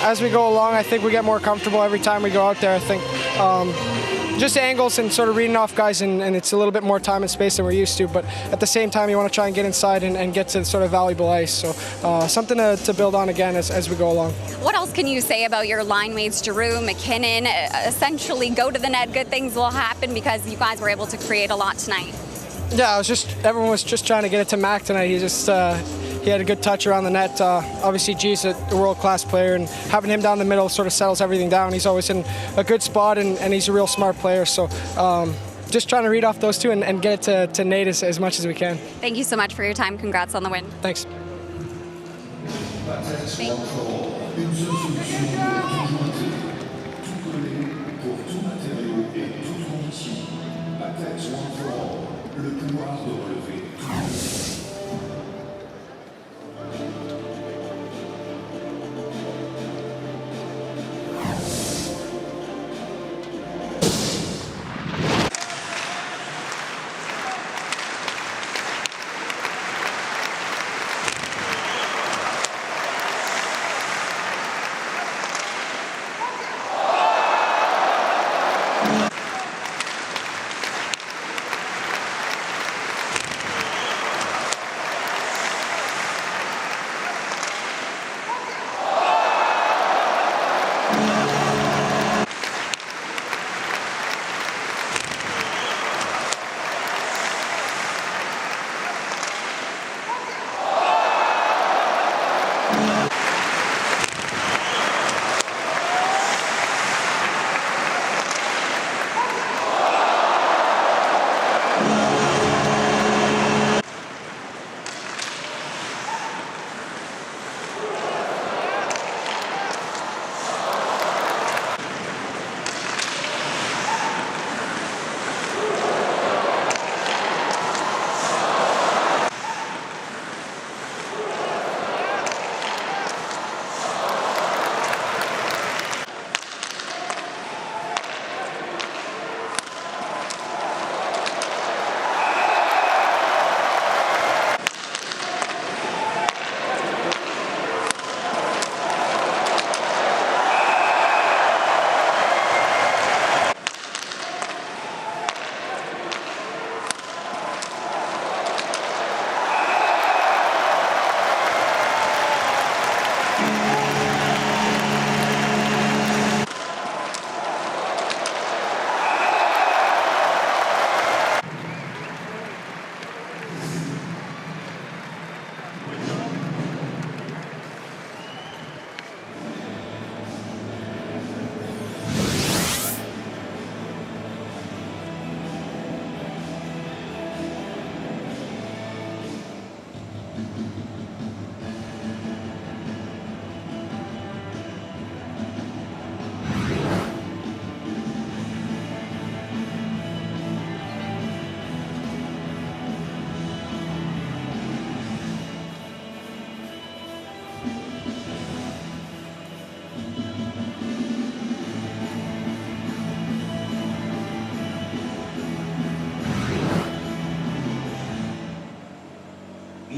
as we go along, I think we get more comfortable every time we go out there. I think just angles and sort of reading off guys, and it's a little bit more time and space than we're used to, but at the same time, you want to try and get inside and get to sort of valuable ice. So something to build on again as we go along. What else can you say about your line mates, Giroux, McKinnon? Essentially, go to the net, good things will happen because you guys were able to create a lot tonight. Yeah, everyone was just trying to get it to Mac tonight. He had a good touch around the net. Obviously, G's a world-class player, and having him down the middle sort of settles everything down. He's always in a good spot, and he's a real smart player. So just trying to read off those two and get it to Nate as much as we can. Thank you so much for your time. Congrats on the win. Thanks.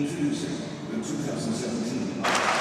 Introducing the 2017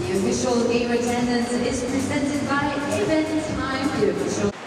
The official game attendance is presented by Event Time, the official